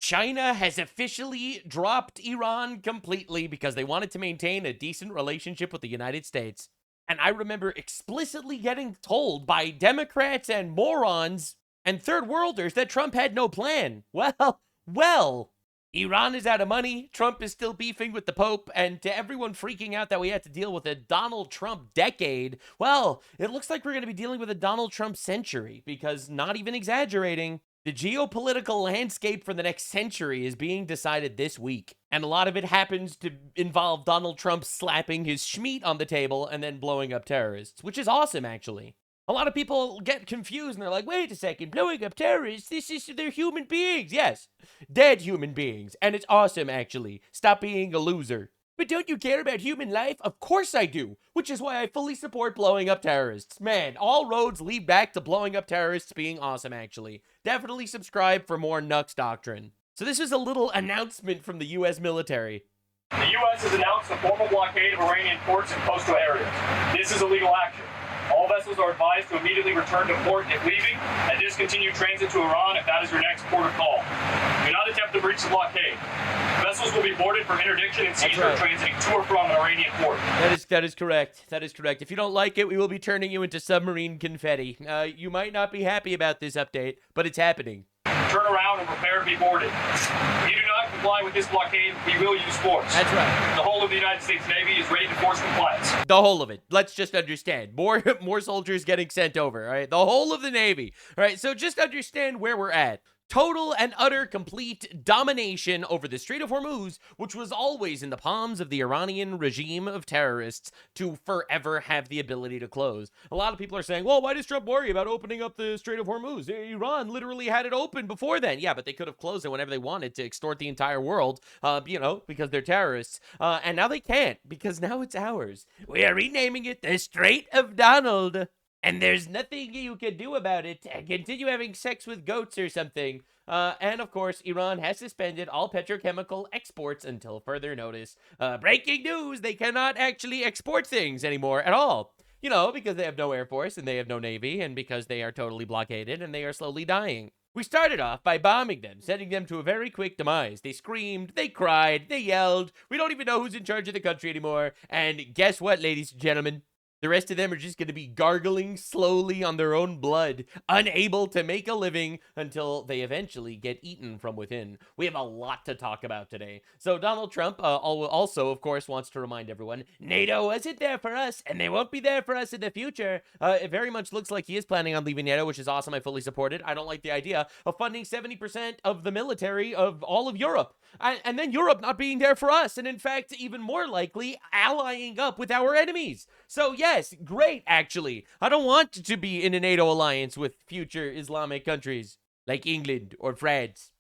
China has officially dropped Iran completely because they wanted to maintain a decent relationship with the United States. And I remember explicitly getting told by Democrats and morons and third worlders that Trump had no plan. Well, Iran is out of money, Trump is still beefing with the Pope, and to everyone freaking out that we had to deal with a Donald Trump decade, well, it looks like we're going to be dealing with a Donald Trump century, because not even exaggerating, the geopolitical landscape for the next century is being decided this week. And a lot of it happens to involve Donald Trump slapping his schmeat on the table and then blowing up terrorists, which is awesome, actually. A lot of people get confused and they're like, wait a second, blowing up terrorists, they're human beings. Yes, dead human beings. And it's awesome, actually. Stop being a loser. But don't you care about human life? Of course I do, which is why I fully support blowing up terrorists. Man, all roads lead back to blowing up terrorists being awesome, actually. Definitely subscribe for more Nux doctrine. So this is a little announcement from the U.S. military. The U.S. has announced a formal blockade of Iranian ports and coastal areas. This is a legal action. All vessels are advised to immediately return to port if leaving, and discontinue transit to Iran if that is your next port of call. Do not attempt to breach the blockade. Vessels will be boarded for interdiction and seizure transiting to or from an Iranian port. That is correct. That is correct. If you don't like it, we will be turning you into submarine confetti. You might not be happy about this update, but it's happening. Turn around and prepare to be boarded. If you do not comply with this blockade, we will use force. That's right. The whole of the United States Navy is ready to force compliance. The whole of it. Let's just understand. More soldiers getting sent over, all right? The whole of the Navy. All right, so just understand where we're at. Total and utter complete domination over the Strait of Hormuz, which was always in the palms of the Iranian regime of terrorists to forever have the ability to close. A lot of people are saying, well, why does Trump worry about opening up the Strait of Hormuz? Iran literally had it open before then. Yeah, but they could have closed it whenever they wanted to extort the entire world, because they're terrorists. And now they can't, because now it's ours. We are renaming it the Strait of Donald. And there's nothing you can do about it. Continue having sex with goats or something. And of course, Iran has suspended all petrochemical exports until further notice. Breaking news, they cannot actually export things anymore at all. You know, because they have no air force and they have no navy, and because they are totally blockaded and they are slowly dying. We started off by bombing them, sending them to a very quick demise. They screamed, they cried, they yelled. We don't even know who's in charge of the country anymore. And guess what, ladies and gentlemen? The rest of them are just going to be gargling slowly on their own blood, unable to make a living until they eventually get eaten from within. We have a lot to talk about today. So Donald Trump also, of course, wants to remind everyone, NATO wasn't there for us, and they won't be there for us in the future. It very much looks like he is planning on leaving NATO, which is awesome. I fully support it. I don't like the idea of funding 70% of the military of all of Europe, and then Europe not being there for us, and in fact, even more likely, allying up with our enemies. So yes, great, actually. I don't want to be in a NATO alliance with future Islamic countries like England or France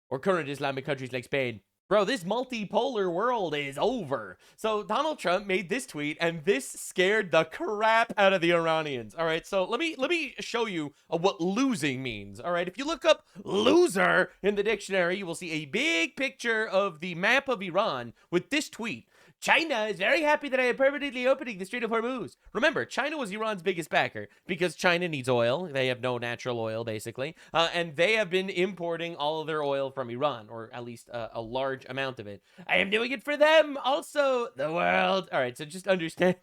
or current Islamic countries like Spain. Bro, this multipolar world is over. So Donald Trump made this tweet, and this scared the crap out of the Iranians. All right, so let me show you what losing means. All right, if you look up loser in the dictionary, you will see a big picture of the map of Iran with this tweet. China is very happy that I am permanently opening the Strait of Hormuz. Remember, China was Iran's biggest backer because China needs oil. They have no natural oil, basically. And they have been importing all of their oil from Iran, or at least a large amount of it. I am doing it for them, also the world. All right, so just understand.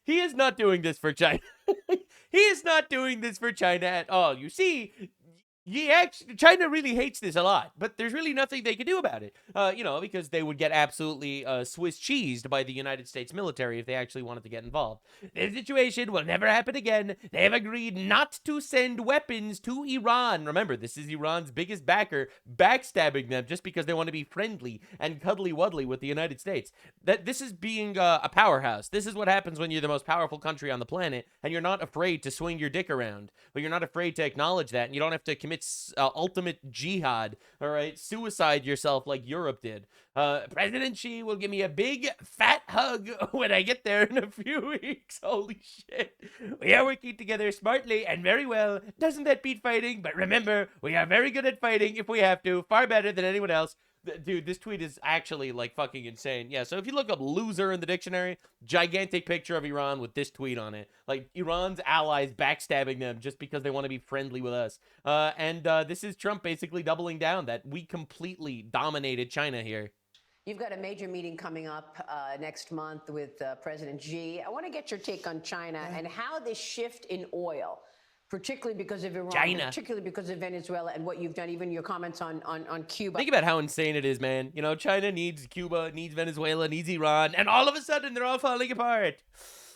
He is not doing this for China. He is not doing this for China at all. You see, China really hates this a lot, but there's really nothing they can do about it, because they would get absolutely Swiss cheesed by the United States military if they actually wanted to get involved. This situation will never happen again. They have agreed not to send weapons to Iran. Remember, this is Iran's biggest backer, backstabbing them just because they want to be friendly and cuddly-wuddly with the United States. This is being a powerhouse. This is what happens when you're the most powerful country on the planet, and you're not afraid to swing your dick around, but you're not afraid to acknowledge that, and you don't have to commit ultimate jihad, all right, suicide yourself like Europe did. President Xi will give me a big fat hug when I get there in a few weeks. Holy shit. We are working together smartly and very well. Doesn't that beat fighting? But remember, we are very good at fighting if we have to, far better than anyone else. Dude, this tweet is actually like fucking insane. Yeah, so if you look up loser in the dictionary, gigantic picture of Iran with this tweet on it. Like Iran's allies backstabbing them just because they want to be friendly with us. This is Trump basically doubling down that we completely dominated China here. You've got a major meeting coming up next month with President Xi. I want to get your take on China and how this shift in oil, particularly because of Iran, particularly because of Venezuela and what you've done, even your comments on Cuba. Think about how insane it is, man. You know, China needs Cuba, needs Venezuela, needs Iran, and all of a sudden they're all falling apart.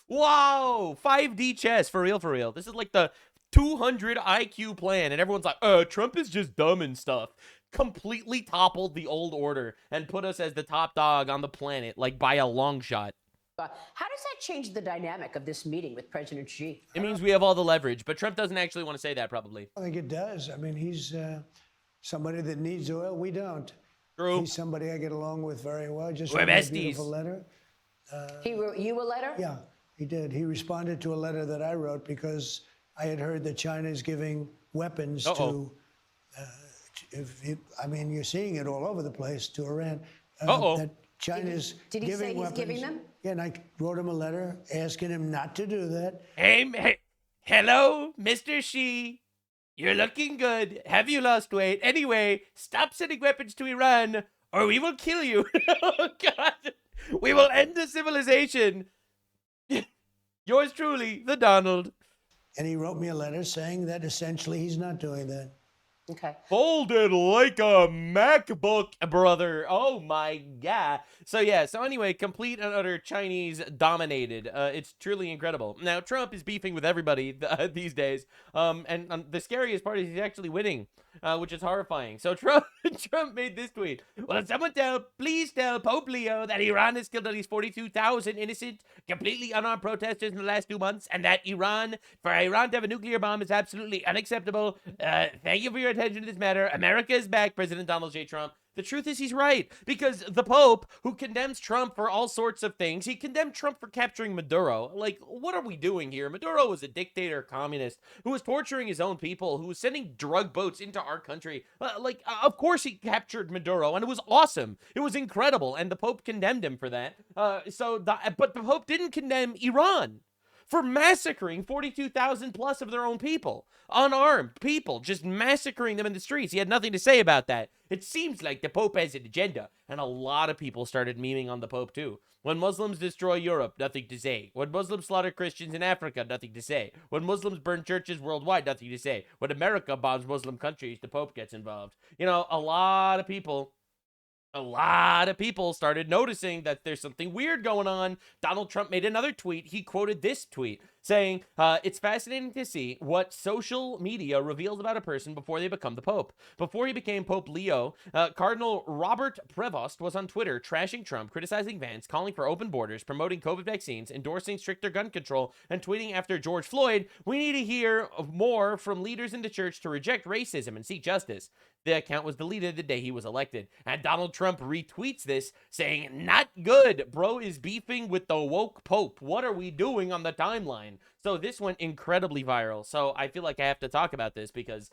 Wow, 5D chess, for real, for real. This is like the 200 IQ plan, and everyone's like, Trump is just dumb and stuff. Completely toppled the old order and put us as the top dog on the planet, like by a long shot. How does that change the dynamic of this meeting with President Xi? It means we have all the leverage, but Trump doesn't actually want to say that, probably. I think it does. I mean, he's somebody that needs oil. We don't. True. He's somebody I get along with very well. Just We're wrote me a besties. beautiful letter. He wrote you a letter? Yeah, he did. He responded to a letter that I wrote because I had heard that China is giving weapons to. I mean, you're seeing it all over the place to Iran. That China's Did he say giving he's weapons. giving them? Yeah, and I wrote him a letter asking him not to do that. Hey, hello, Mr. Xi. You're looking good. Have you lost weight? Anyway, stop sending weapons to Iran, or we will kill you. Oh, God. We will end the civilization. Yours truly, the Donald. And he wrote me a letter saying that essentially he's not doing that. Okay. Folded like a MacBook, brother. Oh my God. So yeah, so anyway, complete and utter Chinese dominated. It's truly incredible. Now, Trump is beefing with everybody these days. And the scariest part is he's actually winning, which is horrifying. So Trump made this tweet. Well, someone please tell Pope Leo that Iran has killed at least 42,000 innocent, completely unarmed protesters in the last 2 months, and that for Iran to have a nuclear bomb is absolutely unacceptable. Thank you for your attention to this matter. America is back, President Donald J. Trump. The truth is he's right, because the Pope, who condemns Trump for all sorts of things, he condemned Trump for capturing Maduro. Like, what are we doing here? Maduro was a dictator, communist, who was torturing his own people, who was sending drug boats into our country. Of course he captured Maduro, and it was awesome. It was incredible, and the Pope condemned him for that. But the Pope didn't condemn Iran for massacring 42,000 plus of their own people. Unarmed people, just massacring them in the streets. He had nothing to say about that. It seems like the Pope has an agenda, and a lot of people started memeing on the Pope too. When Muslims destroy Europe, nothing to say. When Muslims slaughter Christians in Africa, nothing to say. When Muslims burn churches worldwide, nothing to say. When America bombs Muslim countries, the Pope gets involved. You know, a lot of people started noticing that there's something weird going on. Donald Trump made another tweet. He quoted this tweet saying, it's fascinating to see what social media reveals about a person before they become the Pope. Before he became Pope Leo, Cardinal Robert Prevost was on Twitter trashing Trump, criticizing Vance, calling for open borders, promoting COVID vaccines, endorsing stricter gun control, and tweeting after George Floyd, we need to hear more from leaders in the church to reject racism and seek justice. The account was deleted the day he was elected. And Donald Trump retweets this, saying, not good. Bro is beefing with the woke Pope. What are we doing on the timeline? So this went incredibly viral. So I feel like I have to talk about this because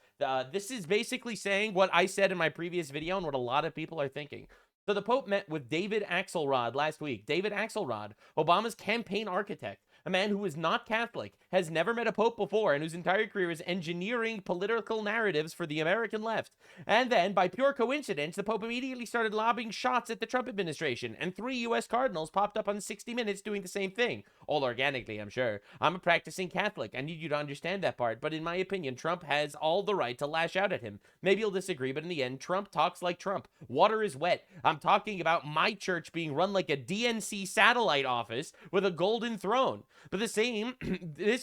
this is basically saying what I said in my previous video and what a lot of people are thinking. So the Pope met with David Axelrod last week. David Axelrod, Obama's campaign architect, a man who is not Catholic, has never met a pope before, and whose entire career is engineering political narratives for the American left. And then, by pure coincidence, the Pope immediately started lobbing shots at the Trump administration, and 3 U.S. cardinals popped up on 60 Minutes doing the same thing. All organically, I'm sure. I'm a practicing Catholic. I need you to understand that part, but in my opinion, Trump has all the right to lash out at him. Maybe you'll disagree, but in the end, Trump talks like Trump. Water is wet. I'm talking about my church being run like a DNC satellite office with a golden throne. But this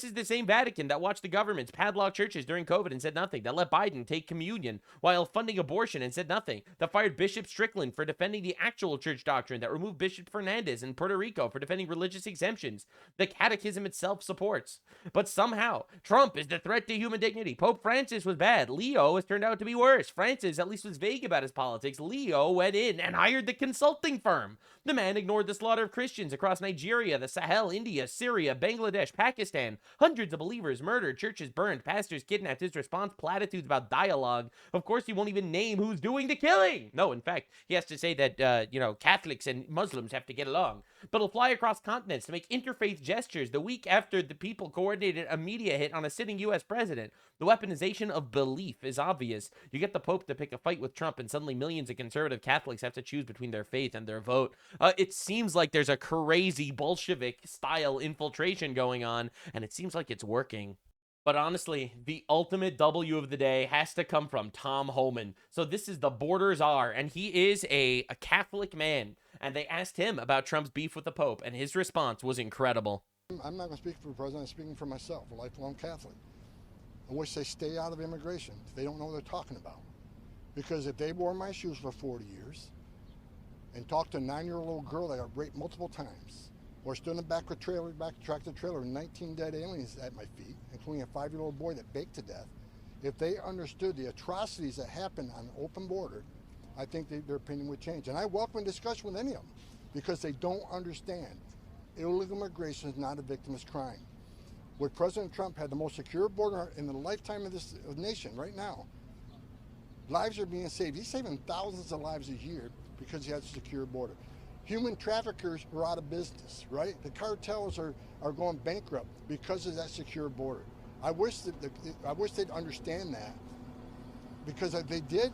is the same Vatican that watched the governments padlock churches during COVID and said nothing, that let Biden take communion while funding abortion and said nothing, that fired Bishop Strickland for defending the actual church doctrine, that removed Bishop Fernandez in Puerto Rico for defending religious exemptions the catechism itself supports. But somehow, Trump is the threat to human dignity. Pope Francis was bad. Leo has turned out to be worse. Francis at least was vague about his politics. Leo went in and hired the consulting firm. The man ignored the slaughter of Christians across Nigeria, the Sahel, India, Syria, Syria, Bangladesh, Pakistan. Hundreds of believers murdered, churches burned, pastors kidnapped. His response, platitudes about dialogue. Of course, he won't even name who's doing the killing. No, in fact, he has to say that, Catholics and Muslims have to get along. But he'll fly across continents to make interfaith gestures the week after the people coordinated a media hit on a sitting U.S. president. The weaponization of belief is obvious. You get the Pope to pick a fight with Trump, and suddenly millions of conservative Catholics have to choose between their faith and their vote. It seems like there's a crazy Bolshevik-style infiltration going on, and it seems like it's working. But honestly, the ultimate W of the day has to come from Tom Homan. So this is the border czar, and he is a Catholic man. And they asked him about Trump's beef with the Pope, and his response was incredible. I'm not going to speak for the president, I'm speaking for myself, a lifelong Catholic. I wish they stay out of immigration. They don't know what they're talking about. Because if they wore my shoes for 40 years and talked to a 9-year-old girl that got raped multiple times, or stood in the back of tractor trailer with 19 dead aliens at my feet, including a 5-year-old boy that baked to death, if they understood the atrocities that happen on an open border, I think their opinion would change. And I welcome discussion with any of them because they don't understand. Illegal immigration is not a victimless crime. What President Trump had the most secure border in the lifetime of this nation right now. Lives are being saved. He's saving thousands of lives a year because he has a secure border. Human traffickers are out of business, right? The cartels are going bankrupt because of that secure border. I wish they'd understand that, because if they did,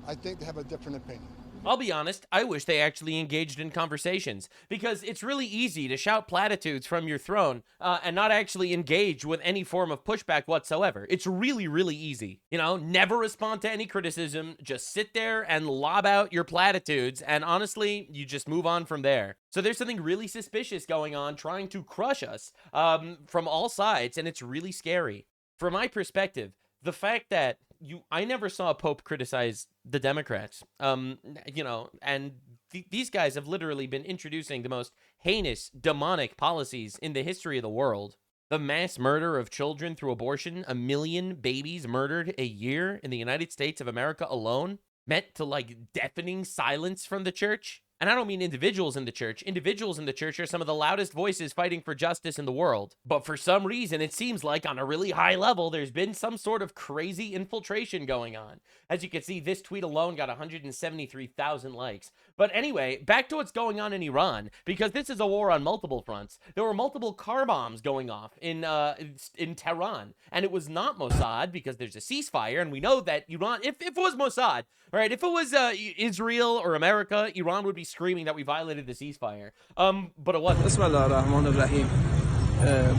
I think they have a different opinion. I'll be honest, I wish they actually engaged in conversations, because it's really easy to shout platitudes from your throne and not actually engage with any form of pushback whatsoever. It's really, really easy. You know, never respond to any criticism, just sit there and lob out your platitudes, and honestly, you just move on from there. So there's something really suspicious going on trying to crush us from all sides, and it's really scary. From my perspective, the fact that I never saw a Pope criticize the Democrats, and these guys have literally been introducing the most heinous, demonic policies in the history of the world. The mass murder of children through abortion, 1 million babies murdered a year in the United States of America alone, meant to, deafening silence from the church. And I don't mean individuals in the church. Individuals in the church are some of the loudest voices fighting for justice in the world. But for some reason, it seems like on a really high level, there's been some sort of crazy infiltration going on. As you can see, this tweet alone got 173,000 likes. But anyway, back to what's going on in Iran, because this is a war on multiple fronts. There were multiple car bombs going off in Tehran, and it was not Mossad because there's a ceasefire, and we know that Iran, if it was Mossad, all right, if it was Israel or America, Iran would be screaming that we violated the ceasefire. But it wasn't.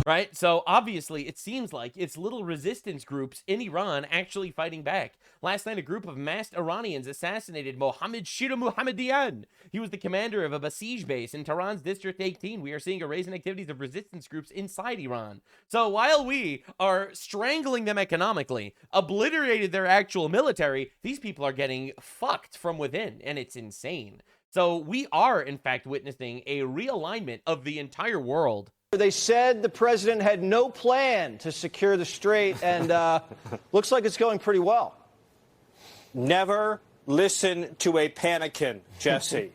Right? So obviously, it seems like it's little resistance groups in Iran actually fighting back. Last night, a group of masked Iranians assassinated Mohammed Shira Mohammedian. He was the commander of a Basij base in Tehran's District 18. We are seeing a rise in activities of resistance groups inside Iran. So while we are strangling them economically, obliterated their actual military, these people are getting fucked from within, and it's insane. So we are, in fact, witnessing a realignment of the entire world. They said the president had no plan to secure the strait, and looks like it's going pretty well. Never listen to a panickin, Jesse.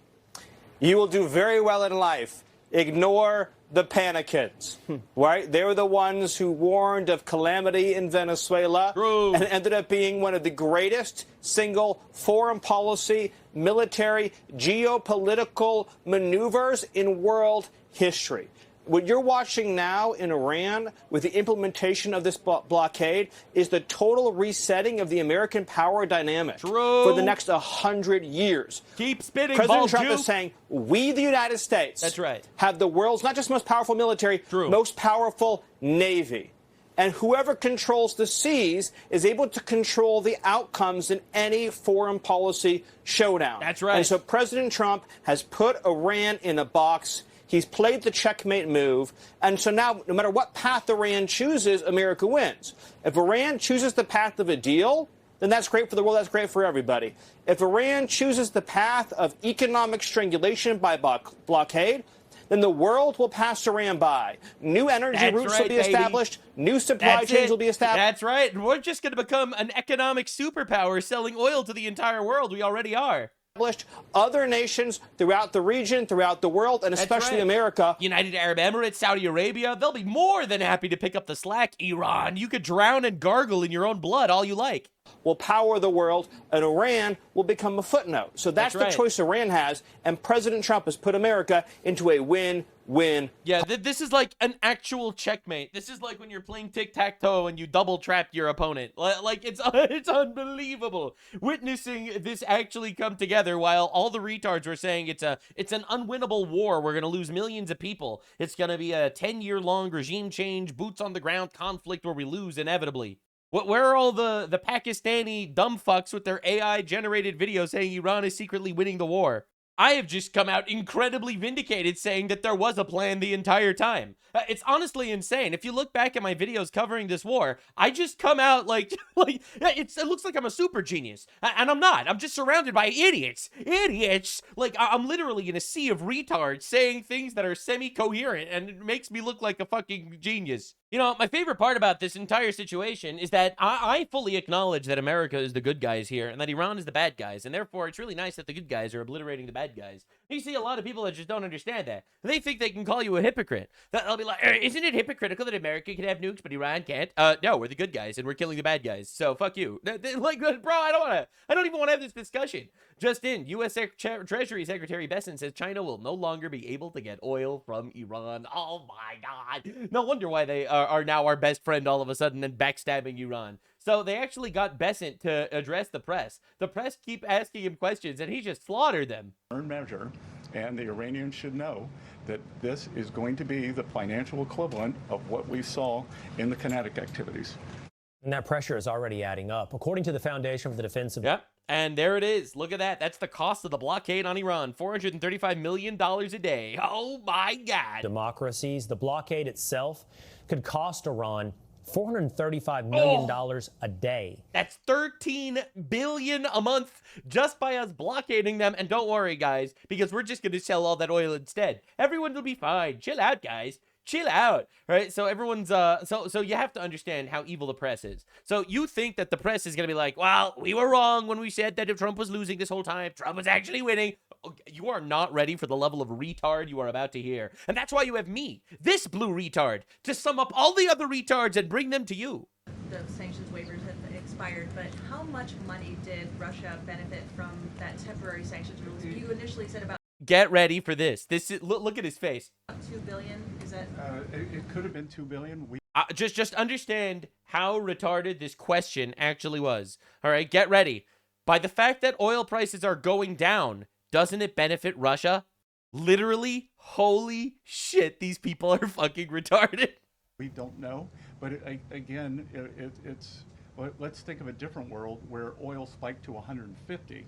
You will do very well in life. Ignore the panicins, right? They were the ones who warned of calamity in Venezuela. True. And ended up being one of the greatest single foreign policy, military, geopolitical maneuvers in world history. What you're watching now in Iran with the implementation of this blockade is the total resetting of the American power dynamic for the next 100 years. Keep spitting, President Trump is saying, we, the United States, that's right, have the world's not just most powerful military, most powerful Navy. And whoever controls the seas is able to control the outcomes in any foreign policy showdown. That's right. And so President Trump has put Iran in a box. He's played the checkmate move, and so now, no matter what path Iran chooses, America wins. If Iran chooses the path of a deal, then that's great for the world, that's great for everybody. If Iran chooses the path of economic strangulation by blockade, then the world will pass Iran by. New energy routes will be established, new supply chains will be established. That's right, we're just going to become an economic superpower selling oil to the entire world. We already are. other nations throughout the region, throughout the world, and especially America. United Arab Emirates, Saudi Arabia, they'll be more than happy to pick up the slack. Iran, you could drown and gargle in your own blood all you like. Will power the world, and Iran will become a footnote. So that's the choice Iran has, and President Trump has put America into a win-win. Yeah, this is like an actual checkmate. This is like when you're playing tic-tac-toe and you double-trapped your opponent. Like, it's unbelievable witnessing this actually come together while all the retards were saying it's an unwinnable war. We're going to lose millions of people. It's going to be a 10-year-long regime change, boots-on-the-ground conflict where we lose inevitably. Where are all the Pakistani dumb fucks with their AI-generated videos saying Iran is secretly winning the war? I have just come out incredibly vindicated saying that there was a plan the entire time. It's honestly insane. If you look back at my videos covering this war, I just come out like it looks like I'm a super genius. And I'm not. I'm just surrounded by idiots. Idiots! Like, I'm literally in a sea of retards saying things that are semi-coherent, and it makes me look like a fucking genius. You know, my favorite part about this entire situation is that I fully acknowledge that America is the good guys here and that Iran is the bad guys, and therefore it's really nice that the good guys are obliterating the bad guys. You see a lot of people that just don't understand that. They think they can call you a hypocrite. They'll be like, isn't it hypocritical that America can have nukes but Iran can't? No, we're the good guys and we're killing the bad guys, so fuck you. Like, bro, I don't even want to have this discussion. Just in, U.S. Treasury Secretary Besson says China will no longer be able to get oil from Iran. Oh my God. No wonder why they are now our best friend all of a sudden and backstabbing Iran. So they actually got Besant to address the press. The press keep asking him questions and he just slaughtered them. Measure, and the Iranians should know that this is going to be the financial equivalent of what we saw in the kinetic activities. And that pressure is already adding up. According to the Foundation for the Defense of... Yep. And there it is. Look at that. That's the cost of the blockade on Iran. $435 million a day. Oh, my God. Democracies. The blockade itself could cost Iran $435 million a day. That's $13 billion a month just by us blockading them. And don't worry, guys, because we're just going to sell all that oil instead. Everyone will be fine. Chill out, guys. Chill out, right? So everyone's, so you have to understand how evil the press is. So you think that the press is going to be like, well, we were wrong when we said that if Trump was losing this whole time, Trump was actually winning. You are not ready for the level of retard you are about to hear. And that's why you have me, this blue retard, to sum up all the other retards and bring them to you. The sanctions waivers have expired, but how much money did Russia benefit from that temporary sanctions rules? You initially said about... Get ready for this. This is, look at his face. $2 billion, is that... It could have been $2 billion. Just understand how retarded this question actually was. All right, get ready. By the fact that oil prices are going down, doesn't it benefit Russia? Literally, holy shit, these people are fucking retarded. We don't know, but again, let's think of a different world where oil spiked to 150,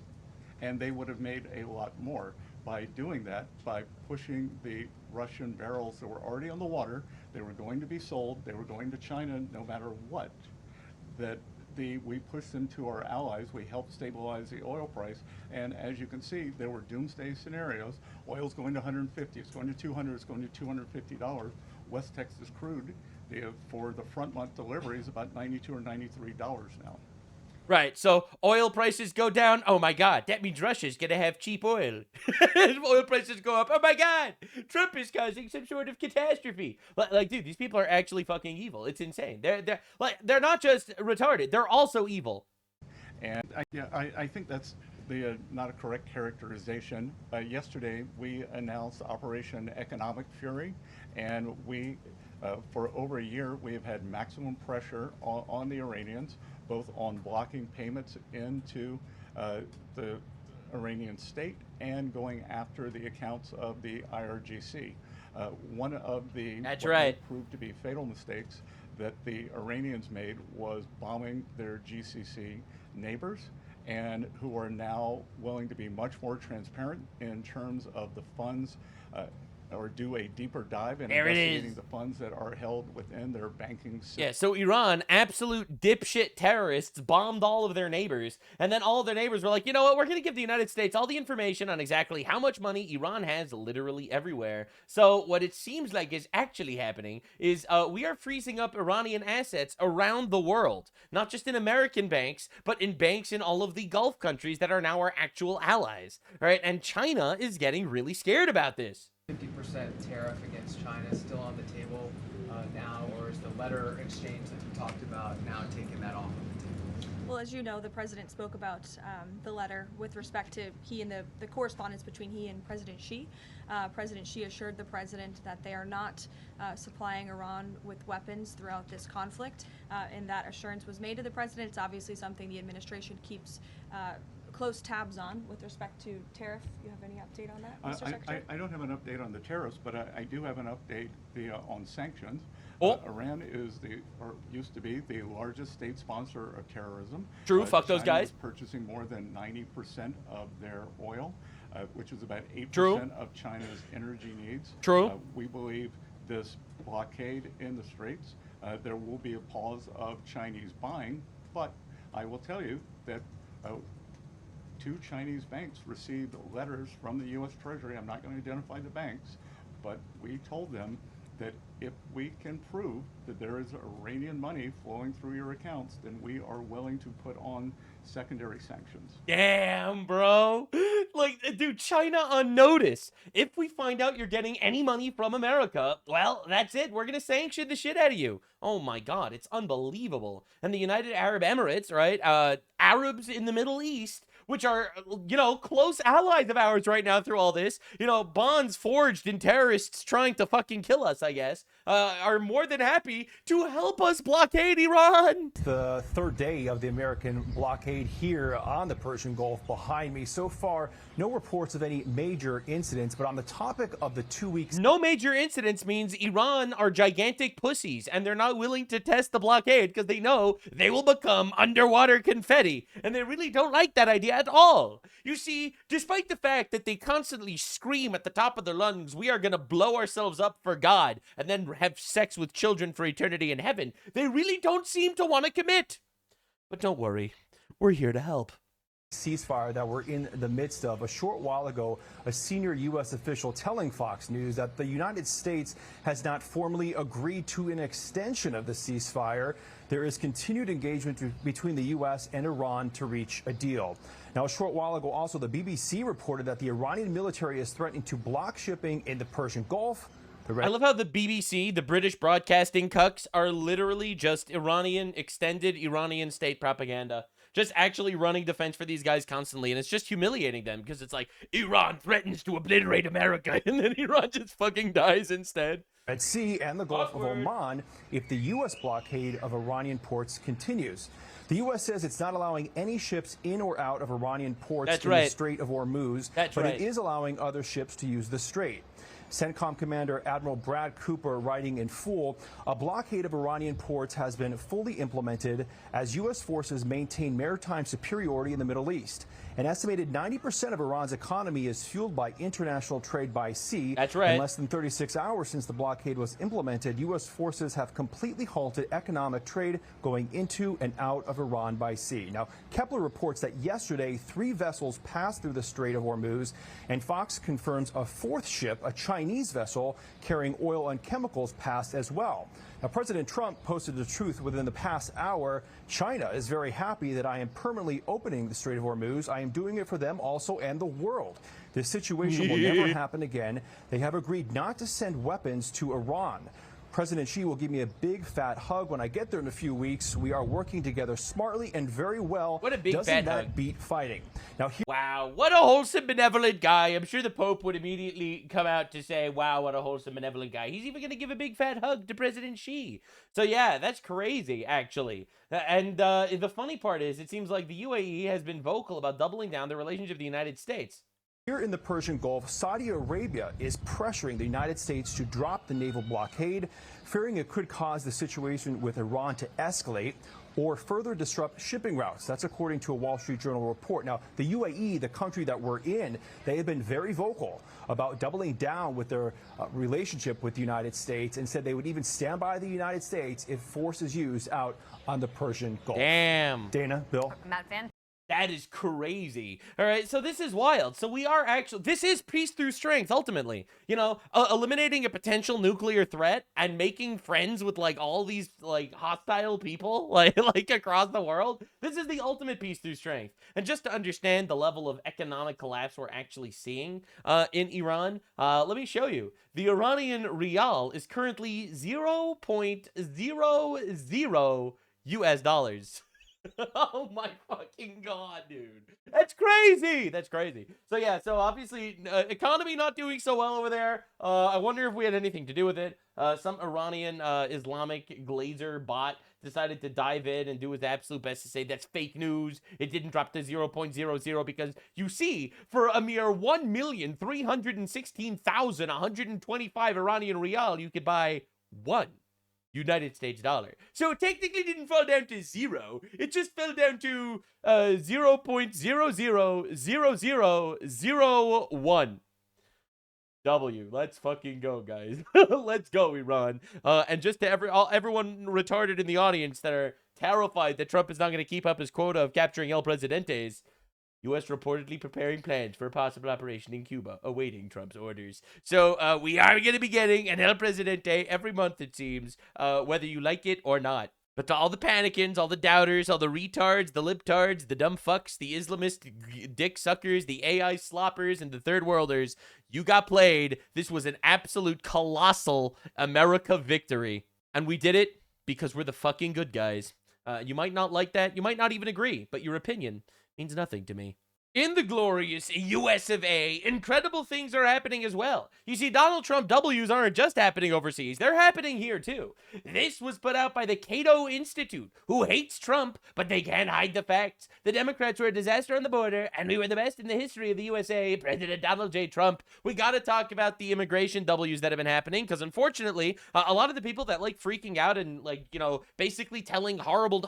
and they would have made a lot more. By doing that, by pushing the Russian barrels that were already on the water, they were going to be sold, they were going to China no matter what, we pushed them to our allies, we helped stabilize the oil price, and as you can see, there were doomsday scenarios. Oil's going to 150, it's going to 200, it's going to $250. West Texas crude for the front month delivery is about $92 or $93 now. Right, so oil prices go down. Oh my God, that means Russia's gonna have cheap oil. Oil prices go up. Oh my God, Trump is causing some sort of catastrophe. Like, dude, these people are actually fucking evil. It's insane. They're not just retarded. They're also evil. And I think that's not a correct characterization. Yesterday, we announced Operation Economic Fury, and we, for over a year, we have had maximum pressure on the Iranians, both on blocking payments into the Iranian state and going after the accounts of the IRGC. One of the proved to be fatal mistakes that the Iranians made was bombing their GCC neighbors, and who are now willing to be much more transparent in terms of the funds or do a deeper dive in There it investigating is. the funds that are held within their banking system. Yeah, so Iran, absolute dipshit terrorists, bombed all of their neighbors, and then all of their neighbors were like, you know what, we're going to give the United States all the information on exactly how much money Iran has literally everywhere. So what it seems like is actually happening is we are freezing up Iranian assets around the world, not just in American banks, but in banks in all of the Gulf countries that are now our actual allies, right? And China is getting really scared about this. 50% tariff against China still on the table now, or is the letter exchange that you talked about now taking that off of the table? Well, as you know, the president spoke about the letter with respect to he and the correspondence between he and President Xi. President Xi assured the president that they are not supplying Iran with weapons throughout this conflict, and that assurance was made to the president. It's obviously something the administration keeps close tabs on with respect to tariff. You have any update on that, Mr. Secretary? I don't have an update on the tariffs, but I do have an update on sanctions. Oh. Iran is or used to be the largest state sponsor of terrorism. True, fuck those China guys. is purchasing more than 90% of their oil, which is about 8% True. of China's energy needs. True. We believe this blockade in the Straits, there will be a pause of Chinese buying, but I will tell you that 2 Chinese banks received letters from the U.S. Treasury. I'm not going to identify the banks, but we told them that if we can prove that there is Iranian money flowing through your accounts, then we are willing to put on secondary sanctions. Damn, bro. Like, dude, China on notice. If we find out you're getting any money from America, well, that's it. We're going to sanction the shit out of you. Oh my God, it's unbelievable. And the United Arab Emirates, right? Arabs in the Middle East, which are, you know, close allies of ours right now through all this, you know, bonds forged in terrorists trying to fucking kill us, I guess, are more than happy to help us blockade Iran. The third day of the American blockade here on the Persian Gulf behind me. So far, no reports of any major incidents, but on the topic of the 2 weeks. No major incidents means Iran are gigantic pussies and they're not willing to test the blockade because they know they will become underwater confetti. And they really don't like that idea at all. You see, despite the fact that they constantly scream at the top of their lungs, we are going to blow ourselves up for God and then have sex with children for eternity in heaven, they really don't seem to want to commit. But don't worry, we're here to help. Ceasefire that we're in the midst of. A short while ago, a senior U.S. official telling Fox News that the United States has not formally agreed to an extension of the ceasefire. There is continued engagement between the U.S. and Iran to reach a deal. Now, a short while ago, also, the BBC reported that the Iranian military is threatening to block shipping in the Persian Gulf. I love how the BBC, the British broadcasting cucks, are literally just extended Iranian state propaganda. Just actually running defense for these guys constantly, and it's just humiliating them because it's like, Iran threatens to obliterate America, and then Iran just fucking dies instead. At sea and the Gulf of Oman if the U.S. blockade of Iranian ports continues. The U.S. says it's not allowing any ships in or out of Iranian ports in the Strait of Hormuz, but it is allowing other ships to use the strait. CENTCOM Commander Admiral Brad Cooper writing in full, a blockade of Iranian ports has been fully implemented as U.S. forces maintain maritime superiority in the Middle East. An estimated 90% of Iran's economy is fueled by international trade by sea. That's right. In less than 36 hours since the blockade was implemented, U.S. forces have completely halted economic trade going into and out of Iran by sea. Now, Kepler reports that yesterday 3 vessels passed through the Strait of Hormuz, and Fox confirms a 4th ship, a Chinese vessel carrying oil and chemicals, passed as well. Now, President Trump posted the truth within the past hour. China is very happy that I am permanently opening the Strait of Hormuz. I am doing it for them also and the world. This situation will never happen again. They have agreed not to send weapons to Iran. President Xi will give me a big fat hug when I get there in a few weeks. We are working together smartly and very well. What a big Doesn't fat that hug. beat fighting? Now, wow, what a wholesome, benevolent guy. I'm sure the Pope would immediately come out to say, wow, what a wholesome, benevolent guy. He's even going to give a big fat hug to President Xi. So yeah, that's crazy, actually. And the funny part is, it seems like the UAE has been vocal about doubling down the relationship with the United States. Here in the Persian Gulf, Saudi Arabia is pressuring the United States to drop the naval blockade, fearing it could cause the situation with Iran to escalate. or further disrupt shipping routes. That's according to a Wall Street Journal report. Now, the UAE, the country that we're in, they have been very vocal about doubling down with their relationship with the United States and said they would even stand by the United States if force is used out on the Persian Gulf. Damn. Dana, Bill. Matt Van. That is crazy. All right, so this is wild. So we are actually, this is peace through strength, ultimately. You know, eliminating a potential nuclear threat and making friends with, like, all these, like, hostile people, like across the world. This is the ultimate peace through strength. And just to understand the level of economic collapse we're actually seeing in Iran, let me show you. The Iranian rial is currently 0.00 US dollars. Oh my fucking god, dude. That's crazy. That's crazy. So yeah, so obviously economy not doing so well over there. I wonder if we had anything to do with it. Some Iranian Islamic glazer bot decided to dive in and do his absolute best to say that's fake news. It didn't drop to 0.00 because you see, for a mere 1,316,125 Iranian rial, you could buy one United States dollar. So it technically didn't fall down to zero. It just fell down to 0.000001. W. Let's fucking go, guys. Let's go, Iran. And just to everyone retarded in the audience that are terrified that Trump is not going to keep up his quota of capturing El Presidentes, U.S. reportedly preparing plans for a possible operation in Cuba, awaiting Trump's orders. So we are going to be getting an El Presidente every month, it seems, whether you like it or not. But to all the panicans, all the doubters, all the retards, the libtards, the dumb fucks, the Islamist dick suckers, the AI sloppers, and the third worlders, you got played. This was an absolute colossal America victory. And we did it because we're the fucking good guys. You might not like that. You might not even agree, but your opinion means nothing to me. In the glorious US of A, incredible things are happening as well. You see, Donald Trump W's aren't just happening overseas, they're happening here too. This was put out by the Cato Institute, who hates Trump, but they can't hide the facts. The Democrats were a disaster on the border, and we were the best in the history of the USA. President Donald J. Trump. We gotta talk about the immigration W's that have been happening, because unfortunately, a lot of the people that like freaking out and, like, you know, basically telling horrible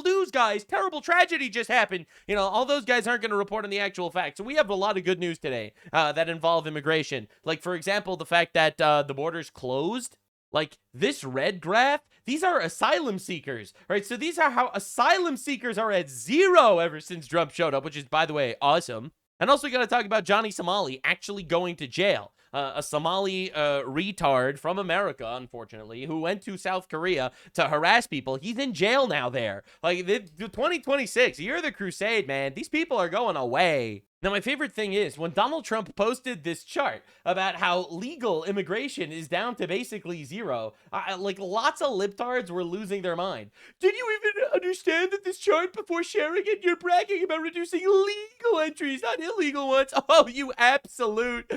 news, guys, terrible tragedy just happened, you know, all those guys aren't gonna report on the actual facts. So we have a lot of good news today that involve immigration. Like, for example, the fact that the border's closed. Like, this red graph, these are asylum seekers, right? So these are how asylum seekers are at zero ever since Trump showed up, which is, by the way, awesome. And also, we got to talk about Johnny Somali actually going to jail. A Somali retard from America, unfortunately, who went to South Korea to harass people. He's in jail now there. Like, the 2026, year of the crusade, man. These people are going away. Now, my favorite thing is when Donald Trump posted this chart about how legal immigration is down to basically zero, like, lots of libtards were losing their mind. Did you even understand that this chart before sharing it? You're bragging about reducing legal entries, not illegal ones. Oh, you absolute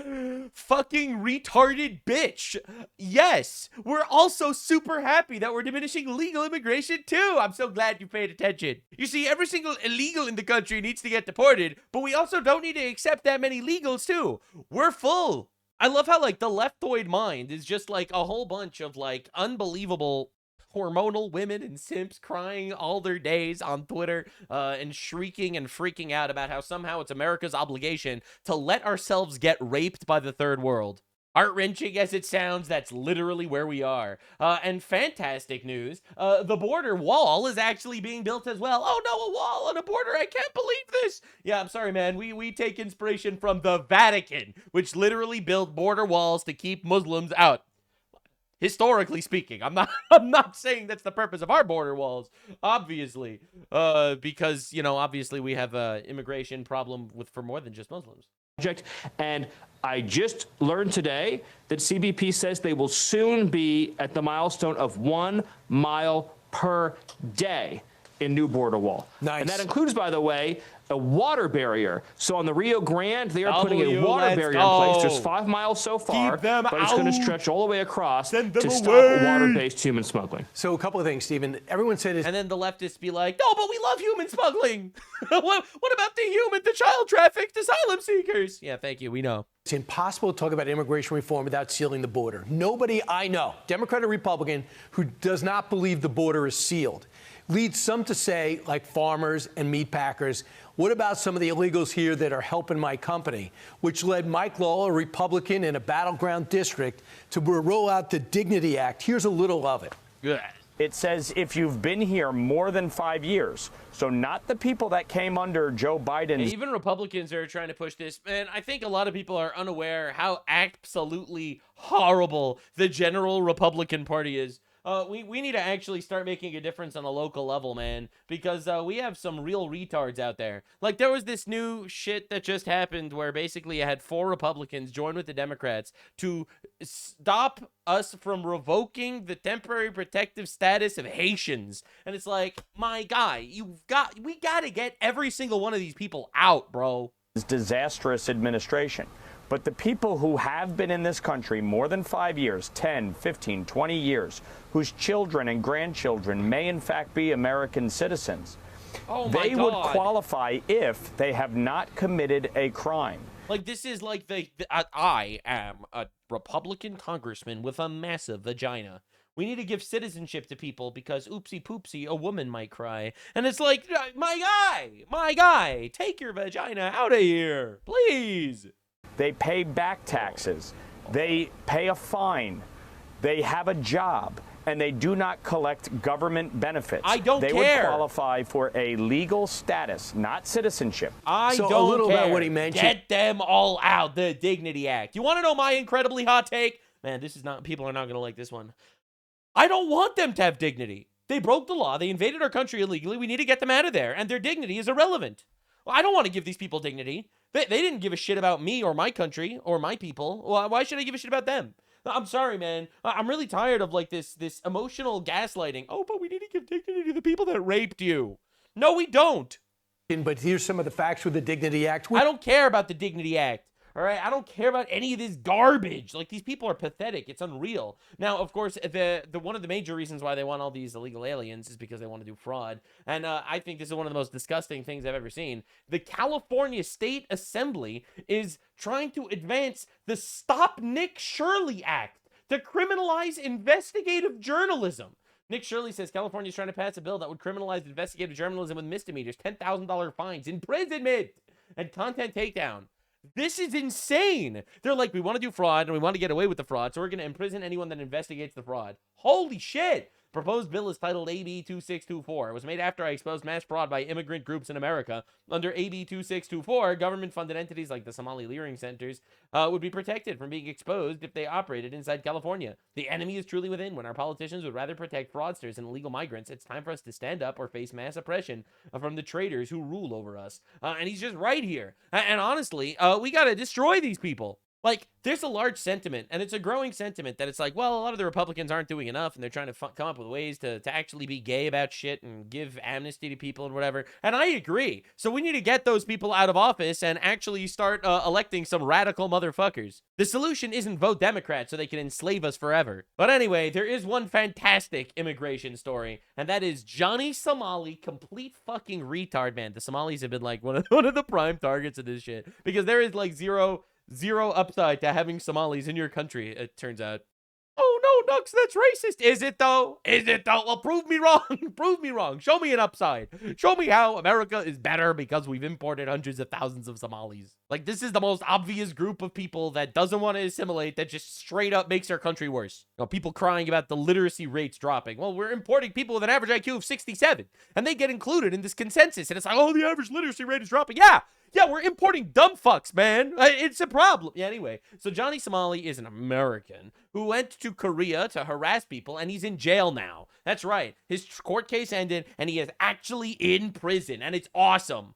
fucking retarded bitch. Yes, we're also super happy that we're diminishing legal immigration too. I'm so glad you paid attention. You see, every single illegal in the country needs to get deported, but we also don't need to accept that many legals too. We're full. I love how, like, the leftoid mind is just like a whole bunch of, like, unbelievable hormonal women and simps crying all their days on Twitter and shrieking and freaking out about how somehow it's America's obligation to let ourselves get raped by the third world. Heart-wrenching as it sounds, that's literally where we are. And fantastic news, the border wall is actually being built as well. Oh no, a wall on a border, I can't believe this. Yeah, I'm sorry, man, we take inspiration from the Vatican, which literally built border walls to keep Muslims out. Historically speaking, I'm not saying that's the purpose of our border walls, obviously, because, you know, obviously we have a immigration problem for more than just Muslims. And I just learned today that CBP says they will soon be at the milestone of 1 mile per day in new border wall. Nice. And that includes, by the way, a water barrier. So on the Rio Grande, they are putting a water barrier in place. There's 5 miles so far, but it's going to stretch all the way across to stop water-based human smuggling. So a couple of things, Stephen. Everyone said and then the leftists be like, no, but we love human smuggling. What about the child trafficked asylum seekers? Yeah, thank you. We know. It's impossible to talk about immigration reform without sealing the border. Nobody I know, Democrat or Republican, who does not believe the border is sealed. leads some to say, like farmers and meat packers, what about some of the illegals here that are helping my company? Which led Mike Lowell, a Republican in a battleground district, to roll out the Dignity Act. Here's a little of it. Good. It says if you've been here more than 5 years, so not the people that came under Joe Biden. Even Republicans are trying to push this, and I think a lot of people are unaware how absolutely horrible the general Republican Party is. We need to actually start making a difference on a local level, man, because we have some real retards out there. Like, there was this new shit that just happened where basically I had 4 Republicans join with the Democrats to stop us from revoking the temporary protective status of Haitians. And it's like, my guy, we gotta get every single one of these people out, bro. Disastrous administration. But the people who have been in this country more than 5 years, 10, 15, 20 years, whose children and grandchildren may in fact be American citizens, they would qualify if they have not committed a crime. Like, this is like I am a Republican congressman with a massive vagina. We need to give citizenship to people because oopsie poopsie, a woman might cry. And it's like, my guy, take your vagina out of here, please. They pay back taxes, they pay a fine, they have a job, and they do not collect government benefits. I don't care. They would qualify for a legal status, not citizenship. I don't a little care. about what he mentioned. Get them all out, the Dignity Act. You want to know my incredibly hot take? Man, this is not, people are not going to like this one. I don't want them to have dignity. They broke the law. They invaded our country illegally. We need to get them out of there, and their dignity is irrelevant. Well, I don't want to give these people dignity. They didn't give a shit about me or my country or my people. Why should I give a shit about them? I'm sorry, man. I'm really tired of like this emotional gaslighting. Oh, but we need to give dignity to the people that raped you. No, we don't. But here's some of the facts with the Dignity Act. I don't care about the Dignity Act. All right, I don't care about any of this garbage. Like, these people are pathetic. It's unreal. Now, of course, the one of the major reasons why they want all these illegal aliens is because they want to do fraud. And I think this is one of the most disgusting things I've ever seen. The California State Assembly is trying to advance the Stop Nick Shirley Act to criminalize investigative journalism. Nick Shirley says California is trying to pass a bill that would criminalize investigative journalism with misdemeanors, $10,000 fines, imprisonment, and content takedown. This is insane. They're like, we want to do fraud and we want to get away with the fraud, so we're going to imprison anyone that investigates the fraud. Holy shit. Proposed bill is titled AB 2624. It was made after I exposed mass fraud by immigrant groups in America. Under AB 2624, government-funded entities like the Somali Leering Centers would be protected from being exposed if they operated inside California. The enemy is truly within. When our politicians would rather protect fraudsters and illegal migrants, it's time for us to stand up or face mass oppression from the traitors who rule over us. And he's just right here. And honestly, we got to destroy these people. Like, there's a large sentiment, and it's a growing sentiment, that it's like, well, a lot of the Republicans aren't doing enough, and they're trying to come up with ways to actually be gay about shit and give amnesty to people and whatever. And I agree. So we need to get those people out of office and actually start electing some radical motherfuckers. The solution isn't vote Democrat so they can enslave us forever. But anyway, there is one fantastic immigration story, and that is Johnny Somali, complete fucking retard, man. The Somalis have been like one of the prime targets of this shit, because there is like zero upside to having Somalis in your country, it turns out. Oh no, Nux, that's racist. Is it though? Is it though? Well, prove me wrong. Prove me wrong. Show me an upside. Show me how America is better because we've imported hundreds of thousands of Somalis. Like, this is the most obvious group of people that doesn't want to assimilate, that just straight up makes our country worse. You know, people crying about the literacy rates dropping. Well, we're importing people with an average IQ of 67, and they get included in this consensus. And it's like, oh, the average literacy rate is dropping. Yeah, we're importing dumb fucks, man. It's a problem. Yeah, anyway, so Johnny Somali is an American who went to Korea to harass people, and he's in jail now. That's right. His court case ended, and he is actually in prison, and it's awesome.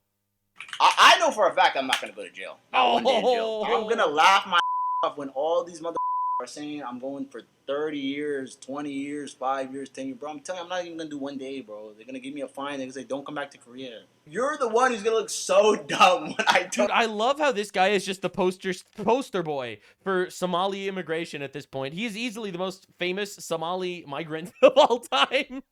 I know for a fact I'm not going to go to jail. Not one day in jail. I'm going to laugh my off when all these motherfuckers are saying I'm going for 30 years, 20 years, 5 years, 10 years. Bro, I'm telling you, I'm not even going to do 1 day, bro. They're going to give me a fine. They're going to say, don't come back to Korea. You're the one who's going to look so dumb when I do. Dude, I love how this guy is just the poster boy for Somali immigration at this point. He is easily the most famous Somali migrant of all time.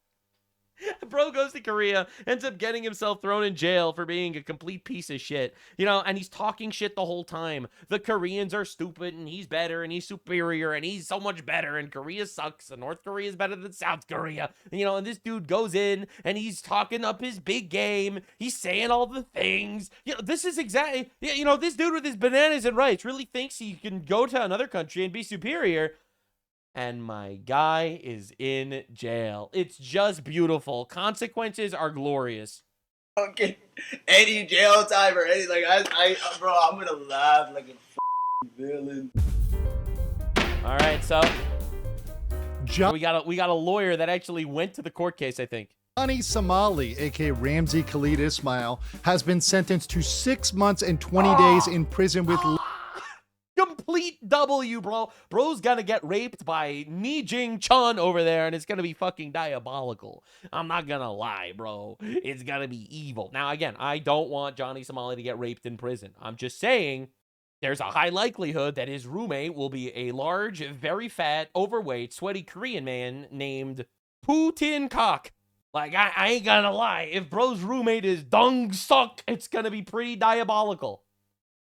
Bro goes to Korea, ends up getting himself thrown in jail for being a complete piece of shit. You know, and he's talking shit the whole time. The Koreans are stupid, and he's better, and he's superior, and he's so much better, and Korea sucks, and North Korea is better than South Korea. You know, and this dude goes in, and he's talking up his big game. He's saying all the things. You know, this is exactly, you know, this dude with his bananas and rights really thinks he can go to another country and be superior. And my guy is in jail. It's just beautiful. Consequences are glorious. Okay, any jail time or any bro, I'm gonna laugh like a villain. All right, so we got a lawyer that actually went to the court case, I think. Johnny Somali, aka Ramzi Khalid Ismail, has been sentenced to 6 months and 20 days in prison with. Complete W, bro. Bro's gonna get raped by Ni Jing Chun over there, and it's gonna be fucking diabolical. I'm not gonna lie, bro. It's gonna be evil. Now, again, I don't want Johnny Somali to get raped in prison. I'm just saying there's a high likelihood that his roommate will be a large, very fat, overweight, sweaty Korean man named Putin Cock. Like, I ain't gonna lie. If bro's roommate is Dong Suk, it's gonna be pretty diabolical.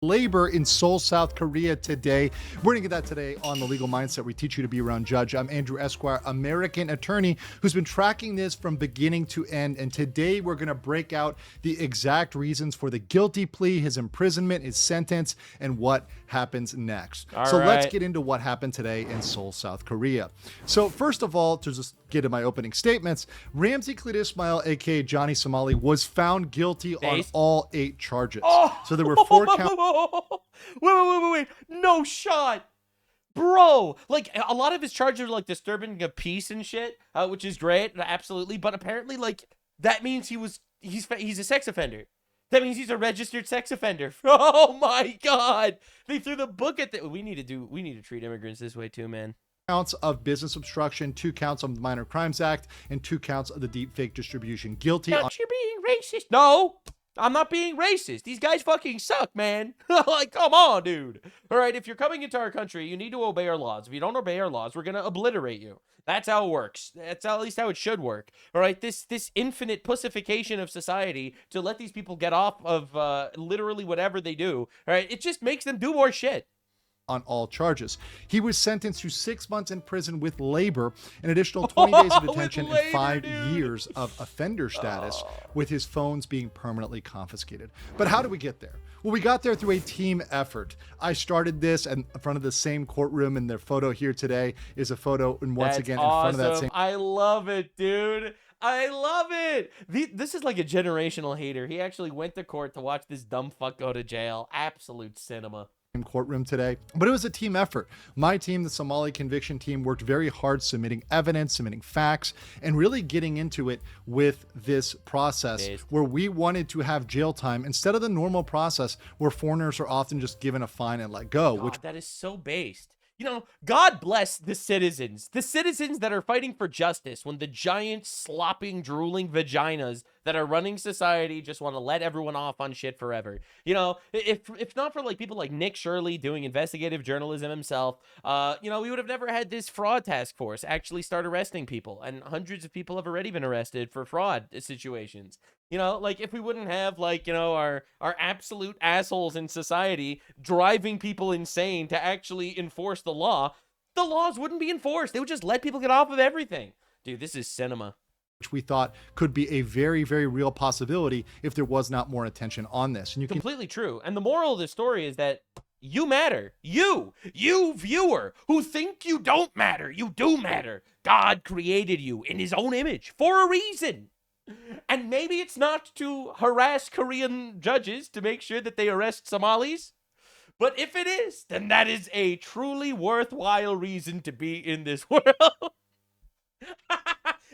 Labor in Seoul, South Korea today. We're going to get that today on The Legal Mindset. We teach you to be around judge. I'm Andrew Esquire, American attorney who's been tracking this from beginning to end. And today we're going to break out the exact reasons for the guilty plea, his imprisonment, his sentence, and what happens next. Let's get into what happened today in Seoul, South Korea. So first of all, to just get to my opening statements, Ramzi Khalid Ismail, aka Johnny Somali, was found guilty on all 8 charges. So there were 4 counts. Wait. No shot. Bro, like, a lot of his charges are, like, disturbing of peace and shit, which is great, absolutely. But apparently, like, that means he's a sex offender. That means he's a registered sex offender. Oh, my God. They threw the book at the... We need to treat immigrants this way, too, man. Counts of business obstruction, 2 counts of the Minor Crimes Act, and 2 counts of the deep fake distribution. Guilty. Don't you being racist? No. I'm not being racist. These guys fucking suck, man. Like, come on, dude. All right, if you're coming into our country, you need to obey our laws. If you don't obey our laws, we're going to obliterate you. That's how it works. That's at least how it should work. All right, this infinite pussification of society to let these people get off of literally whatever they do, all right, it just makes them do more shit. On all charges. He was sentenced to 6 months in prison with labor, an additional 20 days of detention, and 5 years of offender status, with his phones being permanently confiscated. But how did we get there? Well, we got there through a team effort. I started this in front of the same courtroom, and the photo here today is a photo, and once again, in front of that same... I love it, dude. I love it. This is like a generational hater. He actually went to court to watch this dumb fuck go to jail. Absolute cinema. Courtroom today, but it was a team effort. My team, the Somali conviction team, worked very hard submitting evidence, submitting facts, and really getting into it with this process where we wanted to have jail time instead of the normal process where foreigners are often just given a fine and let go. God, that is so based. You know, God bless the citizens that are fighting for justice when the giant, slopping, drooling vaginas that are running society just want to let everyone off on shit forever. You know, if not for, like, people like Nick Shirley doing investigative journalism himself, you know, we would have never had this fraud task force actually start arresting people. And hundreds of people have already been arrested for fraud situations. You know, like, if we wouldn't have, like, you know, our absolute assholes in society driving people insane to actually enforce the law, the laws wouldn't be enforced. They would just let people get off of everything. Dude, this is cinema. Which we thought could be a very, very real possibility if there was not more attention on this. And you completely true. And the moral of the story is that you matter. You viewer who think you don't matter. You do matter. God created you in his own image for a reason. And maybe it's not to harass Korean judges to make sure that they arrest Somalis. But if it is, then that is a truly worthwhile reason to be in this world.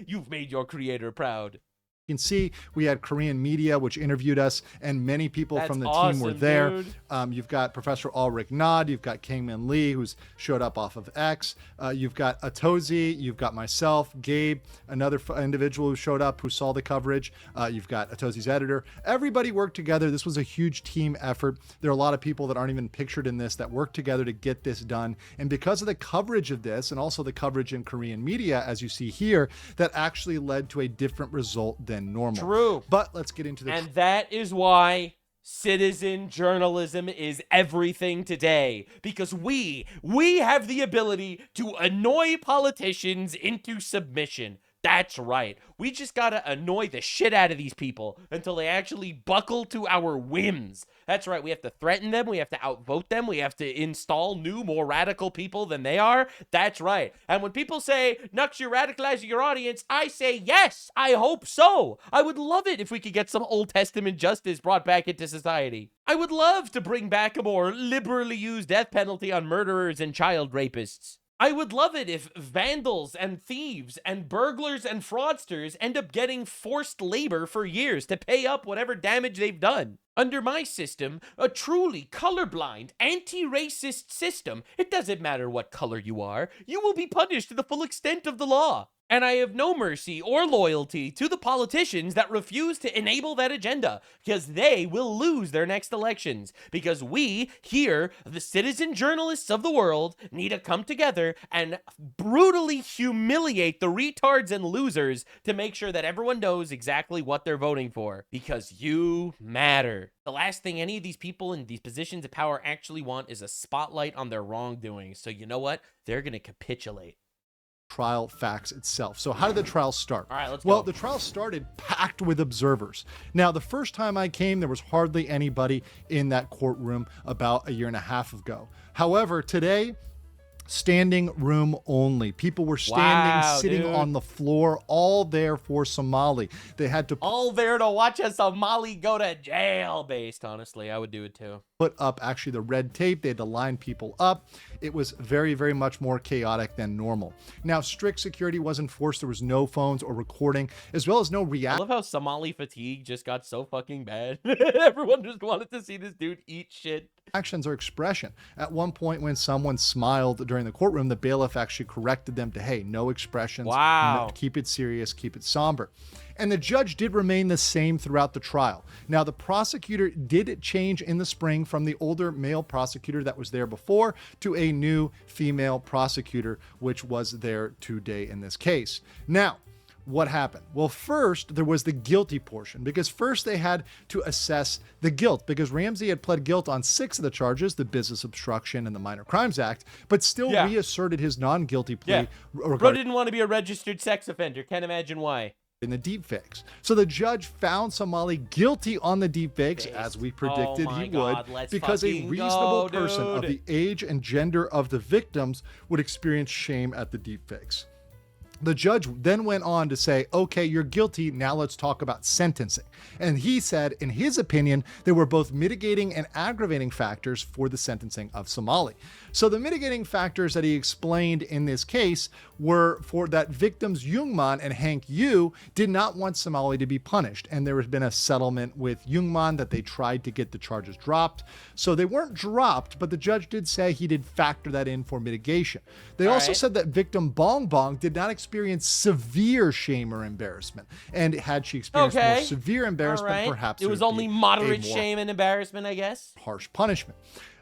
You've made your creator proud. You can see we had Korean media, which interviewed us, and many people from the team were there. You've got Professor Ulrich Nod, you've got Kangmin Lee, who's showed up off of X. You've got Atozi, you've got myself, Gabe, another individual who showed up who saw the coverage. You've got Atozi's editor. Everybody worked together. This was a huge team effort. There are a lot of people that aren't even pictured in this that worked together to get this done. And because of the coverage of this, and also the coverage in Korean media, as you see here, that actually led to a different result than normal. True. But let's get into the... And that is why citizen journalism is everything today. Because we have the ability to annoy politicians into submission. That's right. We just gotta annoy the shit out of these people until they actually buckle to our whims. That's right. We have to threaten them. We have to outvote them. We have to install new, more radical people than they are. That's right. And when people say, Nux, you're radicalizing your audience, I say, yes, I hope so. I would love it if we could get some Old Testament justice brought back into society. I would love to bring back a more liberally used death penalty on murderers and child rapists. I would love it if vandals and thieves and burglars and fraudsters end up getting forced labor for years to pay up whatever damage they've done. Under my system, a truly colorblind, anti-racist system, it doesn't matter what color you are, you will be punished to the full extent of the law. And I have no mercy or loyalty to the politicians that refuse to enable that agenda, because they will lose their next elections. Because we, here, the citizen journalists of the world, need to come together and brutally humiliate the retards and losers to make sure that everyone knows exactly what they're voting for. Because you matter. The last thing any of these people in these positions of power actually want is a spotlight on their wrongdoing. So you know what? They're going to capitulate. Trial facts itself. So how did the trial start? All right, let's go. Well, go. The trial started packed with observers. Now, the first time I came, there was hardly anybody in that courtroom about a year and a half ago. However, today, standing room only. People were standing, sitting on the floor, all there for Somali. They had to... All there to watch a Somali go to jail, based, honestly. I would do it too. Put up actually the red tape. They had to line people up. It was very, very much more chaotic than normal. Now, strict security was enforced. There was no phones or recording, as well as no reaction. I love how Somali fatigue just got so fucking bad. Everyone just wanted to see this dude eat shit. Actions or expression. At one point, when someone smiled during the courtroom, the bailiff actually corrected them to, hey, no expressions. Wow. Keep it serious, keep it somber. And the judge did remain the same throughout the trial. Now, the prosecutor did change in the spring from the older male prosecutor that was there before to a new female prosecutor, which was there today in this case. Now, what happened? Well, first, there was the guilty portion, because first they had to assess the guilt, because Ramsey had pled guilt on 6 of the charges, the business obstruction and the Minor Crimes Act, but still reasserted his non-guilty plea. Bro didn't want to be a registered sex offender. Can't imagine why. In the deepfakes. So the judge found Somali guilty on the deepfakes, as we predicted he would, because a reasonable person of the age and gender of the victims would experience shame at the deepfakes. The judge then went on to say, okay, you're guilty. Now let's talk about sentencing. And he said, in his opinion, there were both mitigating and aggravating factors for the sentencing of Somali. So the mitigating factors that he explained in this case were for that victims Jungman and Hank Yu did not want Somali to be punished. And there has been a settlement with Jungman that they tried to get the charges dropped. So they weren't dropped, but the judge did say he did factor that in for mitigation. They also said that victim Bong Bong did not experience severe shame or embarrassment. And had she experienced more severe embarrassment, perhaps it was only moderate shame and embarrassment, I guess. Harsh punishment.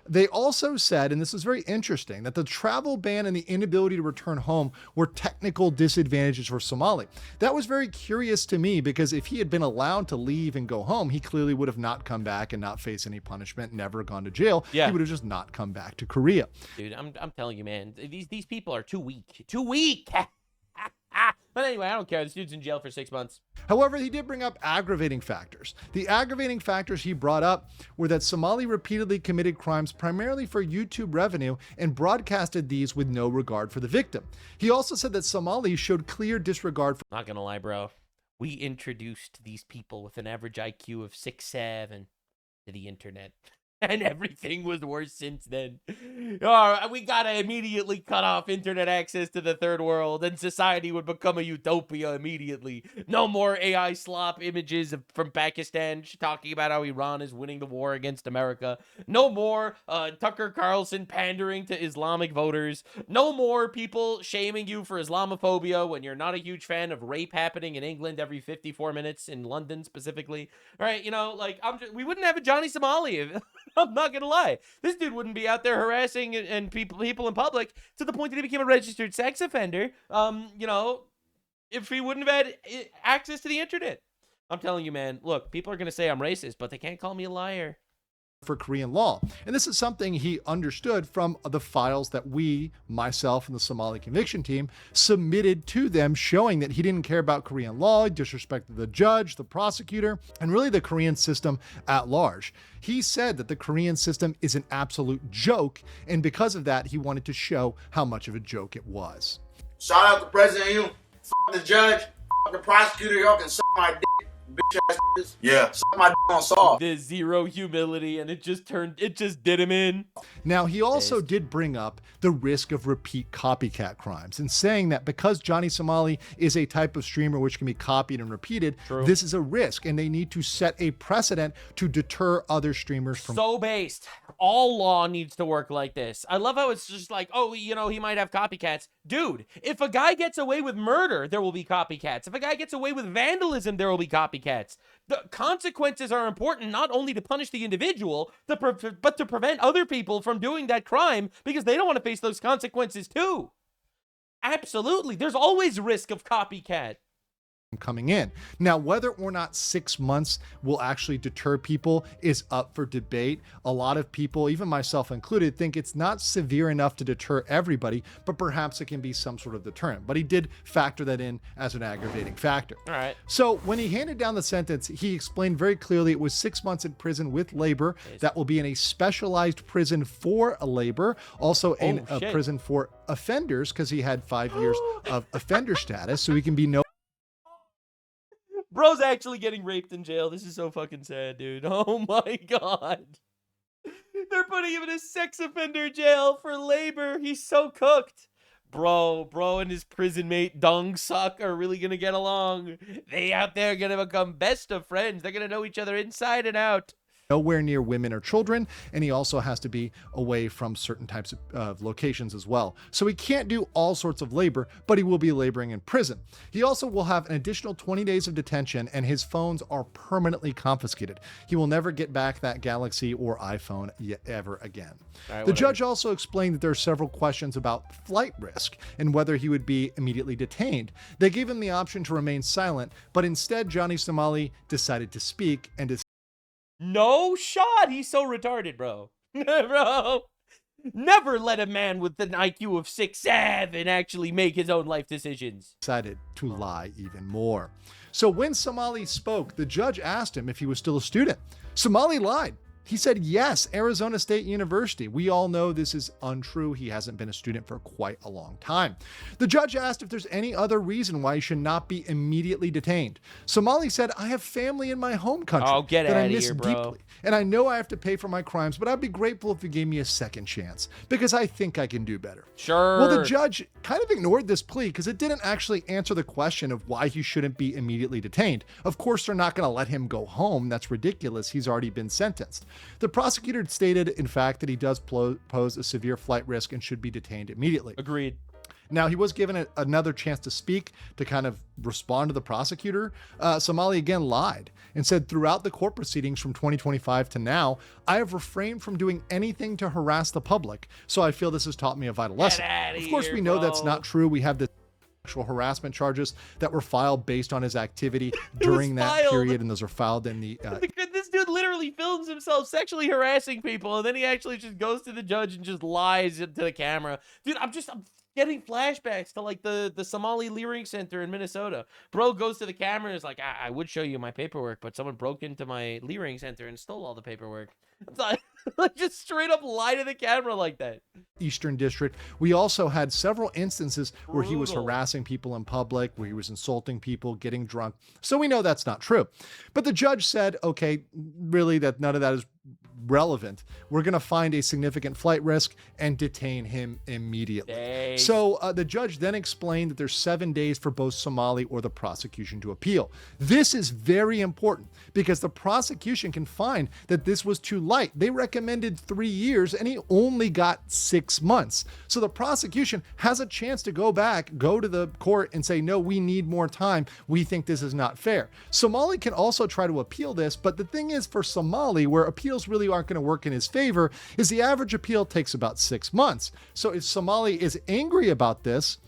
They also said, and this is very interesting, that the travel ban and the inability to return home were technical disadvantages for Somali. That was very curious to me, because if he had been allowed to leave and go home, he clearly would have not come back and not face any punishment, never gone to jail. Yeah. He would have just not come back to Korea. Dude, I'm telling you, man, these people are too weak. Too weak. But anyway, I don't care. This dude's in jail for 6 months. However, he did bring up aggravating factors. The aggravating factors he brought up were that Somali repeatedly committed crimes primarily for YouTube revenue and broadcasted these with no regard for the victim. He also said that Somali showed clear disregard for... Not gonna lie, bro. We introduced these people with an average IQ of 6'7" to the internet. And everything was worse since then. Oh, we gotta immediately cut off internet access to the third world, and society would become a utopia immediately. No more AI slop images from Pakistan talking about how Iran is winning the war against America. No more Tucker Carlson pandering to Islamic voters. No more people shaming you for Islamophobia when you're not a huge fan of rape happening in England every 54 minutes, in London specifically. All right, you know, like, we wouldn't have a Johnny Somali if... I'm not gonna lie. This dude wouldn't be out there harassing and people in public to the point that he became a registered sex offender. You know, if he wouldn't have had access to the internet. I'm telling you, man. Look, people are gonna say I'm racist, but they can't call me a liar. For Korean law. And this is something he understood from the files that we, myself and the Somali conviction team, submitted to them, showing that he didn't care about Korean law, he disrespected the judge, the prosecutor, and really the Korean system at large. He said that the Korean system is an absolute joke, and because of that, he wanted to show how much of a joke it was. Shout out to President you, the judge, the prosecutor, y'all can suck my dick. Bitch ass bitches. Yeah. Suck my dick on Saul. The zero humility, and it just did him in. Now, he also did bring up the risk of repeat copycat crimes, and saying that because Johnny Somali is a type of streamer which can be copied and repeated, this is a risk, and they need to set a precedent to deter other streamers from... So based. All law needs to work like this. I love how it's just like, oh, you know, he might have copycats. Dude, if a guy gets away with murder, there will be copycats. If a guy gets away with vandalism, there will be copycats. The consequences are important not only to punish the individual, but to prevent other people from doing that crime because they don't want to face those consequences too. Absolutely. There's always risk of copycat coming in. Now, whether or not 6 months will actually deter people is up for debate. A lot of people, even myself included, think it's not severe enough to deter everybody, but perhaps it can be some sort of deterrent. But he did factor that in as an aggravating factor. All right. So when he handed down the sentence, he explained very clearly it was 6 months in prison with labor. That will be in a specialized prison for labor, also in a prison for offenders, because he had 5 years of offender status, so he can be no... Bro's actually getting raped in jail. This is so fucking sad, dude. Oh my god. They're putting him in a sex offender jail for labor. He's so cooked. Bro and his prison mate Dong Suk are really gonna get along. They out there are gonna become best of friends. They're gonna know each other inside and out. Nowhere near women or children, and he also has to be away from certain types of locations as well. So he can't do all sorts of labor, but he will be laboring in prison. He also will have an additional 20 days of detention, and his phones are permanently confiscated. He will never get back that Galaxy or iPhone ever again. The judge also explained that there are several questions about flight risk and whether he would be immediately detained. They gave him the option to remain silent, but instead Johnny Somali decided to speak and to... No shot. He's so retarded, bro. Bro. Never let a man with an IQ of 6'7" actually make his own life decisions. Decided to lie even more. So when Somali spoke, the judge asked him if he was still a student. Somali lied. He said, yes, Arizona State University. We all know this is untrue. He hasn't been a student for quite a long time. The judge asked if there's any other reason why he should not be immediately detained. Somali said, I have family in my home country that I miss deeply, and I know I have to pay for my crimes, but I'd be grateful if you gave me a second chance because I think I can do better. Sure. Well, the judge kind of ignored this plea because it didn't actually answer the question of why he shouldn't be immediately detained. Of course, they're not going to let him go home. That's ridiculous. He's already been sentenced. The prosecutor stated, in fact, that he does pose a severe flight risk and should be detained immediately. Agreed. Now, he was given another chance to speak to kind of respond to the prosecutor. Somali again lied and said, throughout the court proceedings from 2025 to now, I have refrained from doing anything to harass the public. So I feel this has taught me a vital lesson. Of course, we know that's not true. We have the sexual harassment charges that were filed based on his activity during that period, and those are filed in the... This dude literally films himself sexually harassing people, and then he actually just goes to the judge and just lies to the camera. Dude, I'm getting flashbacks to like the Somali Leering Center in Minnesota. Bro goes to the camera and is like, I would show you my paperwork, but someone broke into my Leering Center and stole all the paperwork. It's like, just straight up lie to the camera like that. Eastern District. We also had several instances where he was harassing people in public, where he was insulting people, getting drunk. So we know that's not true. But the judge said, okay, really that none of that is relevant, we're going to find a significant flight risk and detain him immediately. Dang. So the judge then explained that there's 7 days for both Somali or the prosecution to appeal. This is very important because the prosecution can find that this was too light. They recommended 3 years and he only got 6 months. So the prosecution has a chance to go back, go to the court and say, no, we need more time. We think this is not fair. Somali can also try to appeal this, but the thing is for Somali, where appeals really aren't going to work in his favor, is the average appeal takes about 6 months. So if Somali is angry about this,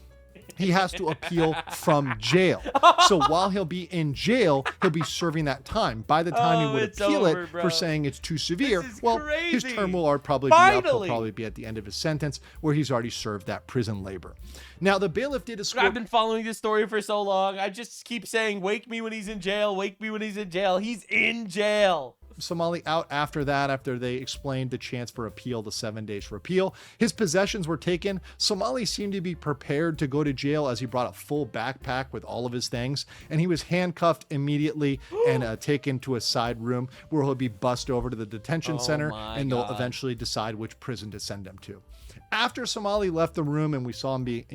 he has to appeal from jail. So while he'll be in jail, he'll be serving that time. By the time he would appeal over, it bro. for saying it's too severe, well, his crazy. term will probably be up. He'll Finally. probably be at the end of his sentence where he's already served that prison labor. Now, the bailiff did escort... I've been following this story for so long. I just keep saying, wake me when he's in jail. Wake me when he's in jail. He's in jail. Somali out after that, after they explained the chance for appeal, the 7 days for appeal. His possessions were taken. Somali seemed to be prepared to go to jail as he brought a full backpack with all of his things, and he was handcuffed immediately and taken to a side room where he'll be bussed over to the detention center, and they'll eventually decide which prison to send him to. After Somali left the room and we saw him be,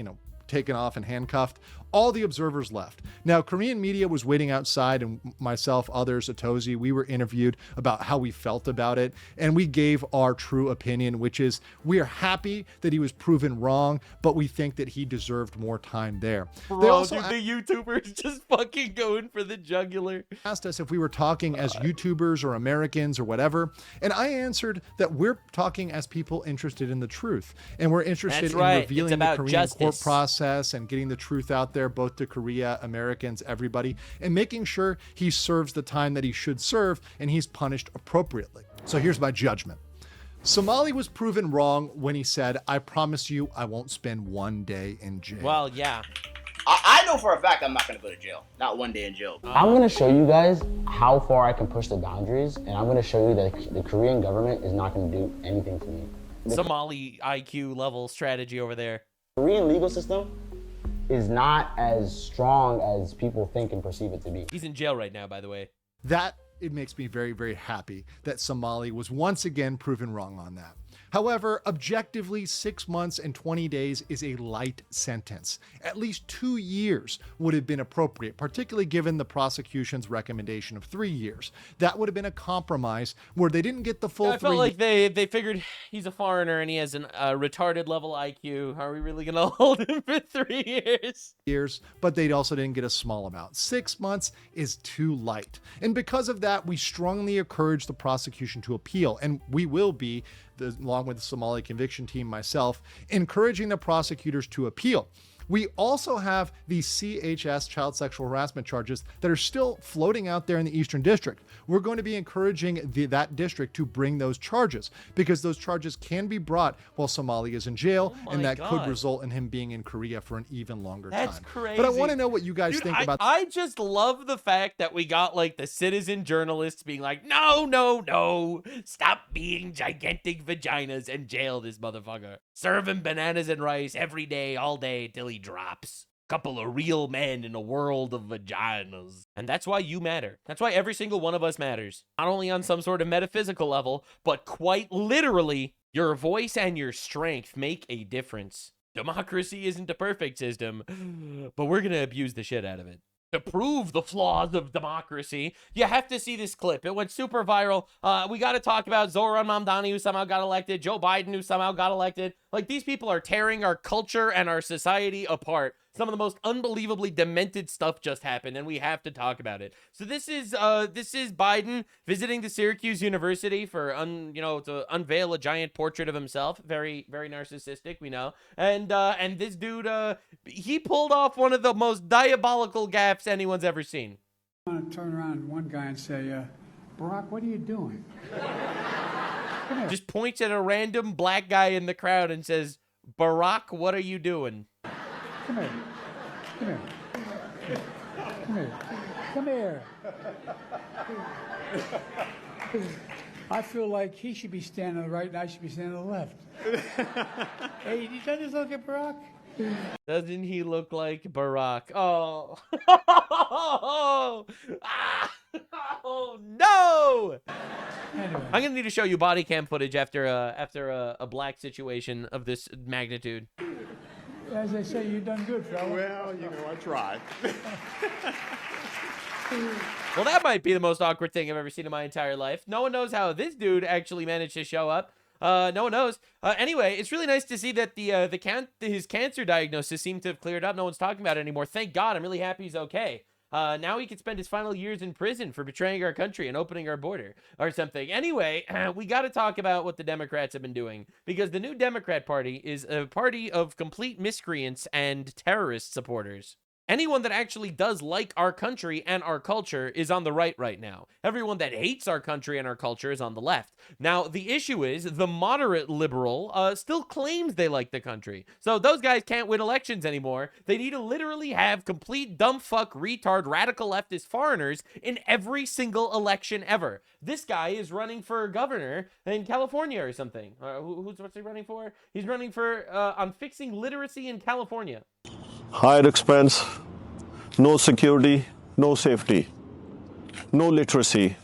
taken off and handcuffed, all the observers left. Now, Korean media was waiting outside, and myself, others, Atozi, we were interviewed about how we felt about it, and we gave our true opinion, which is we are happy that he was proven wrong, but we think that he deserved more time there. They also the YouTubers just fucking going for the jugular. Asked us if we were talking as YouTubers or Americans or whatever, and I answered that we're talking as people interested in the truth, and we're interested in revealing the Korean court process and getting the truth out there, both to Korea, Americans, everybody, and making sure he serves the time that he should serve and he's punished appropriately. So here's my judgment. Somali was proven wrong when he said, I promise you I won't spend 1 day in jail. Well, yeah. I know for a fact I'm not going to go to jail. Not 1 day in jail. I'm going to show you guys how far I can push the boundaries, and I'm going to show you that the Korean government is not going to do anything to me. Somali IQ level strategy over there. The Korean legal system is not as strong as people think and perceive it to be. He's in jail right now, by the way. That, it makes me very, very happy that Somali was once again proven wrong on that. However, objectively, 6 months and 20 days is a light sentence. At least 2 years would have been appropriate, particularly given the prosecution's recommendation of 3 years. That would have been a compromise where they didn't get the full 3 I felt like they figured he's a foreigner and he has a retarded level IQ. How are we really going to hold him for 3 years? But they also didn't get a small amount. 6 months is too light. And because of that, we strongly encourage the prosecution to appeal, and we will be, along with the Somali conviction team, myself, encouraging the prosecutors to appeal. We also have the CHS, child sexual harassment charges, that are still floating out there in the Eastern District. We're going to be encouraging that district to bring those charges, because those charges can be brought while Somali is in jail, and that could result in him being in Korea for an even longer time. That's crazy. But I want to know what you guys think about I just love the fact that we got like the citizen journalists being like, no, stop being gigantic vaginas and jail this motherfucker. Serve him bananas and rice every day, all day, till he drops. Couple of real men in a world of vaginas. And that's why you matter. That's why every single one of us matters. Not only on some sort of metaphysical level, but quite literally, your voice and your strength make a difference. Democracy isn't a perfect system, but we're gonna abuse the shit out of it. To prove the flaws of democracy, you have to see this clip. It went super viral. We got to talk about Zoran Mamdani, who somehow got elected, Joe Biden, who somehow got elected. Like, these people are tearing our culture and our society apart. Some of the most unbelievably demented stuff just happened, and we have to talk about it. So this is Biden visiting the Syracuse University for to unveil a giant portrait of himself. Very, very narcissistic, we know. And this dude, he pulled off one of the most diabolical gaffes anyone's ever seen. I want to turn around to one guy and say, Barack, what are you doing? Just points at a random black guy in the crowd and says, Barack, what are you doing? Come here. Come here. Come here. Come here. I feel like he should be standing on the right and I should be standing on the left. Hey, did you just look at Barack? Doesn't he look like Barack? Oh. Oh no! Anyway. I'm gonna need to show you body cam footage after a black situation of this magnitude. As they say, you've done good, fella. Well, you know, I tried. Well, that might be the most awkward thing I've ever seen in my entire life. No one knows how this dude actually managed to show up. No one knows. Anyway, it's really nice to see that his cancer diagnosis seemed to have cleared up. No one's talking about it anymore. Thank God. I'm really happy he's okay. Now he can spend his final years in prison for betraying our country and opening our border or something. Anyway, we got to talk about what the Democrats have been doing, because the new Democrat Party is a party of complete miscreants and terrorist supporters. Anyone that actually does like our country and our culture is on the right now. Everyone that hates our country and our culture is on the left. Now, the issue is the moderate liberal still claims they like the country. So those guys can't win elections anymore. They need to literally have complete dumb fuck retard radical leftist foreigners in every single election ever. This guy is running for governor in California or something. What's he running for? He's running for on fixing literacy in California. Higher expense, no security, no safety, no literacy.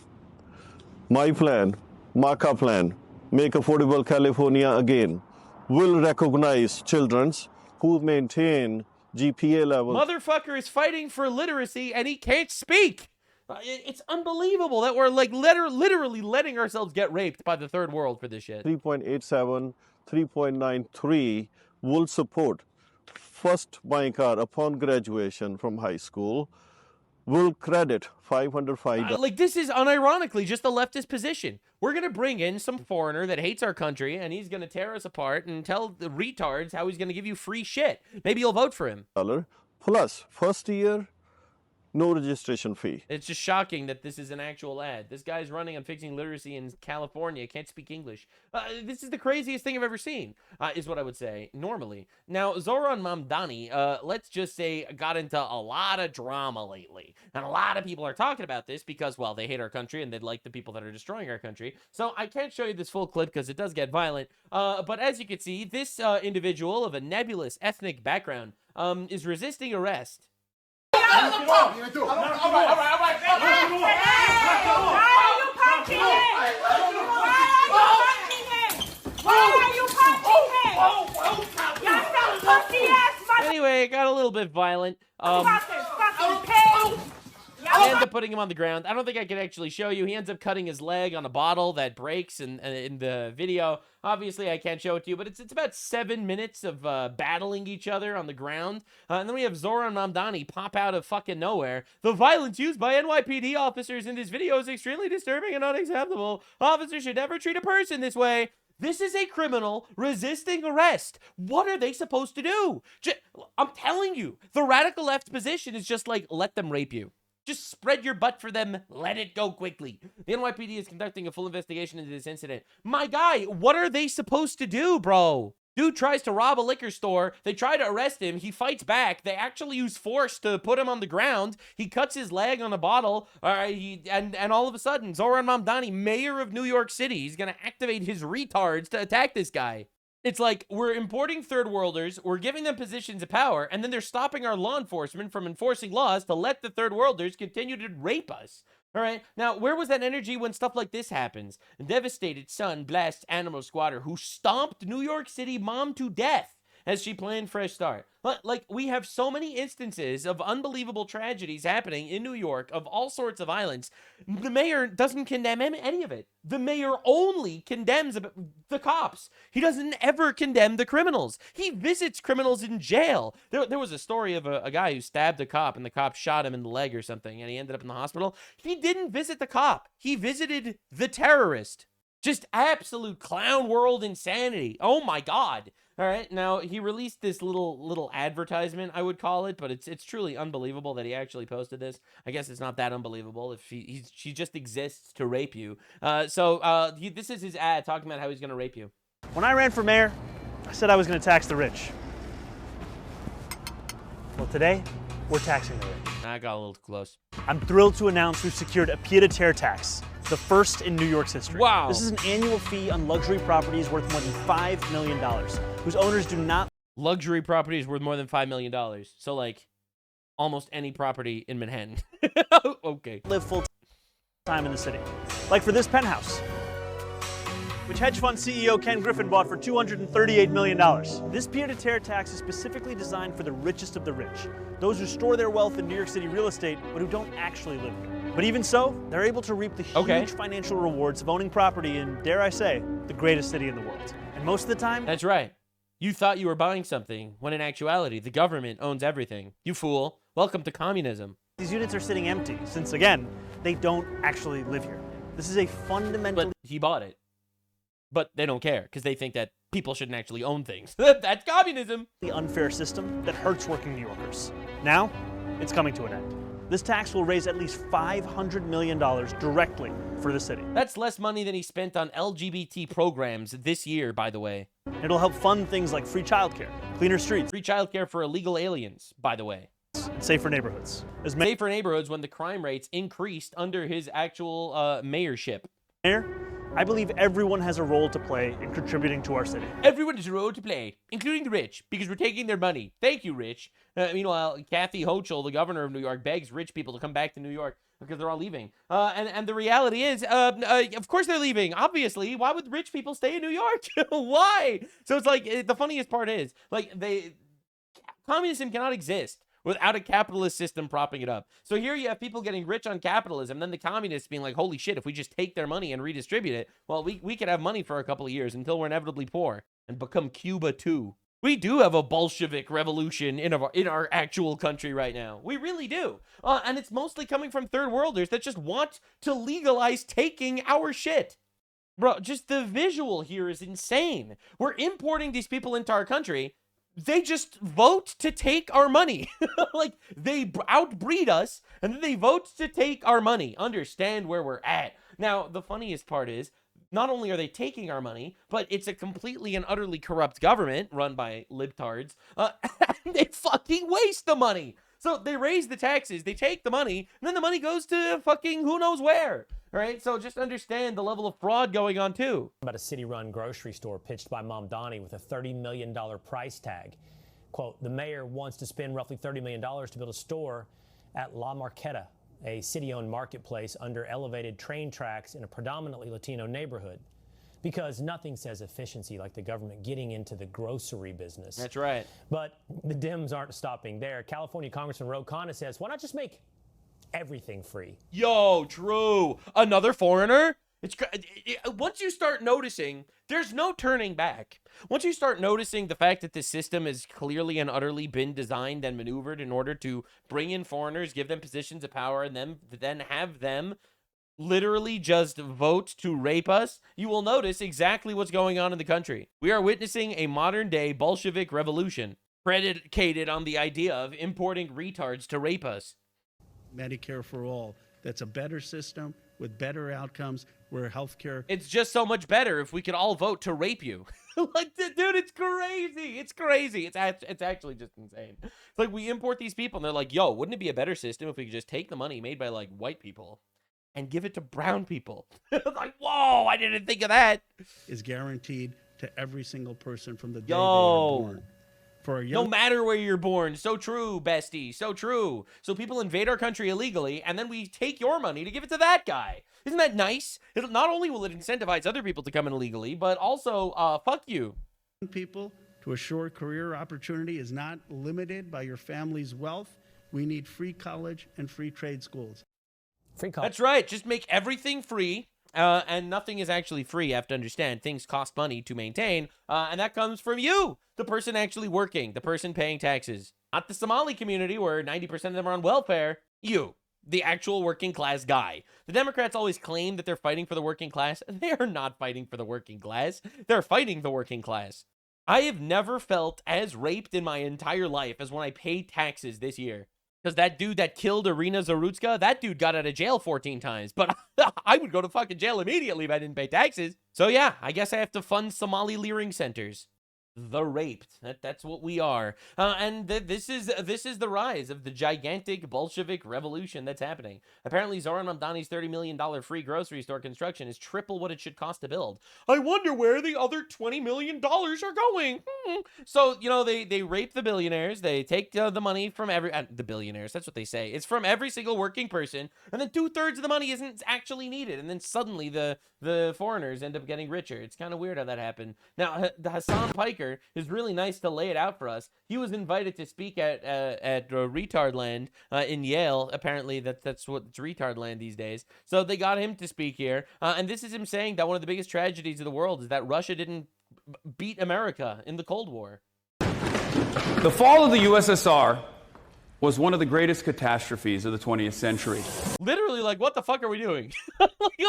My plan, Marka plan, make affordable California again, will recognize children who maintain GPA levels. Motherfucker is fighting for literacy and he can't speak. It's unbelievable that we're like literally letting ourselves get raped by the third world for this shit. 3.87, 3.93 will support first buying car upon graduation from high school, will credit $505. Like, this is unironically just a leftist position. We're going to bring in some foreigner that hates our country, and he's going to tear us apart and tell the retards how he's going to give you free shit. Maybe you'll vote for him. Plus, first year, no registration fee. It's just shocking that this is an actual ad. This guy's running on fixing literacy in California. Can't speak English. This is the craziest thing I've ever seen, is what I would say normally. Now, Zoran Mamdani, let's just say, got into a lot of drama lately. And a lot of people are talking about this because, well, they hate our country and they like the people that are destroying our country. So I can't show you this full clip because it does get violent. But as you can see, this individual of a nebulous ethnic background is resisting arrest. Why are you punching him? Anyway, it got a little bit violent. They end up putting him on the ground. I don't think I can actually show you. He ends up cutting his leg on a bottle that breaks in the video. Obviously, I can't show it to you, but it's about 7 minutes of battling each other on the ground. And then we have Zoran Mamdani pop out of fucking nowhere. The violence used by NYPD officers in this video is extremely disturbing and unacceptable. Officers should never treat a person this way. This is a criminal resisting arrest. What are they supposed to do? I'm telling you, the radical left position is just like, let them rape you. Just spread your butt for them. Let it go quickly. The NYPD is conducting a full investigation into this incident. My guy, what are they supposed to do, bro? Dude tries to rob a liquor store. They try to arrest him. He fights back. They actually use force to put him on the ground. He cuts his leg on a bottle. And all of a sudden, Zoran Mamdani, mayor of New York City, he's going to activate his retards to attack this guy. It's like, we're importing third worlders, we're giving them positions of power, and then they're stopping our law enforcement from enforcing laws to let the third worlders continue to rape us. All right, now, where was that energy when stuff like this happens? A devastated son blasts animal squatter who stomped New York City mom to death as she planned fresh start. Like, we have so many instances of unbelievable tragedies happening in New York of all sorts of violence. The mayor doesn't condemn any of it. The mayor only condemns the cops. He doesn't ever condemn the criminals. He visits criminals in jail. There was a story of a guy who stabbed a cop and the cop shot him in the leg or something and he ended up in the hospital. He didn't visit the cop. He visited the terrorist. Just absolute clown world insanity. Oh my God. All right, now he released this little advertisement, I would call it, but it's truly unbelievable that he actually posted this. I guess it's not that unbelievable if she just exists to rape you. This is his ad talking about how he's going to rape you. When I ran for mayor, I said I was going to tax the rich. Well, today, we're taxing the rich. I got a little close. I'm thrilled to announce we've secured a pied-à-terre tax, the first in New York's history. Wow. This is an annual fee on luxury properties worth more than $5 million, whose owners do not. Luxury property is worth more than $5 million. So, like, almost any property in Manhattan. Okay. Live full time in the city. Like for this penthouse, which hedge fund CEO Ken Griffin bought for $238 million. This peer-to-tear tax is specifically designed for the richest of the rich, those who store their wealth in New York City real estate, but who don't actually live here. But even so, they're able to reap the huge financial rewards of owning property in, dare I say, the greatest city in the world. And most of the time... That's right. You thought you were buying something, when in actuality, the government owns everything. You fool. Welcome to communism. These units are sitting empty, since, again, they don't actually live here. This is a fundamental... But he bought it. But they don't care, because they think that people shouldn't actually own things. That's communism. The unfair system that hurts working New Yorkers. Now, it's coming to an end. This tax will raise at least $500 million directly for the city. That's less money than he spent on LGBT programs this year, by the way. It'll help fund things like free childcare, cleaner streets. Free childcare for illegal aliens, by the way. And safer neighborhoods. Safer neighborhoods when the crime rates increased under his actual mayorship. Mayor, I believe everyone has a role to play in contributing to our city. Everyone has a role to play, including the rich, because we're taking their money. Thank you, Rich. Meanwhile, Kathy Hochul, the governor of New York, begs rich people to come back to New York because they're all leaving. And the reality is, of course they're leaving. Obviously, why would rich people stay in New York? Why? So it's like, the funniest part is, like, communism cannot exist without a capitalist system propping it up. So here you have people getting rich on capitalism, then the communists being like, holy shit, if we just take their money and redistribute it, well, we could have money for a couple of years until we're inevitably poor and become Cuba too. We do have a Bolshevik revolution in our actual country right now. We really do. And it's mostly coming from third worlders that just want to legalize taking our shit. Bro, just the visual here is insane. We're importing these people into our country. They just vote to take our money. Like, they outbreed us, and then they vote to take our money. Understand where we're at. Now, the funniest part is, not only are they taking our money, but it's a completely and utterly corrupt government run by libtards, and they fucking waste the money. So they raise the taxes, they take the money, and then the money goes to fucking who knows where. All right, so just understand the level of fraud going on too. About a city-run grocery store pitched by Mom Donnie with a $30 million price tag. Quote, the mayor wants to spend roughly $30 million to build a store at La Marqueta, a city-owned marketplace under elevated train tracks in a predominantly Latino neighborhood. Because nothing says efficiency like the government getting into the grocery business. That's right. But the Dems aren't stopping there. California Congressman Ro Khanna says, why not just make everything free? Yo, true. Another foreigner? Once you start noticing, there's no turning back. Once you start noticing the fact that this system has clearly and utterly been designed and maneuvered in order to bring in foreigners, give them positions of power, and then have them literally just vote to rape us, you will notice exactly what's going on in the country. We are witnessing a modern-day Bolshevik revolution predicated on the idea of importing retards to rape us. Medicare for all. That's a better system with better outcomes where healthcare. It's just so much better if we could all vote to rape you. Like, dude, it's crazy. It's crazy. It's actually just insane. It's like we import these people and they're like, yo, wouldn't it be a better system if we could just take the money made by like white people and give it to brown people? Like, whoa, I didn't think of that. Is guaranteed to every single person from the day they are born. For a young... No matter where you're born. So true, bestie. So true. So people invade our country illegally, and then we take your money to give it to that guy. Isn't that nice? Not only will it incentivize other people to come in illegally, but also, fuck you. People to assure career opportunity is not limited by your family's wealth. We need free college and free trade schools. Free college. That's right. Just make everything free. And nothing is actually free. You have to understand things cost money to maintain. And that comes from you, the person actually working, the person paying taxes. Not the Somali community where 90% of them are on welfare. You, the actual working class guy. The Democrats always claim that they're fighting for the working class. They are not fighting for the working class. They're fighting the working class. I have never felt as raped in my entire life as when I paid taxes this year. Because that dude that killed Irina Zarutska, that dude got out of jail 14 times. But I would go to fucking jail immediately if I didn't pay taxes. So yeah, I guess I have to fund Somali leering centers. The raped. That's what we are. And this is the rise of the gigantic Bolshevik revolution that's happening. Apparently, Zoran Mamdani's $30 million free grocery store construction is triple what it should cost to build. I wonder where the other $20 million are going. So, you know, they rape the billionaires. They take the money from the billionaires. That's what they say. It's from every single working person. And then 2/3 of the money isn't actually needed. And then suddenly the foreigners end up getting richer. It's kind of weird how that happened. Now, the Hasan Piker is really nice to lay it out for us. He was invited to speak at Retard Land in Yale. Apparently, that's what's Retard Land these days. So they got him to speak here. And this is him saying that one of the biggest tragedies of the world is that Russia didn't beat America in the Cold War. The fall of the USSR was one of the greatest catastrophes of the 20th century. Literally, like, what the fuck are we doing?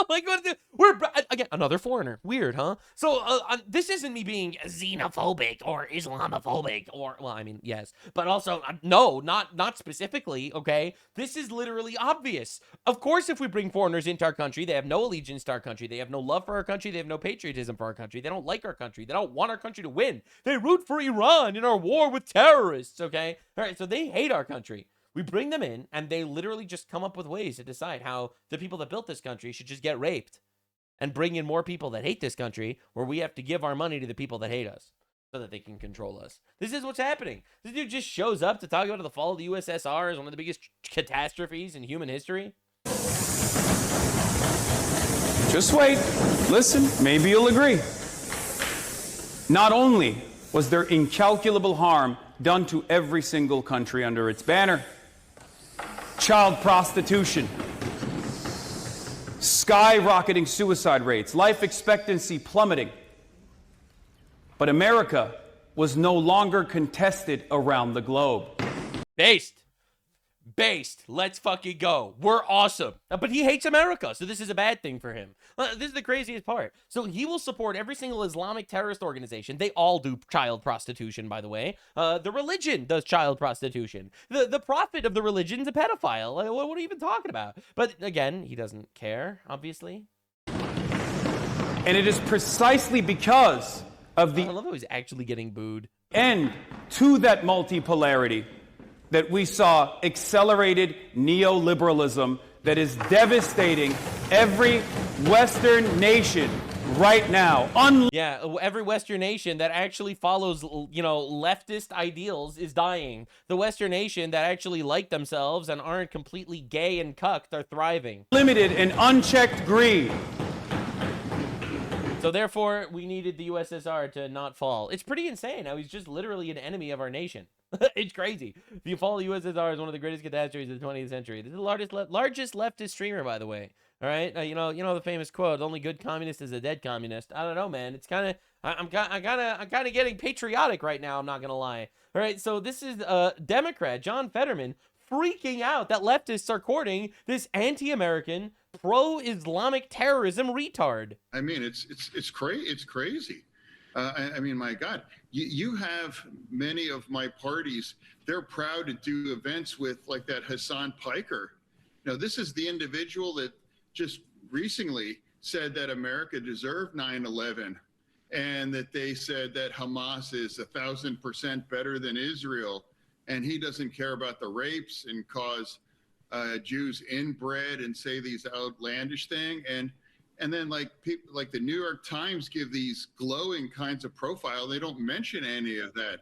Like, we're again another foreigner. Weird, huh? So this isn't me being xenophobic or Islamophobic or, well, I mean, yes, but also no, not specifically. Okay, this is literally obvious. Of course, if we bring foreigners into our country, they have no allegiance to our country, they have no love for our country, they have no patriotism for our country, they don't like our country, they don't want our country to win. They root for Iran in our war with terrorists. Okay, all right, so they hate our country. We bring them in, and they literally just come up with ways to decide how the people that built this country should just get raped and bring in more people that hate this country, where we have to give our money to the people that hate us so that they can control us. This is what's happening. This dude just shows up to talk about the fall of the USSR as one of the biggest catastrophes in human history. Just wait. Listen, maybe you'll agree. Not only was there incalculable harm done to every single country under its banner, child prostitution, skyrocketing suicide rates, life expectancy plummeting. But America was no longer contested around the globe. Based. Let's fucking go. We're awesome. But he hates America, so this is a bad thing for him. This is the craziest part. So he will support every single Islamic terrorist organization. They all do child prostitution, by the way. The religion does child prostitution. The prophet of the religion's a pedophile. Like, what are you even talking about? But again, he doesn't care, obviously. And it is precisely because of the I love how he's actually getting booed. End to that multipolarity that we saw accelerated neoliberalism that is devastating every Western nation right now. Yeah, every Western nation that actually follows, you know, leftist ideals is dying. The Western nation that actually like themselves and aren't completely gay and cucked are thriving. Limited and unchecked greed. So therefore, we needed the USSR to not fall. It's pretty insane how he's just literally an enemy of our nation. It's crazy. The fall of the USSR is one of the greatest catastrophes of the 20th century. This is the largest leftist streamer, by the way. All right, you know the famous quote: "Only good communist is a dead communist." I don't know, man. It's kind of I'm kind of getting patriotic right now. I'm not gonna lie. All right, so this is Democrat John Fetterman freaking out that leftists are courting this anti-American, pro-Islamic terrorism retard. I mean, it's crazy. I mean, my God, you have many of my parties. They're proud to do events with like that Hasan Piker. You know, this is the individual that just recently said that America deserved 9/11, and that they said that Hamas is 1,000% better than Israel, and he doesn't care about the rapes and cause Jews inbred and say these outlandish things. And then like people like the New York Times give these glowing kinds of profile. They don't mention any of that.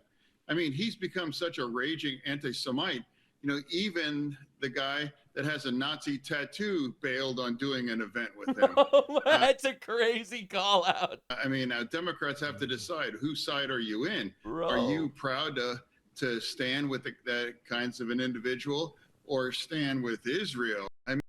I mean, he's become such a raging anti-Semite. You know, even the guy that has a Nazi tattoo bailed on doing an event with him. That's a crazy call out. I mean, Democrats have to decide whose side are you in? Bro. Are you proud to stand with that kinds of an individual, or stand with Israel? I mean,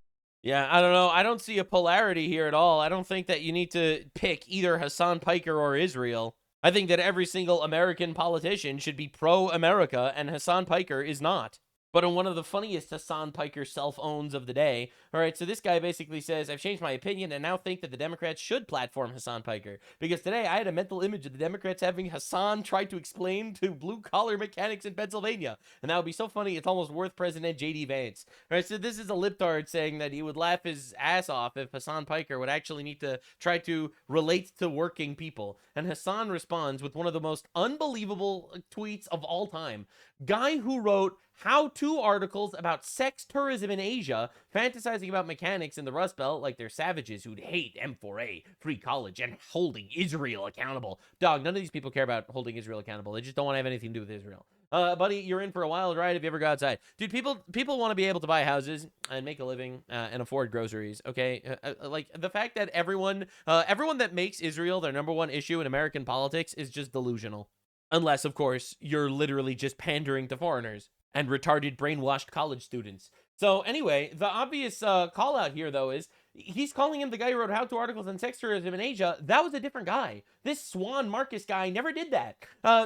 yeah, I don't know. I don't see a polarity here at all. I don't think that you need to pick either Hasan Piker or Israel. I think that every single American politician should be pro-America, and Hasan Piker is not. But in one of the funniest Hasan Piker self-owns of the day, all right, so this guy basically says, "I've changed my opinion and now think that the Democrats should platform Hasan Piker. Because today I had a mental image of the Democrats having Hasan try to explain to blue-collar mechanics in Pennsylvania. And that would be so funny, it's almost worth President J.D. Vance." All right, so this is a libtard saying that he would laugh his ass off if Hasan Piker would actually need to try to relate to working people. And Hasan responds with one of the most unbelievable tweets of all time. Guy who wrote how-to articles about sex tourism in Asia, fantasizing about mechanics in the Rust Belt like they're savages who'd hate M4A, free college, and holding Israel accountable. Dog, none of these people care about holding Israel accountable. They just don't want to have anything to do with Israel. Buddy, you're in for a wild ride if you ever go outside. Dude, people want to be able to buy houses and make a living and afford groceries, okay? Like, the fact that everyone that makes Israel their number one issue in American politics is just delusional. Unless, of course, you're literally just pandering to foreigners and retarded, brainwashed college students. So anyway, the obvious call out here, though, is he's calling him the guy who wrote how-to articles on sex tourism in Asia. That was a different guy. This Swan Marcus guy never did that.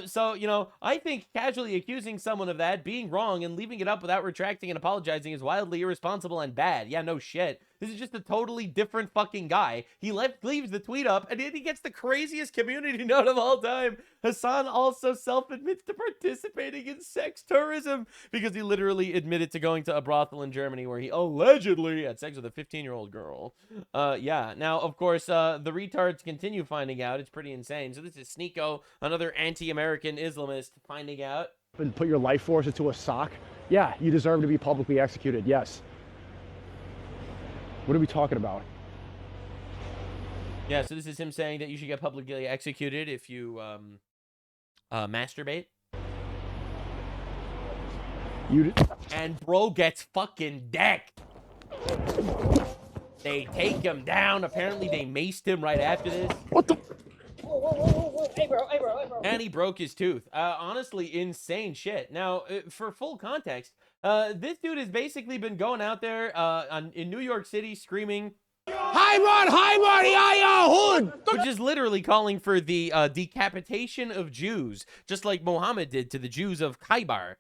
So, you know, I think casually accusing someone of that, being wrong, and leaving it up without retracting and apologizing is wildly irresponsible and bad. Yeah, no shit. This is just a totally different fucking guy. He leaves the tweet up, and then he gets the craziest community note of all time. Hasan also self-admits to participating in sex tourism because he literally admitted to going to a brothel in Germany where he allegedly had sex with a 15-year-old girl. Yeah. Now, of course, the retards continue finding out. It's pretty insane. So this is Sneeko, another anti-American Islamist, finding out. And put your life force into a sock? Yeah, you deserve to be publicly executed, yes. What are we talking about? Yeah, so this is him saying that you should get publicly executed if you masturbate. And bro gets fucking decked. They take him down. Apparently they maced him right after this. What the? Hey, bro. And he broke his tooth. Honestly, insane shit. Now, for full context, this dude has basically been going out there in New York City screaming, which is literally calling for the decapitation of Jews, just like Muhammad did to the Jews of Khaybar.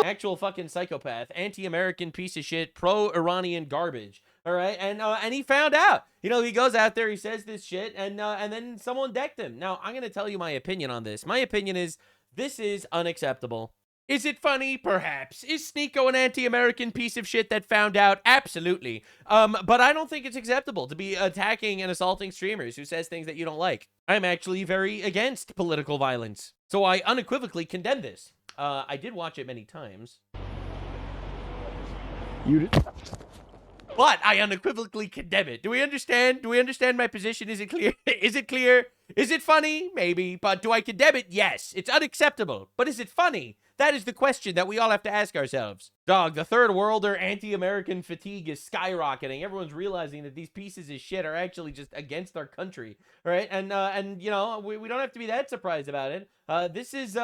Actual fucking psychopath, anti-American piece of shit, pro-Iranian garbage. All right, and he found out. You know, he goes out there, he says this shit, and then someone decked him. Now, I'm gonna tell you my opinion on this. My opinion is this is unacceptable. Is it funny? Perhaps. Is Sneeko an anti-American piece of shit that found out? Absolutely. But I don't think it's acceptable to be attacking and assaulting streamers who says things that you don't like. I'm actually very against political violence. So I unequivocally condemn this. I did watch it many times. But I unequivocally condemn it. Do we understand? Do we understand my position? Is it clear? Is it clear? Is it funny? Maybe. But do I condemn it? Yes. It's unacceptable. But is it funny? That is the question that we all have to ask ourselves. Dog, the third worlder anti-American fatigue is skyrocketing. Everyone's realizing that these pieces of shit are actually just against our country, right? And you know, we don't have to be that surprised about it. This is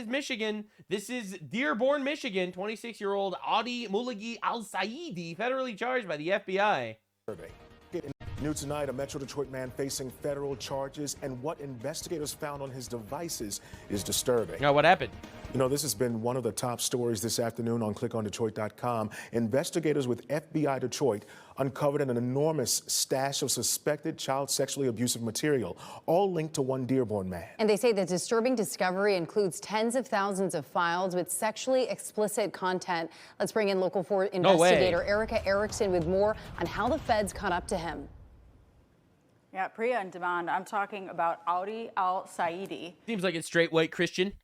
Michigan. This is Dearborn, Michigan. 26-year-old Adi Mulagi Al-Saidi, federally charged by the FBI. New tonight, a Metro Detroit man facing federal charges, and what investigators found on his devices is disturbing. Now, what happened? You know, this has been one of the top stories this afternoon on clickondetroit.com. Investigators with FBI Detroit uncovered an enormous stash of suspected child sexually abusive material, all linked to one Dearborn man. And they say the disturbing discovery includes tens of thousands of files with sexually explicit content. Let's bring in Local 4 investigator Erica Erickson with more on how the feds caught up to him. Yeah, Priya and Demand, I'm talking about Audi Al-Saidi. Seems like it's straight white Christian.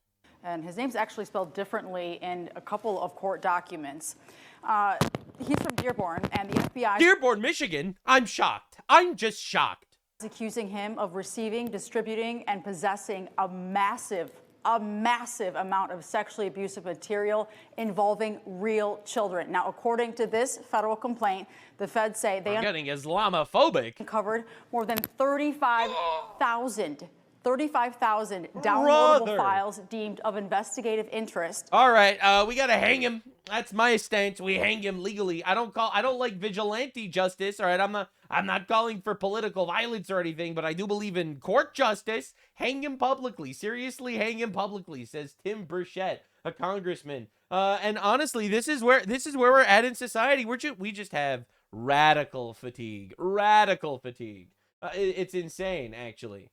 And his name's actually spelled differently in a couple of court documents. He's from Dearborn, and the FBI... Dearborn, Michigan? I'm shocked. I'm just shocked. ...accusing him of receiving, distributing, and possessing a massive amount of sexually abusive material involving real children. Now, according to this federal complaint, the feds say they... I'm getting Islamophobic. ...uncovered more than 35,000 downloadable files deemed of investigative interest. All right, we gotta hang him. That's my stance. We hang him legally. I don't like vigilante justice. All right, I'm not calling for political violence or anything, but I do believe in court justice. Hang him publicly. Seriously, hang him publicly, says Tim Burchett, a congressman. And honestly, this is where we're at in society. We just have radical fatigue. Radical fatigue. It's insane, actually.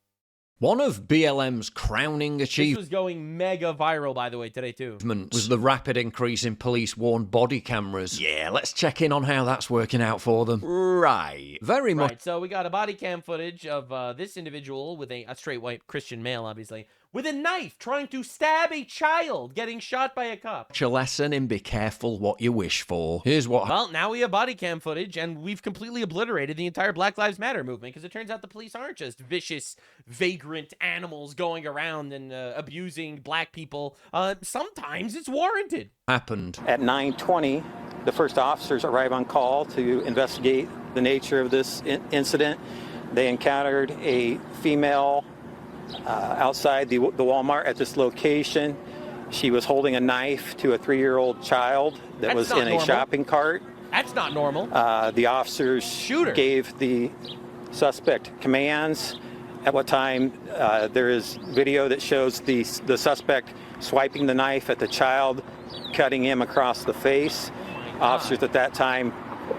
One of BLM's crowning achievements was going mega viral, by the way, today too. Was the rapid increase in police-worn body cameras. Yeah, let's check in on how that's working out for them. Right, very much. Right, so we got a body cam footage of this individual with a straight white Christian male, obviously, with a knife trying to stab a child getting shot by a cop. A lesson in be careful what you wish for. Here's what... Well, now we have body cam footage, and we've completely obliterated the entire Black Lives Matter movement, because it turns out the police aren't just vicious, vagrant animals going around and abusing black people. Sometimes it's warranted. Happened. At 9:20, the first officers arrive on call to investigate the nature of this incident. They encountered a female outside the Walmart at this location. She was holding a knife to a 3-year-old child that was in a shopping cart. That's not normal. The officers gave the suspect commands. At what time there is video that shows the suspect swiping the knife at the child, cutting him across the face. Officers at that time,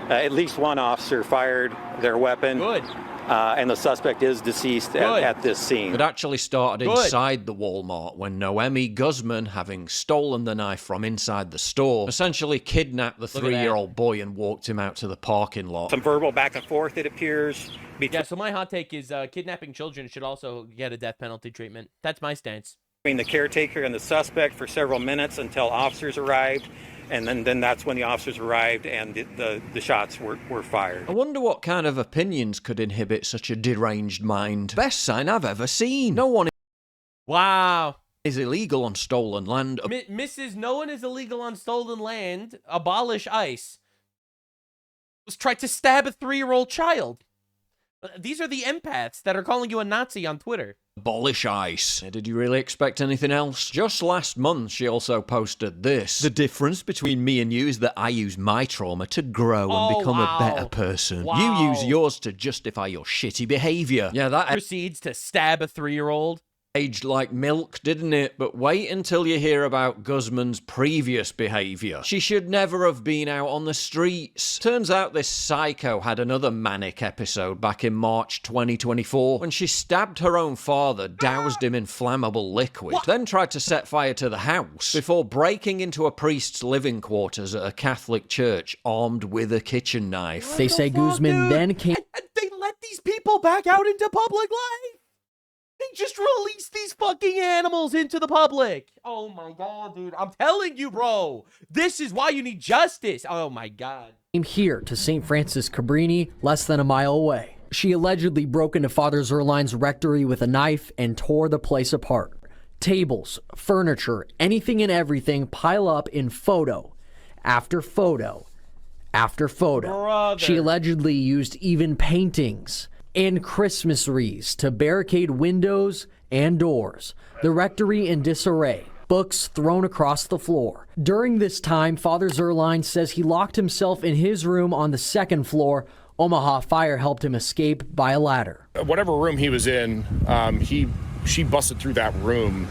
at least one officer fired their weapon. Good. And the suspect is deceased at this scene. It actually started inside the Walmart when Noemi Guzman, having stolen the knife from inside the store, essentially kidnapped the 3-year-old boy and walked him out to the parking lot. Some verbal back and forth, it appears. Yeah, so my hot take is kidnapping children should also get a death penalty treatment. That's my stance. Between the caretaker and the suspect for several minutes until officers arrived. And then that's when the officers arrived and the shots were fired. I wonder what kind of opinions could inhibit such a deranged mind. Best sign I've ever seen. No one is illegal on stolen land. Mrs. No one is illegal on stolen land. Abolish ICE. Let's try to stab a 3-year-old child. These are the empaths that are calling you a Nazi on Twitter. Abolish ICE. Did you really expect anything else? Just last month, she also posted this. The difference between me and you is that I use my trauma to grow and become a better person. You use yours to justify your shitty behavior. Yeah, that proceeds to stab a 3-year-old. Aged like milk, didn't it? But wait until you hear about Guzman's previous behaviour. She should never have been out on the streets. Turns out this psycho had another manic episode back in March 2024 when she stabbed her own father, doused him in flammable liquid, then tried to set fire to the house before breaking into a priest's living quarters at a Catholic church armed with a kitchen knife. They say Guzman then came... And they let these people back out into public life. They just released these fucking animals into the public. Oh my god, dude. I'm telling you, bro. This is why you need justice. Oh my god. Came here to St. Francis Cabrini, less than a mile away. She allegedly broke into Father Zerline's rectory with a knife and tore the place apart. Tables, furniture, anything and everything pile up in photo after photo after photo. Brother. She allegedly used even paintings and Christmas wreaths to barricade windows and doors. The rectory in disarray. Books thrown across the floor. During this time, Father Zerline says he locked himself in his room on the 2nd floor. Omaha Fire helped him escape by a ladder. Whatever room he was in, she busted through that room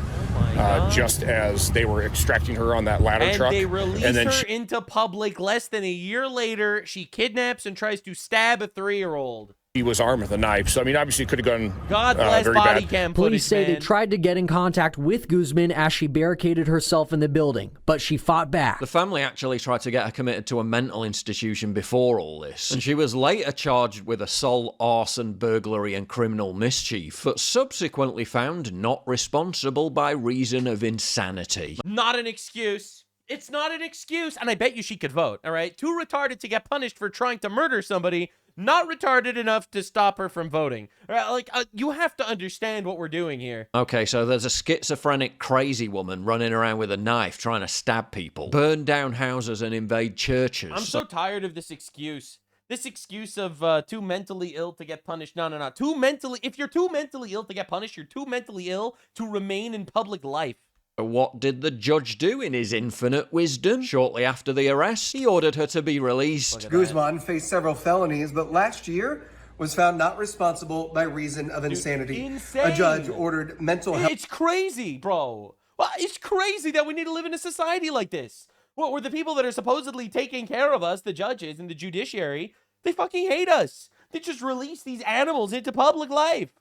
just as they were extracting her on that ladder truck. And they release her into public. Less than a year later, she kidnaps and tries to stab a 3-year-old. He was armed with a knife, so I mean, obviously, it could have gone God bless very body bad. cam footage, Police say man. they tried to get in contact with Guzman as she barricaded herself in the building, but she fought back. The family actually tried to get her committed to a mental institution before all this, and she was later charged with assault, arson, burglary, and criminal mischief, but subsequently found not responsible by reason of insanity. Not an excuse. It's not an excuse, and I bet you she could vote, all right? Too retarded to get punished for trying to murder somebody, not retarded enough to stop her from voting. All right, like, you have to understand what we're doing here. Okay, so there's a schizophrenic crazy woman running around with a knife trying to stab people, burn down houses and invade churches. I'm so tired of this excuse. This excuse of too mentally ill to get punished. No. If you're too mentally ill to get punished, you're too mentally ill to remain in public life. What did the judge do in his infinite wisdom? Shortly after the arrest, he ordered her to be released. Guzman faced several felonies, but last year was found not responsible by reason of insanity. Insane. A judge ordered mental health. It's crazy, bro. Well, it's crazy that we need to live in a society like this. Where the people that are supposedly taking care of us, the judges and the judiciary, they fucking hate us. They just release these animals into public life.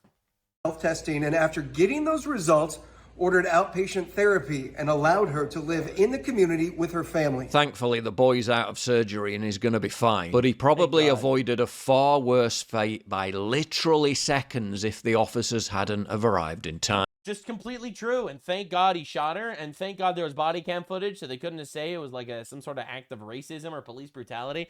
Health testing, and after getting those results, ordered outpatient therapy and allowed her to live in the community with her family. Thankfully, the boy's out of surgery and he's going to be fine. But he probably avoided a far worse fate by literally seconds if the officers hadn't have arrived in time. Just completely true. And thank God he shot her. And thank God there was body cam footage so they couldn't say it was like some sort of act of racism or police brutality.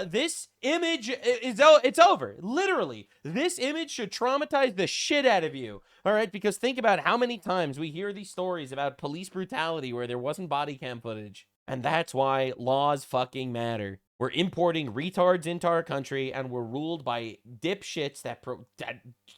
This image it's over. Literally. This image should traumatize the shit out of you. All right? Because think about how many times we hear these stories about police brutality where there wasn't body cam footage. And that's why laws fucking matter. We're importing retards into our country and we're ruled by dipshits that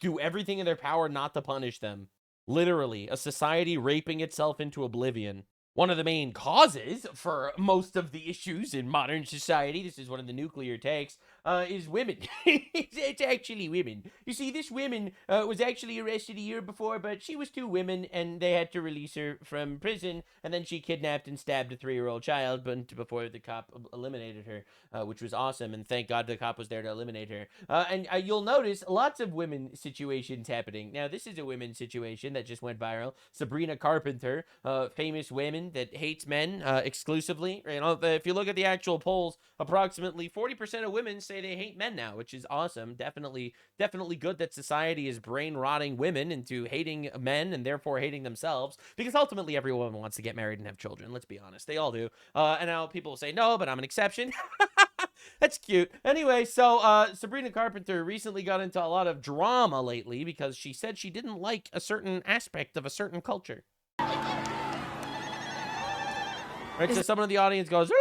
do everything in their power not to punish them. Literally, a society raping itself into oblivion. One of the main causes for most of the issues in modern society, this is one of the nuclear takes, is women. It's actually women. You see, this woman was actually arrested a year before, but she was too women, and they had to release her from prison, and then she kidnapped and stabbed a 3-year-old child before the cop eliminated her, which was awesome, and thank God the cop was there to eliminate her. And you'll notice lots of women situations happening. Now, this is a women's situation that just went viral. Sabrina Carpenter, famous women that hates men exclusively. You know, if you look at the actual polls, approximately 40% of women say they hate men now, which is awesome. Definitely good that society is brain rotting women into hating men and therefore hating themselves, because ultimately every woman wants to get married and have children. Let's be honest, they all do. And now people say no, but I'm an exception. That's cute. Anyway, so Sabrina Carpenter recently got into a lot of drama lately because she said she didn't like a certain aspect of a certain culture. Right, so someone in the audience goes, "Is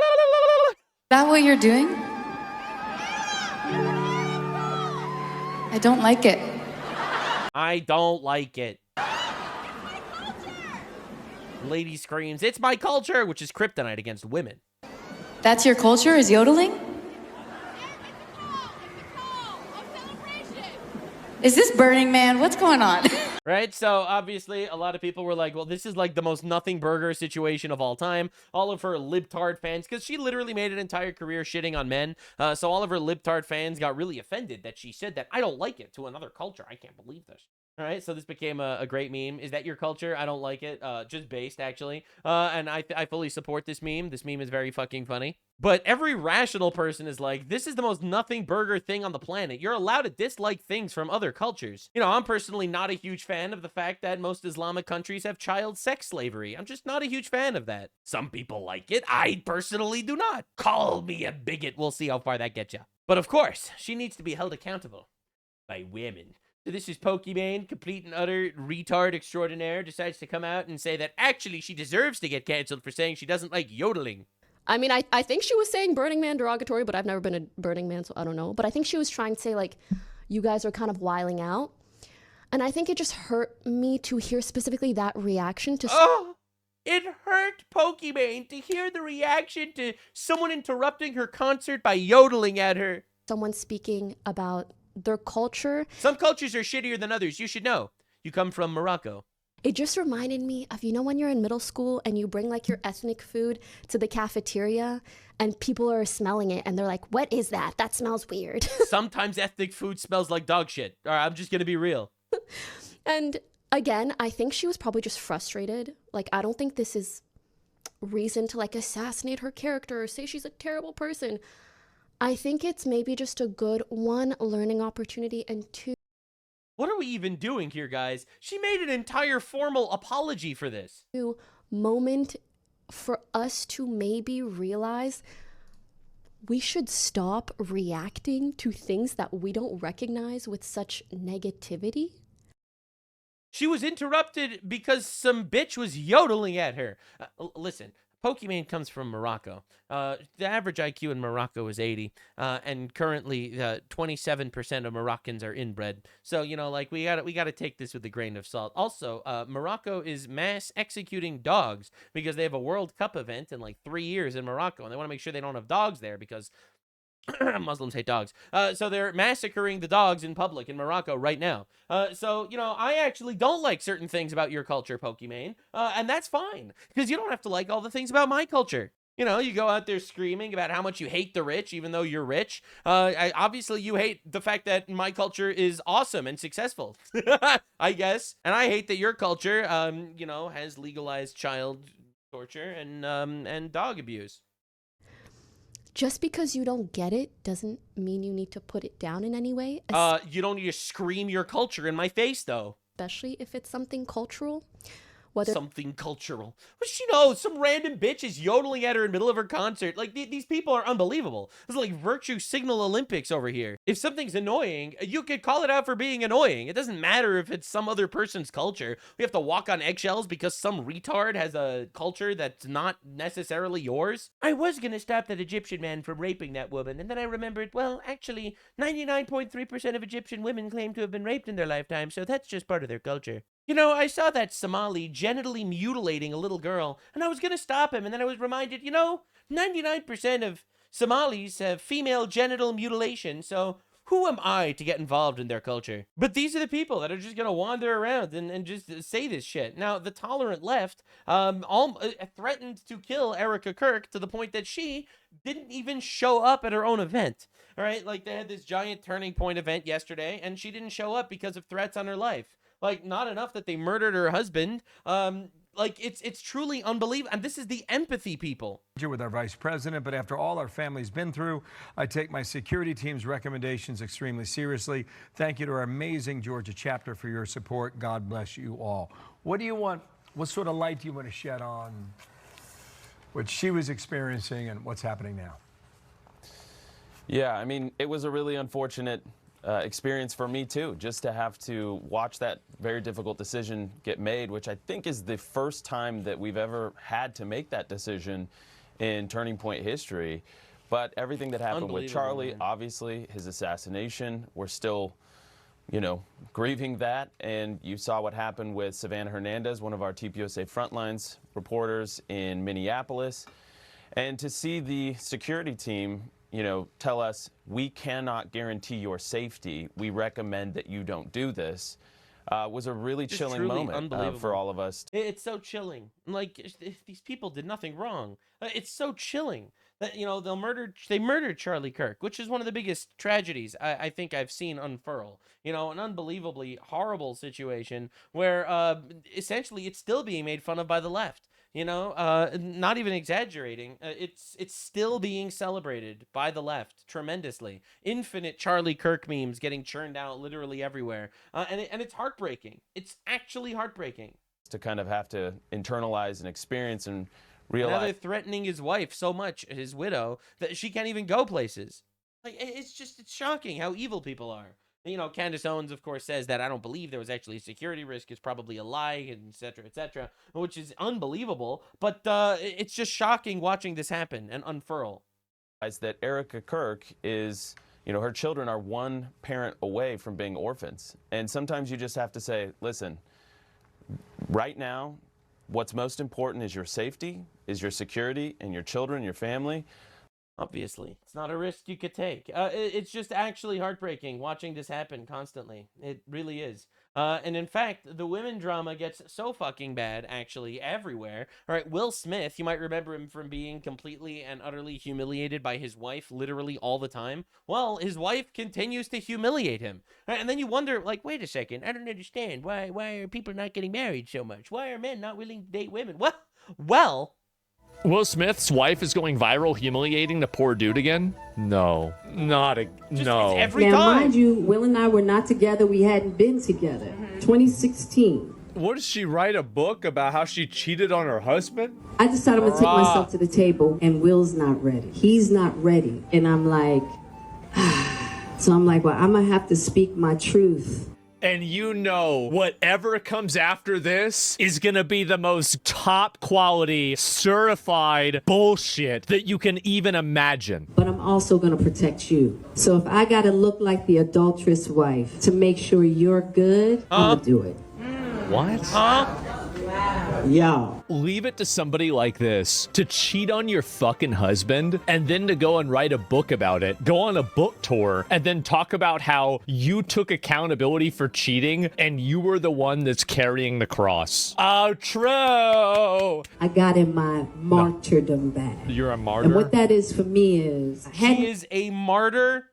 that what you're doing? I don't like it." I don't like it. Lady screams, "It's my culture," which is kryptonite against women. That's your culture, is yodeling? Is this Burning Man? What's going on? Right, so obviously a lot of people were like, well, this is like the most nothing burger situation of all time. All of her libtard fans, because she literally made an entire career shitting on men, so all of her libtard fans got really offended that she said that I don't like it to another culture. I can't believe this. All right, so this became a great meme. Is that your culture? I don't like it. Just based, actually. And I fully support this meme. This meme is very fucking funny. But every rational person is like, this is the most nothing burger thing on the planet. You're allowed to dislike things from other cultures. You know, I'm personally not a huge fan of the fact that most Islamic countries have child sex slavery. I'm just not a huge fan of that. Some people like it. I personally do not. Call me a bigot. We'll see how far that gets you. But of course, she needs to be held accountable by women. So this is Pokimane, complete and utter retard extraordinaire, decides to come out and say that actually she deserves to get canceled for saying she doesn't like yodeling. I mean, I think she was saying Burning Man derogatory, but I've never been a Burning Man, so I don't know. But I think she was trying to say, like, you guys are kind of wiling out. And I think it just hurt me to hear specifically that reaction to... Oh, it hurt Pokimane to hear the reaction to someone interrupting her concert by yodeling at her. Someone speaking about their culture. Some cultures are shittier than others. You should know. You come from Morocco. It just reminded me of, you know, when you're in middle school and you bring like your ethnic food to the cafeteria and people are smelling it and they're like, what is that? That smells weird. Sometimes ethnic food smells like dog shit. All right, I'm just going to be real. And again, I think she was probably just frustrated. Like, I don't think this is reason to like assassinate her character or say she's a terrible person. I think it's maybe just a good, one, learning opportunity, and two... What are we even doing here, guys? She made an entire formal apology for this. Moment for us to maybe realize we should stop reacting to things that we don't recognize with such negativity. She was interrupted because some bitch was yodeling at her. Listen. Pokimane comes from Morocco. The average IQ in Morocco is 80, and currently 27% of Moroccans are inbred. So, you know, like, we gotta take this with a grain of salt. Also, Morocco is mass executing dogs because they have a World Cup event in like 3 years in Morocco, and they want to make sure they don't have dogs there because Muslims hate dogs. So they're massacring the dogs in public in Morocco right now. So, you know, I actually don't like certain things about your culture, Pokimane, and that's fine, because you don't have to like all the things about my culture. You know, you go out there screaming about how much you hate the rich, even though you're rich. Obviously, you hate the fact that my culture is awesome and successful, I guess. And I hate that your culture, you know, has legalized child torture and dog abuse. Just because you don't get it doesn't mean you need to put it down in any way. You don't need to scream your culture in my face, though. especially if it's something cultural. Whether something cultural. What does she know? Some random bitch is yodeling at her in the middle of her concert. Like, these people are unbelievable. This is like virtue signal Olympics over here. If something's annoying, you could call it out for being annoying. It doesn't matter if it's some other person's culture. We have to walk on eggshells because some retard has a culture that's not necessarily yours. I was gonna stop that Egyptian man from raping that woman, and then I remembered, well, actually, 99.3% of Egyptian women claim to have been raped in their lifetime, so that's just part of their culture. You know, I saw that Somali genitally mutilating a little girl, and I was going to stop him, and then I was reminded, you know, 99% of Somalis have female genital mutilation, so who am I to get involved in their culture? But these are the people that are just going to wander around and just say this shit. Now, the tolerant left threatened to kill Erica Kirk to the point that she didn't even show up at her own event. All right, like they had this giant Turning Point event yesterday, and she didn't show up because of threats on her life. Like, not enough that they murdered her husband. Like, it's truly unbelievable. And this is the empathy people. With our vice president, but after all our family's been through, I take my security team's recommendations extremely seriously. Thank you to our amazing Georgia chapter for your support. God bless you all. What do you want? What sort of light do you want to shed on what she was experiencing and what's happening now? Yeah, I mean, it was a really unfortunate experience for me too, just to have to watch that very difficult decision get made, which I think is the first time that we've ever had to make that decision in Turning Point history. But everything that happened with Charlie, obviously his assassination, we're still, you know, grieving that. And you saw what happened with Savannah Hernandez, one of our TPUSA Frontlines reporters in Minneapolis. And to see the security team, you know, tell us, we cannot guarantee your safety, we recommend that you don't do this, was a really chilling moment for all of us. It's so chilling. Like, these people did nothing wrong. It's so chilling that, you know, they murdered Charlie Kirk, which is one of the biggest tragedies I think I've seen unfurl. You know, an unbelievably horrible situation where essentially it's still being made fun of by the left. You know, not even exaggerating. It's still being celebrated by the left tremendously. Infinite Charlie Kirk memes getting churned out literally everywhere. And it's heartbreaking. It's actually heartbreaking. To kind of have to internalize and experience and realize. Now they're threatening his wife so much, his widow, that she can't even go places. Like, it's shocking how evil people are. You know, Candace Owens, of course, says that I don't believe there was actually a security risk. It's probably a lie, and et cetera, which is unbelievable. But it's just shocking watching this happen and unfurl. That Erica Kirk is, you know, her children are one parent away from being orphans. And sometimes you just have to say, listen, right now, what's most important is your safety, is your security, and your children, your family. Obviously, it's not a risk you could take. It's just actually heartbreaking watching this happen constantly. It really is. And in fact, the women drama gets so fucking bad, actually, everywhere. All right, Will Smith, you might remember him from being completely and utterly humiliated by his wife literally all the time. Well, his wife continues to humiliate him. All right, and then you wonder, like, wait a second, I don't understand. Why are people not getting married so much? Why are men not willing to date women? Well... Will Smith's wife is going viral humiliating the poor dude again? No. No. Every time. Mind you, Will and I were not together. We hadn't been together. 2016. What, did she write a book about how she cheated on her husband? I decided I'm going to take myself to the table, and Will's not ready. He's not ready. And I'm like, so I'm like, well, I'm going to have to speak my truth. And you know, whatever comes after this is gonna be the most top quality, certified bullshit that you can even imagine. But I'm also gonna protect you. So if I gotta look like the adulterous wife to make sure you're good, I'm gonna do it. What? Y'all. Leave it to somebody like this to cheat on your fucking husband and then to go and write a book about it, go on a book tour, and then talk about how you took accountability for cheating and you were the one that's carrying the cross. Oh, true. I got in my martyrdom back. You're a martyr? And what that is for me is... She is a martyr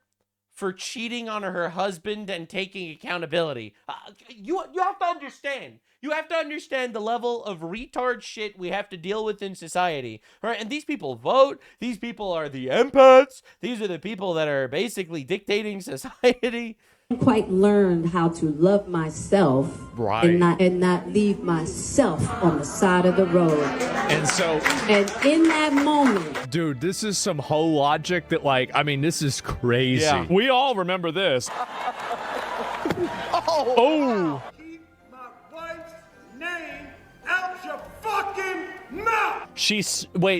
for cheating on her husband and taking accountability. You have to understand. You have to understand the level of retard shit we have to deal with in society. All right? And these people vote. These people are the empaths. These are the people that are basically dictating society. quite learned how to love myself and not leave myself on the side of the road. And in that moment, dude, this is some whole logic that, like, I mean, this is crazy. Yeah. We all remember this. Oh. Keep my wife's name out your fucking mouth.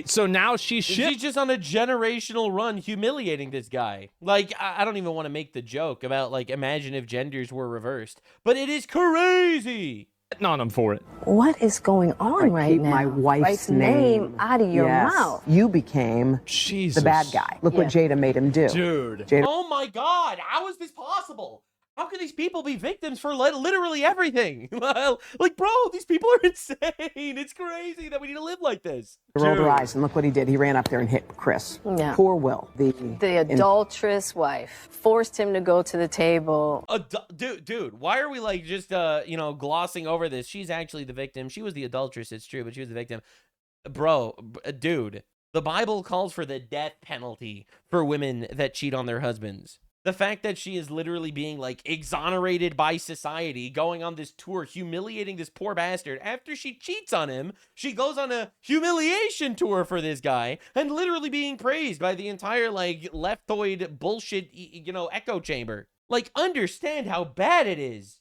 So now she's just on a generational run humiliating this guy. Like, I don't even want to make the joke about, like, imagine if genders were reversed, but it is crazy. On him for it. What is going on right keep now? my wife's name out of your mouth. You became the bad guy. Look what Jada made him do. Dude. Jada. Oh my God, how is this possible? How can these people be victims for literally everything? Like, bro, these people are insane. It's crazy that we need to live like this. Rolled her eyes, and look what he did. He ran up there and hit Chris. Yeah. Poor Will. The adulterous wife forced him to go to the table. Dude, why are we like just glossing over this? She's actually the victim. She was the adulteress, it's true, but she was the victim. Bro, dude, the Bible calls for the death penalty for women that cheat on their husbands. The fact that she is literally being, like, exonerated by society, going on this tour, humiliating this poor bastard. After she cheats on him, she goes on a humiliation tour for this guy, and literally being praised by the entire, like, leftoid bullshit, echo chamber. Like, understand how bad it is.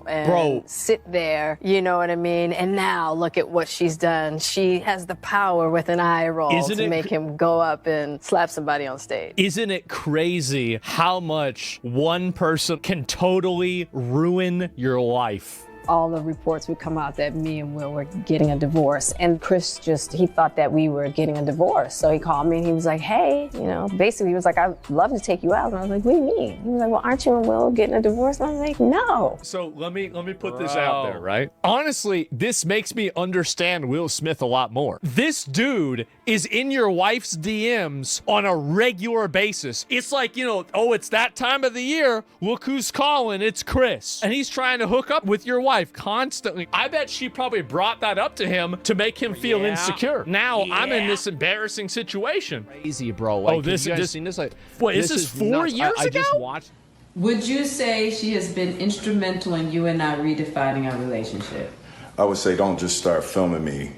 And sit there, you know what I mean? And now look at what she's done. She has the power with an eye roll to make him go up and slap somebody on stage. Isn't it crazy how much one person can totally ruin your life? All the reports would come out that me and Will were getting a divorce. And Chris he thought that we were getting a divorce. So he called me and he was like, hey, basically he was like, I'd love to take you out. And I was like, what do you mean? He was like, well, aren't you and Will getting a divorce? And I was like, no. So let me put this out there, right? Honestly, this makes me understand Will Smith a lot more. This dude is in your wife's DMs on a regular basis. It's like, it's that time of the year. Look who's calling. It's Chris. And he's trying to hook up with your wife constantly. I bet she probably brought that up to him to make him feel insecure. Now I'm in this embarrassing situation. Crazy, bro. Like, this you guys is seen this? Like, wait, this is 4 years ago? I just watched. Would you say she has been instrumental in you and I redefining our relationship? I would say don't just start filming me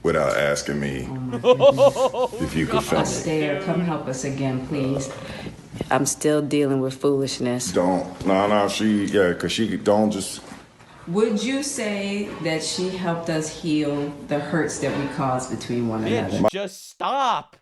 without asking me if you could film me. Astaire, come help us again, please. I'm still dealing with foolishness. Because she don't just. Would you say that she helped us heal the hurts that we caused between one another? Just stop.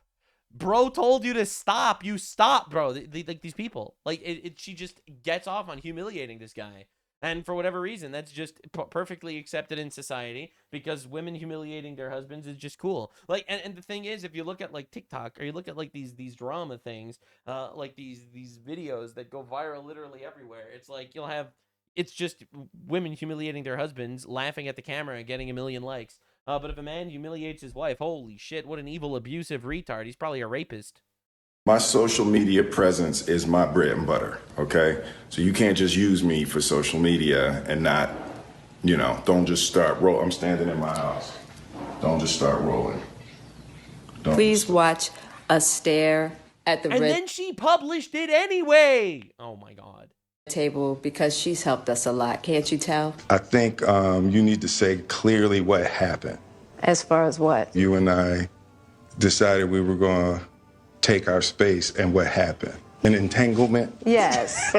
Bro told you to stop. You stop, bro. Like these people. Like, she just gets off on humiliating this guy. And for whatever reason, that's just perfectly accepted in society because women humiliating their husbands is just cool. Like, and the thing is, if you look at like TikTok or you look at like these drama things, like these videos that go viral literally everywhere, it's like it's just women humiliating their husbands, laughing at the camera and getting 1 million likes. But if a man humiliates his wife, holy shit, what an evil, abusive retard. He's probably a rapist. My social media presence is my bread and butter, okay? So you can't just use me for social media and not, don't just start rolling. I'm standing in my house. Don't just start rolling. Please watch Astaire at the And then she published it anyway. Oh my God. Table because she's helped us a lot. Can't you tell? I think you need to say clearly what happened. As far as what? You and I decided we were going to take our space, and what happened? An entanglement? Yes.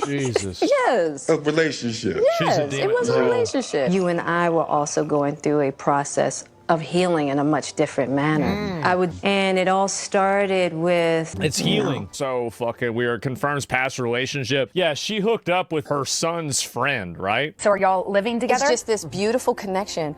Jesus. Yes. A relationship. Yes, it was a relationship. You and I were also going through a process of healing in a much different manner. And it all started with... It's healing. So fucking weird. Confirms past relationship. Yeah, she hooked up with her son's friend, right? So are y'all living together? It's just this beautiful connection.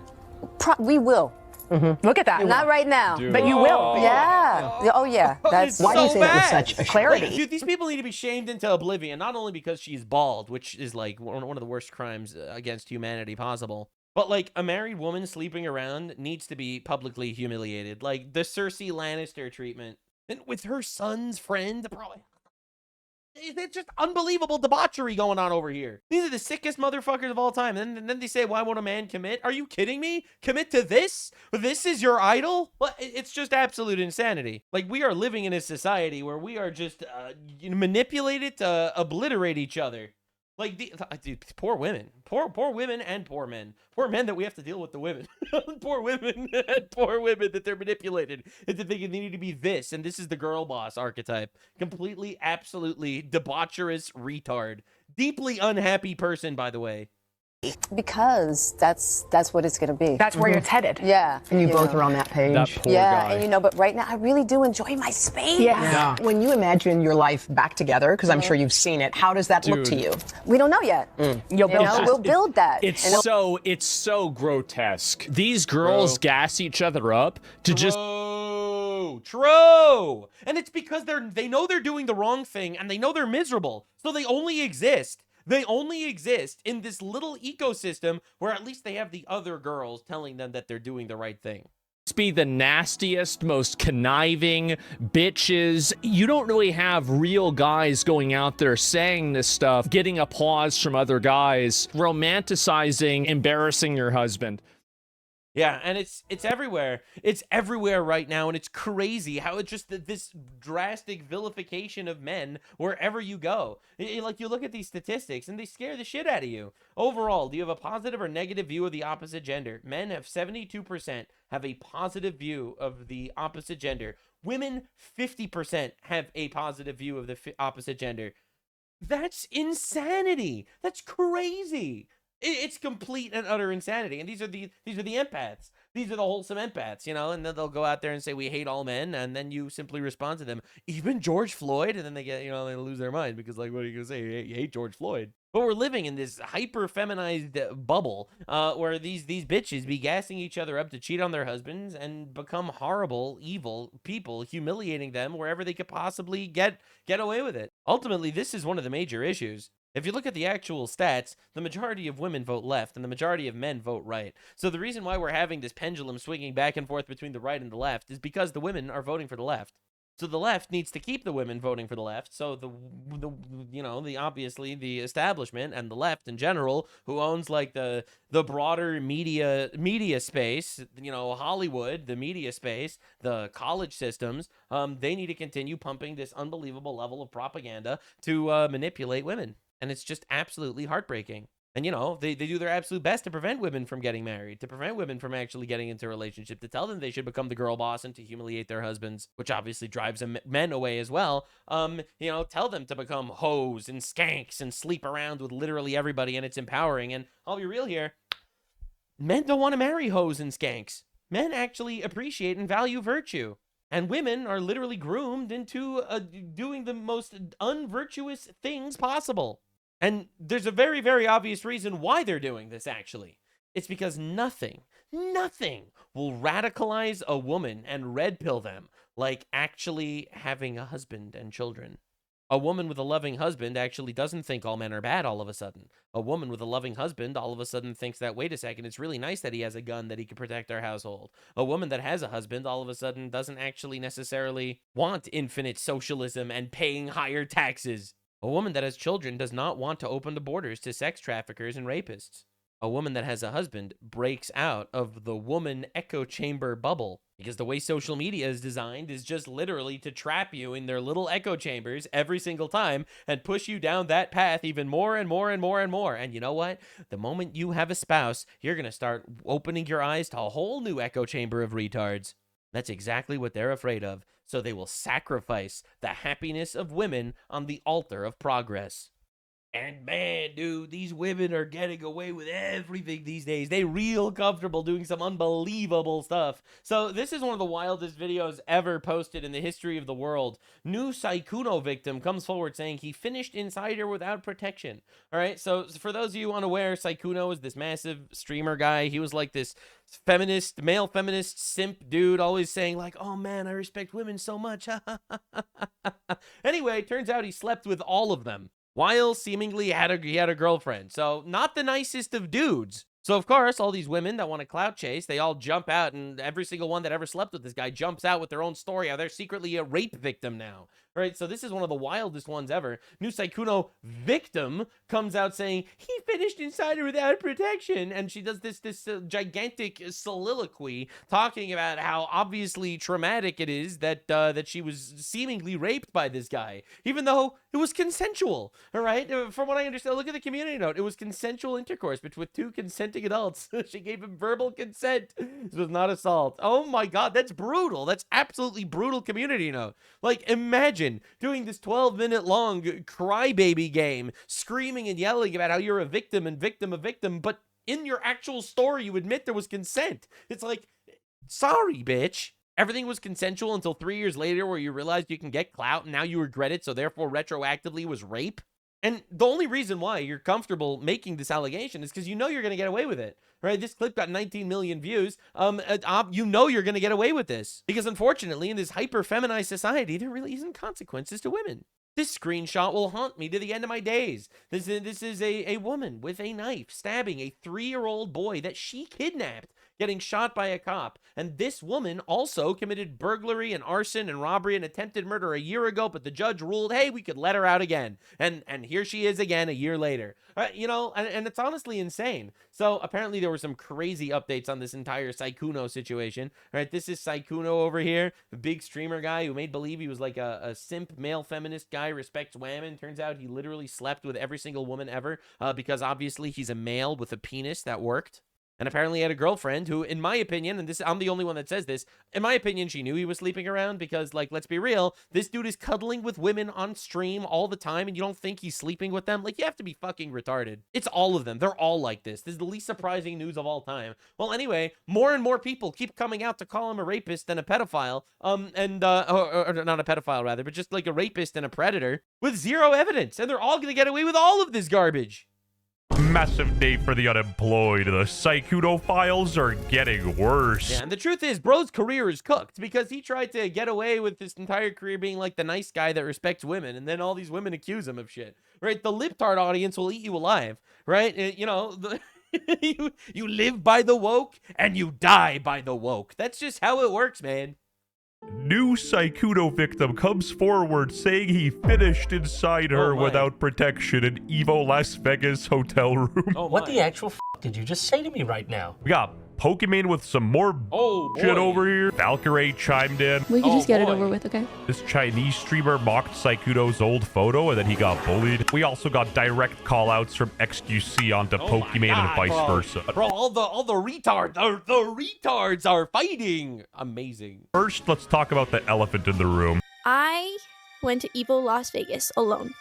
We will. Look at that. Not right now. Dude. But you will. Yeah. Oh, yeah. That's why do you say that with such clarity? Like, dude, these people need to be shamed into oblivion, not only because she's bald, which is like one of the worst crimes against humanity possible, but like a married woman sleeping around needs to be publicly humiliated. Like the Cersei Lannister treatment. And with her son's friend, bro. It's just unbelievable debauchery going on over here. These are the sickest motherfuckers of all time. And then they say, why won't a man commit? Are you kidding me? Commit to this? This is your idol? Well, it's just absolute insanity. Like, we are living in a society where we are just manipulated to obliterate each other. Like, dude, poor women, poor women and poor men that we have to deal with the women, poor women and poor women that they're manipulated into thinking they need to be this, and this is the girl boss archetype. Completely, absolutely debaucherous retard. Deeply unhappy person, by the way. Because that's what it's going to be. That's where it's headed. Yeah. And you both are on that page. That poor Yeah, guy. and but right now I really do enjoy my space. Yeah. When you imagine your life back together, because I'm sure you've seen it, how does that look to you? We don't know yet. You'll build that. We'll build that. It's so grotesque. These girls gas each other up to just True. And it's because they know they're doing the wrong thing and they know they're miserable. So they only exist. They only exist in this little ecosystem where at least they have the other girls telling them that they're doing the right thing. be the nastiest, most conniving bitches. You don't really have real guys going out there saying this stuff, getting applause from other guys, romanticizing, embarrassing your husband. Yeah, and it's everywhere. It's everywhere right now, and it's crazy how it's just this drastic vilification of men wherever you go. Like, you look at these statistics, and they scare the shit out of you. Overall, do you have a positive or negative view of the opposite gender? Men have 72% have a positive view of the opposite gender. Women, 50% have a positive view of the opposite gender. That's insanity. That's crazy. It's complete and utter insanity. And these are the empaths. These are the wholesome empaths, you know, and then they'll go out there and say, we hate all men. And then you simply respond to them, even George Floyd. And then they get, you know, they lose their mind because, like, what are you going to say? You hate George Floyd. But we're living in this hyper-feminized bubble where these bitches be gassing each other up to cheat on their husbands and become horrible, evil people, humiliating them wherever they could possibly get away with it. Ultimately, this is one of the major issues. If you look at the actual stats, the majority of women vote left and the majority of men vote right. So the reason why we're having this pendulum swinging back and forth between the right and the left is because the women are voting for the left. So the left needs to keep the women voting for the left. So obviously the establishment and the left in general, who owns like the broader media space, you know, Hollywood, the media space, the college systems, they need to continue pumping this unbelievable level of propaganda to manipulate women. And it's just absolutely heartbreaking. And, you know, they do their absolute best to prevent women from getting married, to prevent women from actually getting into a relationship, to tell them they should become the girl boss and to humiliate their husbands, which obviously drives men away as well. You know, tell them to become hoes and skanks and sleep around with literally everybody, and it's empowering. And I'll be real here, men don't want to marry hoes and skanks. Men actually appreciate and value virtue. And women are literally groomed into doing the most unvirtuous things possible. And there's a very, very obvious reason why they're doing this, actually. It's because nothing will radicalize a woman and red pill them like actually having a husband and children. A woman with a loving husband actually doesn't think all men are bad all of a sudden. A woman with a loving husband all of a sudden thinks that, wait a second, it's really nice that he has a gun that he can protect our household. A woman that has a husband all of a sudden doesn't actually necessarily want infinite socialism and paying higher taxes. A woman that has children does not want to open the borders to sex traffickers and rapists. A woman that has a husband breaks out of the woman echo chamber bubble, because the way social media is designed is just literally to trap you in their little echo chambers every single time and push you down that path even more and more and more and more. And you know what? The moment you have a spouse, you're going to start opening your eyes to a whole new echo chamber of retards. That's exactly what they're afraid of. So they will sacrifice the happiness of women on the altar of progress. And man, dude, these women are getting away with everything these days. They real comfortable doing some unbelievable stuff. So this is one of the wildest videos ever posted in the history of the world. New Saikuno victim comes forward saying he finished inside her without protection. All right, so for those of you unaware, Saikuno is this massive streamer guy. He was like this male feminist simp dude, always saying like, oh man, I respect women so much. Anyway, turns out he slept with all of them, while seemingly he had a girlfriend. So not the nicest of dudes. So of course, all these women that want to clout chase, they all jump out, and every single one that ever slept with this guy jumps out with their own story how they're secretly a rape victim now. Right, so this is one of the wildest ones ever. New Saikuno victim comes out saying he finished inside her without protection, and she does this gigantic soliloquy talking about how obviously traumatic it is that that she was seemingly raped by this guy, even though it was consensual. All right, from what I understand, look at the community note. It was consensual intercourse between two consenting adults. She gave him verbal consent. This was not assault. Oh my God, that's brutal. That's absolutely brutal community note. Like, imagine doing this 12-minute long crybaby game, screaming and yelling about how you're a victim and victim of victim, but in your actual story, you admit there was consent. It's like, sorry, bitch. Everything was consensual until 3 years later where you realized you can get clout and now you regret it, so therefore retroactively was rape. And the only reason why you're comfortable making this allegation is because you know you're going to get away with it, right? This clip got 19 million views. You know you're going to get away with this because unfortunately in this hyper-feminized society, there really isn't consequences to women. This screenshot will haunt me to the end of my days. This is a woman with a knife stabbing a 3-year-old boy that she kidnapped, getting shot by a cop. And this woman also committed burglary and arson and robbery and attempted murder a year ago, but the judge ruled, hey, we could let her out again. And here she is again a year later. You know, and it's honestly insane. So apparently there were some crazy updates on this entire Saikuno situation. All right, this is Saikuno over here, the big streamer guy who made believe he was like a simp male feminist guy, respects women. Turns out he literally slept with every single woman ever because obviously he's a male with a penis that worked. And apparently he had a girlfriend who, in my opinion, and this I'm the only one that says this, in my opinion, she knew he was sleeping around because, like, let's be real, this dude is cuddling with women on stream all the time and you don't think he's sleeping with them? Like, you have to be fucking retarded. It's all of them. They're all like this. This is the least surprising news of all time. Well, anyway, more and more people keep coming out to call him a rapist and a pedophile, or not a pedophile, rather, but just like a rapist and a predator with zero evidence. And they're all going to get away with all of this garbage. Massive day for the unemployed. The Saikuno files are getting worse. Yeah, and the truth is, bro's career is cooked because he tried to get away with his entire career being like the nice guy that respects women, and then all these women accuse him of shit. Right? The libtard audience will eat you alive. Right? You know, you live by the woke and you die by the woke. That's just how it works, man. New Saikuno victim comes forward saying he finished inside her without protection in Evo Las Vegas hotel room. What the actual f did you just say to me right now? We got Pokemon with some more shit over here. Valkyrie chimed in. We can just get it over with, okay? This Chinese streamer mocked Saikuno's old photo and then he got bullied. We also got direct callouts from XQC onto Pokemon and vice versa. Bro, all the retards, the retards are fighting. Amazing. First, let's talk about the elephant in the room. I went to Evo Las Vegas alone.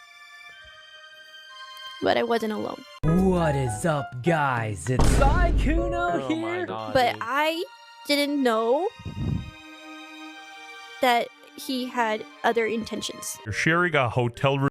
But I wasn't alone. What is up, guys? It's Saikuno here. But I didn't know that he had other intentions. You're sharing a hotel room.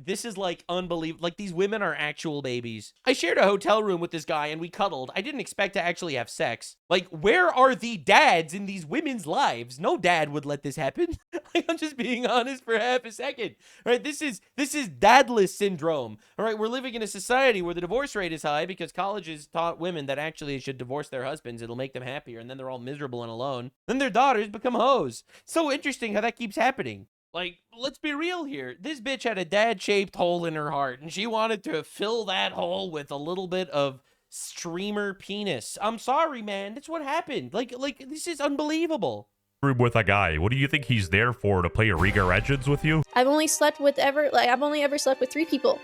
This is like unbelievable. Like, these women are actual babies. I shared a hotel room with this guy and we cuddled. I didn't expect to actually have sex. Like, where are the dads in these women's lives? No dad would let this happen. Like, I'm just being honest for half a second. All right, this is dadless syndrome. All right, we're living in a society where the divorce rate is high because colleges taught women that actually they should divorce their husbands. It'll make them happier, and then they're all miserable and alone. Then their daughters become hoes. So interesting how that keeps happening. Like, let's be real here. This bitch had a dad-shaped hole in her heart, and she wanted to fill that hole with a little bit of streamer penis. I'm sorry, man. That's what happened. Like, this is unbelievable. Room with a guy. What do you think he's there for? To play Riga Legends with you? I've only ever slept with 3 people.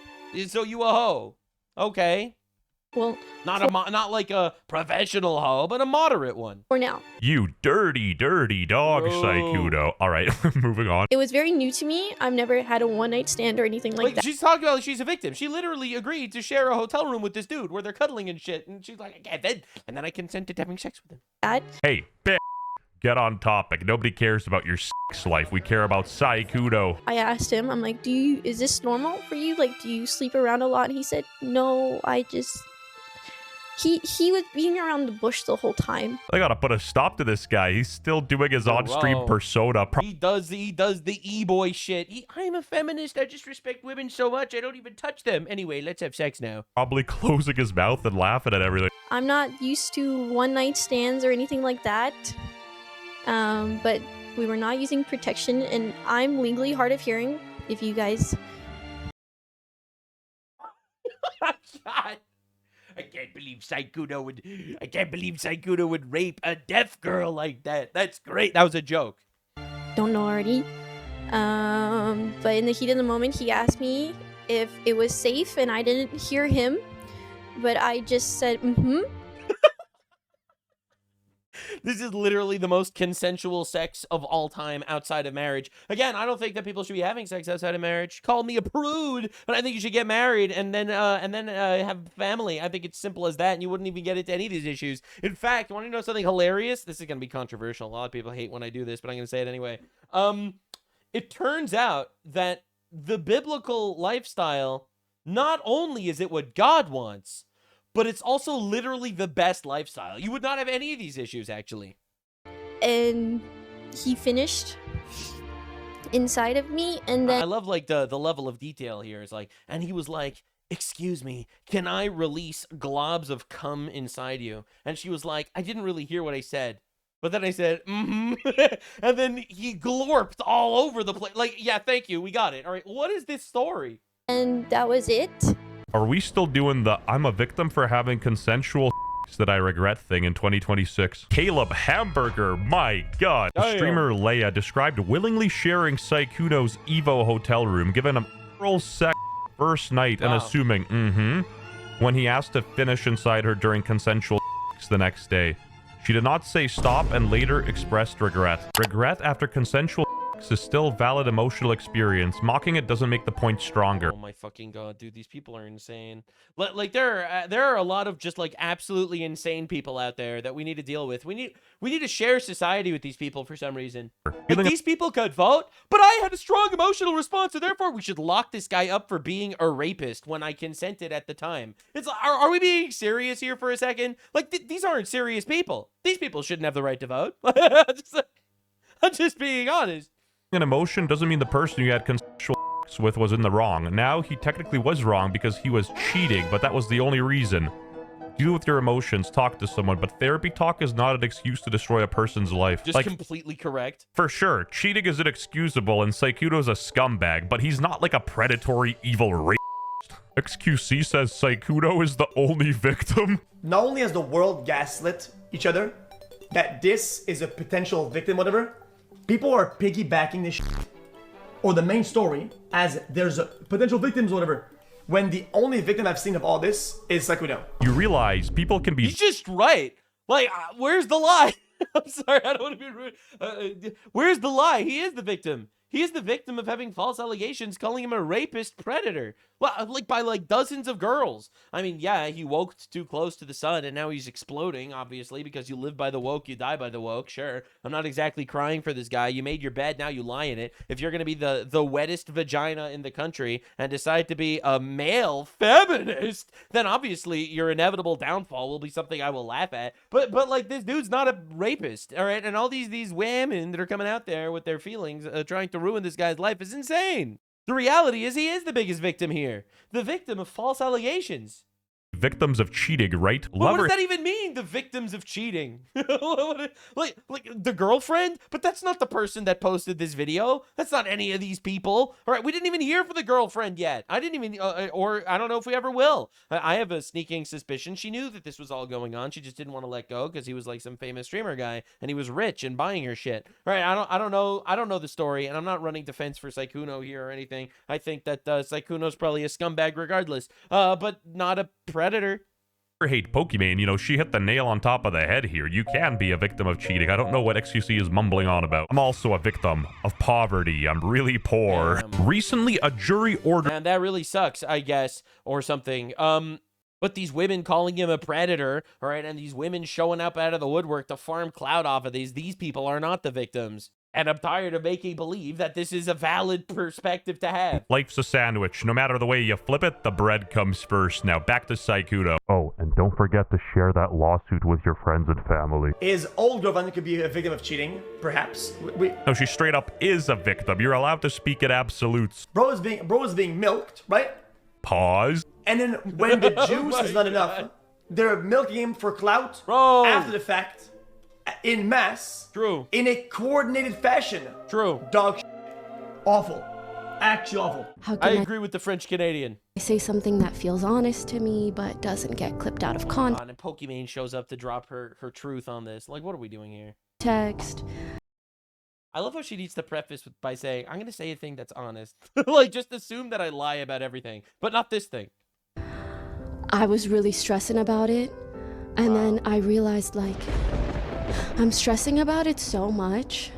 So you a hoe? Okay. Well, not like a professional hoe, but a moderate one. For now. You dirty, dirty dog, Saikuno. All right, moving on. It was very new to me. I've never had a one-night stand or anything like that. She's talking about like she's a victim. She literally agreed to share a hotel room with this dude where they're cuddling and shit. And she's like, and then I consented to having sex with him. Hey, bitch. Get on topic. Nobody cares about your sex life. We care about Saikuno. I asked him, I'm like, is this normal for you? Like, do you sleep around a lot? And he said, no, I just... He was being around the bush the whole time. I gotta put a stop to this guy. He's still doing his on-stream persona. He does the e-boy shit. I'm a feminist. I just respect women so much. I don't even touch them. Anyway, let's have sex now. Probably closing his mouth and laughing at everything. I'm not used to one-night stands or anything like that. But We were not using protection, and I'm legally hard of hearing. If you guys... God. I can't believe Saikudo would rape a deaf girl like that. That's great. That was a joke. Don't know already. But in the heat of the moment, he asked me if it was safe, and I didn't hear him. But I just said, mm-hmm. This is literally the most consensual sex of all time outside of marriage. Again, I don't think that people should be having sex outside of marriage. Call me a prude, but I think you should get married and then have a family. I think it's simple as that, and you wouldn't even get into any of these issues. In fact, want to know something hilarious? This is going to be controversial. A lot of people hate when I do this, but I'm going to say it anyway. It turns out that the biblical lifestyle, not only is it what God wants, but it's also literally the best lifestyle. You would not have any of these issues, actually. And he finished inside of me, and then... I love, like, the level of detail here. Is like, and he was like, excuse me, can I release globs of cum inside you? And she was like, I didn't really hear what I said. But then I said, mm-hmm. And then he glorped all over the place. Like, yeah, thank you. We got it. All right, what is this story? And that was it. Are we still doing the I'm a victim for having consensual that I regret thing in 2026? Caleb Hamburger, my god. The streamer Leia described willingly sharing Saikuno's Evo hotel room, given him oral sex first night and assuming, when he asked to finish inside her during consensual the next day. She did not say stop and later expressed regret. Regret after consensual is still valid emotional experience. Mocking it doesn't make the point stronger. Oh my fucking god, dude, these people are insane. Like there are a lot of just like absolutely insane people out there that we need to deal with. We need to share society with these people for some reason. Like, these people could vote, but I had a strong emotional response, so therefore we should lock this guy up for being a rapist when I consented at the time. It's are we being serious here for a second? Like these aren't serious people. These people shouldn't have the right to vote. I'm just being honest. An emotion doesn't mean the person you had consensual with was in the wrong. Now he technically was wrong because he was cheating, but that was the only reason. Deal with your emotions, talk to someone, but therapy talk is not an excuse to destroy a person's life. Just like, completely correct. For sure, cheating is inexcusable and Saikuno's a scumbag, but he's not like a predatory evil rapist. XQC says Saikuno is the only victim. Not only has the world gaslit each other that this is a potential victim, whatever, people are piggybacking this shit, or the main story as there's a potential victims, whatever, when the only victim I've seen of all this is Saikuno. You realize people can be... He's just right. Like, where's the lie? I'm sorry, I don't want to be rude. Where's the lie? He is the victim. He is the victim of having false allegations, calling him a rapist predator. Well, like by like dozens of girls. I mean, yeah, he woke too close to the sun and now he's exploding, obviously, because you live by the woke, you die by the woke. Sure, I'm not exactly crying for this guy. You made your bed, now you lie in it. If you're going to be the wettest vagina in the country and decide to be a male feminist, then obviously your inevitable downfall will be something I will laugh at. But like, this dude's not a rapist, all right? And all these women that are coming out there with their feelings, trying to ruin this guy's life is insane. The reality is he is the biggest victim here. The victim of false allegations. Victims of cheating, right? Well, what does that even mean, the victims of cheating? like the girlfriend? But that's not the person that posted this video. That's not any of these people. All right, we didn't even hear from the girlfriend yet. I didn't even, or I don't know if we ever will. I have a sneaking suspicion she knew that this was all going on. She just didn't want to let go because he was like some famous streamer guy and he was rich and buying her shit. All right, I don't know the story, and I'm not running defense for Saikuno here or anything. I think that Saikuno's probably a scumbag regardless, but not a predator. Hate Pokemon, you know, she hit the nail on top of the head here. You can be a victim of cheating. I don't know what XQC is mumbling on about. I'm also a victim of poverty. I'm really poor. Recently, a jury ordered... And that really sucks, I guess, or something. But these women calling him a predator, all right, and these women showing up out of the woodwork to farm clout off of these people are not the victims. And I'm tired of making believe that this is a valid perspective to have. Life's a sandwich. No matter the way you flip it, the bread comes first. Now back to Saikuno. Oh, and don't forget to share that lawsuit with your friends and family. His old girlfriend could be a victim of cheating, perhaps. No, she straight up is a victim. You're allowed to speak in absolutes. Bro is being milked, right? Pause. And then when the juice is not enough, they're milking him for clout after the fact. in mass. True. In a coordinated fashion. True. Dog awful. Actually awful. How I can agree with the French Canadian. I say something that feels honest to me but doesn't get clipped out of context? And Pokimane shows up to drop her truth on this. Like, what are we doing here? I love how she needs to preface by saying, I'm going to say a thing that's honest. Like, just assume that I lie about everything, but not this thing. I was really stressing about it, and then I realized, like, I'm stressing about it so much,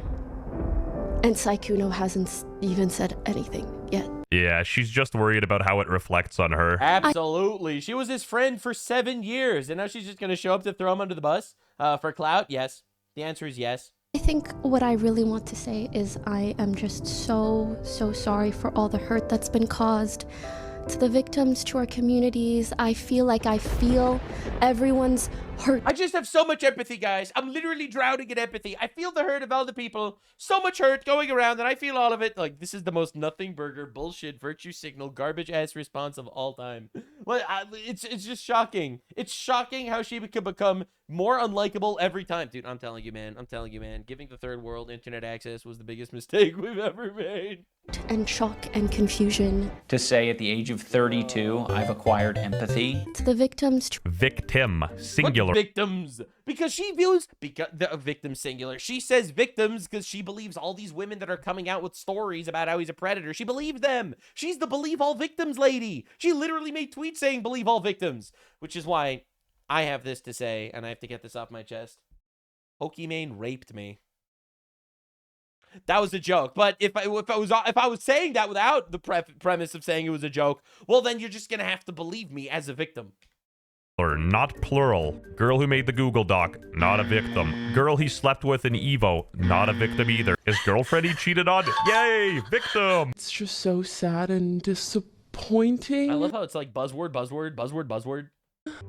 and Saikuno hasn't even said anything yet. Yeah, she's just worried about how it reflects on her. Absolutely. She was his friend for 7 years, and now she's just going to show up to throw him under the bus for clout? Yes. The answer is yes. I think what I really want to say is I am just so sorry for all the hurt that's been caused to the victims, to our communities. I feel everyone's hurt. I just have so much empathy, guys. I'm literally drowning in empathy. I feel the hurt of all the people. So much hurt going around, and I feel all of it. Like, this is the most nothing burger, bullshit, virtue signal, garbage-ass response of all time. Well, it's just shocking. It's shocking how she could become more unlikable every time. Dude, I'm telling you, man. Giving the third world internet access was the biggest mistake we've ever made. And shock and confusion. To say at the age of 32, I've acquired empathy. To the victims. Victim, singular. Victims, because she views the victim singular. She says victims because she believes all these women that are coming out with stories about how he's a predator. She believes them. She's the believe all victims lady. She literally made tweets saying believe all victims, which is why I have this to say, and I have to get this off my chest. Pokimane raped me. That was a joke, but if I was saying that without the premise of saying it was a joke, well, then you're just gonna have to believe me as a victim. Not plural. Girl who made the Google Doc, not a victim. Girl he slept with in Evo, not a victim either. His girlfriend he cheated on, yay, victim. It's just so sad and disappointing. I love how it's like buzzword.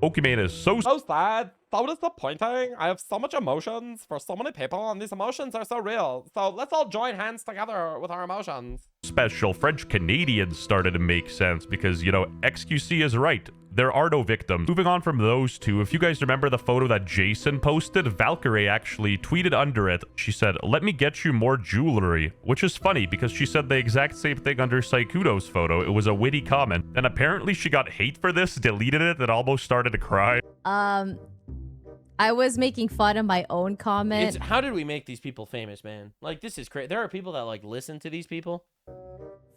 Pokimane is so sad, so disappointing. I have so much emotions for so many people, and these emotions are so real. So let's all join hands together with our emotions. special. French Canadians started to make sense because, you know, XQC is right. There are no victims. Moving on from those two, if you guys remember the photo that Jason posted, Valkyrie actually tweeted under it. She said, "Let me get you more jewelry," which is funny because she said the exact same thing under Saikudo's photo. It was a witty comment. And apparently she got hate for this, deleted it, and almost started to cry. I was making fun of my own comment. How did we make these people famous, man? Like, this is crazy. There are people that, like, listen to these people.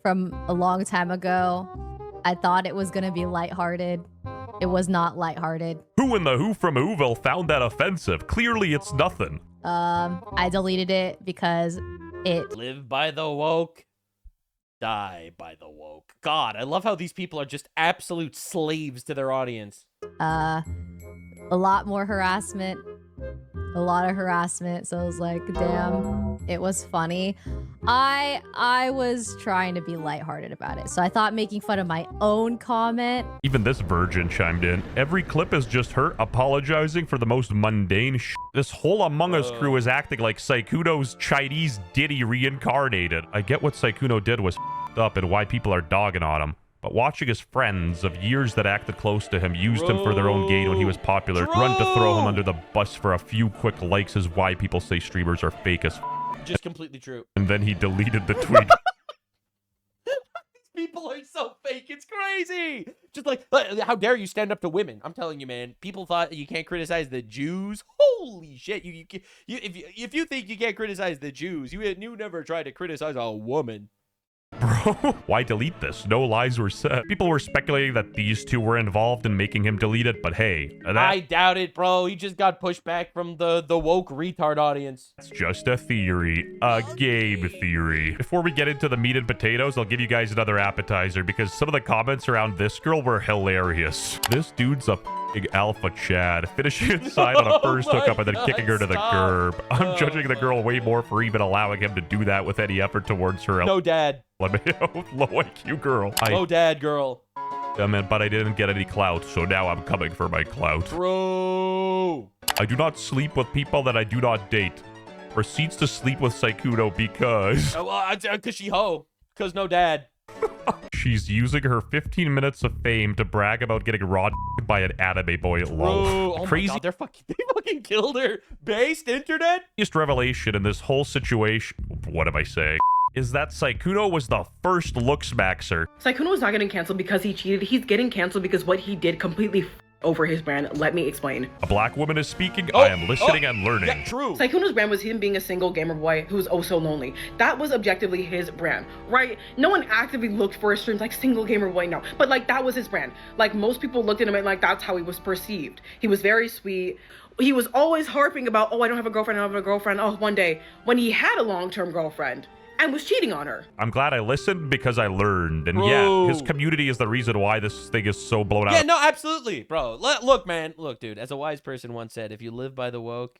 From a long time ago. I thought it was going to be lighthearted. It was not lighthearted. Who in the Who from Whoville found that offensive? Clearly it's nothing. I deleted it because it... Live by the woke. Die by the woke. God, I love how these people are just absolute slaves to their audience. A lot more harassment. A lot of harassment. So I was like, damn, it was funny. I was trying to be lighthearted about it. So I thought making fun of my own comment. Even this virgin chimed in. Every clip is just her apologizing for the most mundane shit. This whole Among Us crew is acting like Saikuno's Chinese Diddy reincarnated. I get what Saikuno did was f***ed up and why people are dogging on him. But watching his friends of years that acted close to him, used him for their own gain when he was popular, run to throw him under the bus for a few quick likes is why people say streamers are fake as f***. Just completely true. And then he deleted the tweet. These people are so fake. It's crazy. Just like, how dare you stand up to women? I'm telling you, man. People thought you can't criticize the Jews. Holy shit. If you think you can't criticize the Jews, you never try to criticize a woman. Bro, why delete this? No lies were said. People were speculating that these two were involved in making him delete it, but hey, I doubt it, bro. He just got pushed back from the woke retard audience. It's just a theory, a game theory. Before we get into the meat and potatoes, I'll give you guys another appetizer because some of the comments around this girl were hilarious. This dude's a big alpha Chad, finishing inside on a first hookup and then kicking her to the curb. I'm judging the girl way more for even allowing him to do that with any effort towards her. No dad. Low IQ girl. Low dad girl. Yeah, man, but I didn't get any clout, so now I'm coming for my clout. Bro. I do not sleep with people that I do not date. Proceeds to sleep with Saikuno because... Because she hoe. Because no dad. She's using her 15 minutes of fame to brag about getting raw by an anime boy. Lol. Oh Crazy. my God, they fucking fucking killed her based internet? Biggest revelation in this whole situation, what am I saying, is that Sykkuno was the first looks-maxer. Sykkuno is not getting canceled because he cheated. He's getting canceled because what he did completely over his brand. Let me explain. A black woman is speaking. I am listening and learning. Yeah, true. Sykkuno's brand was him being a single gamer boy who was oh so lonely. That was objectively his brand, right? No one actively looked for his streams like single gamer boy, no. But like that was his brand. Like most people looked at him and like that's how he was perceived. He was very sweet. He was always harping about, oh, I don't have a girlfriend, I don't have a girlfriend. Oh, one day when he had a long-term girlfriend and was cheating on her. I'm glad I listened because I learned. And yeah, his community is the reason why this thing is so blown out. Yeah, no, absolutely, bro. Look, man. Look, dude, as a wise person once said, if you live by the woke,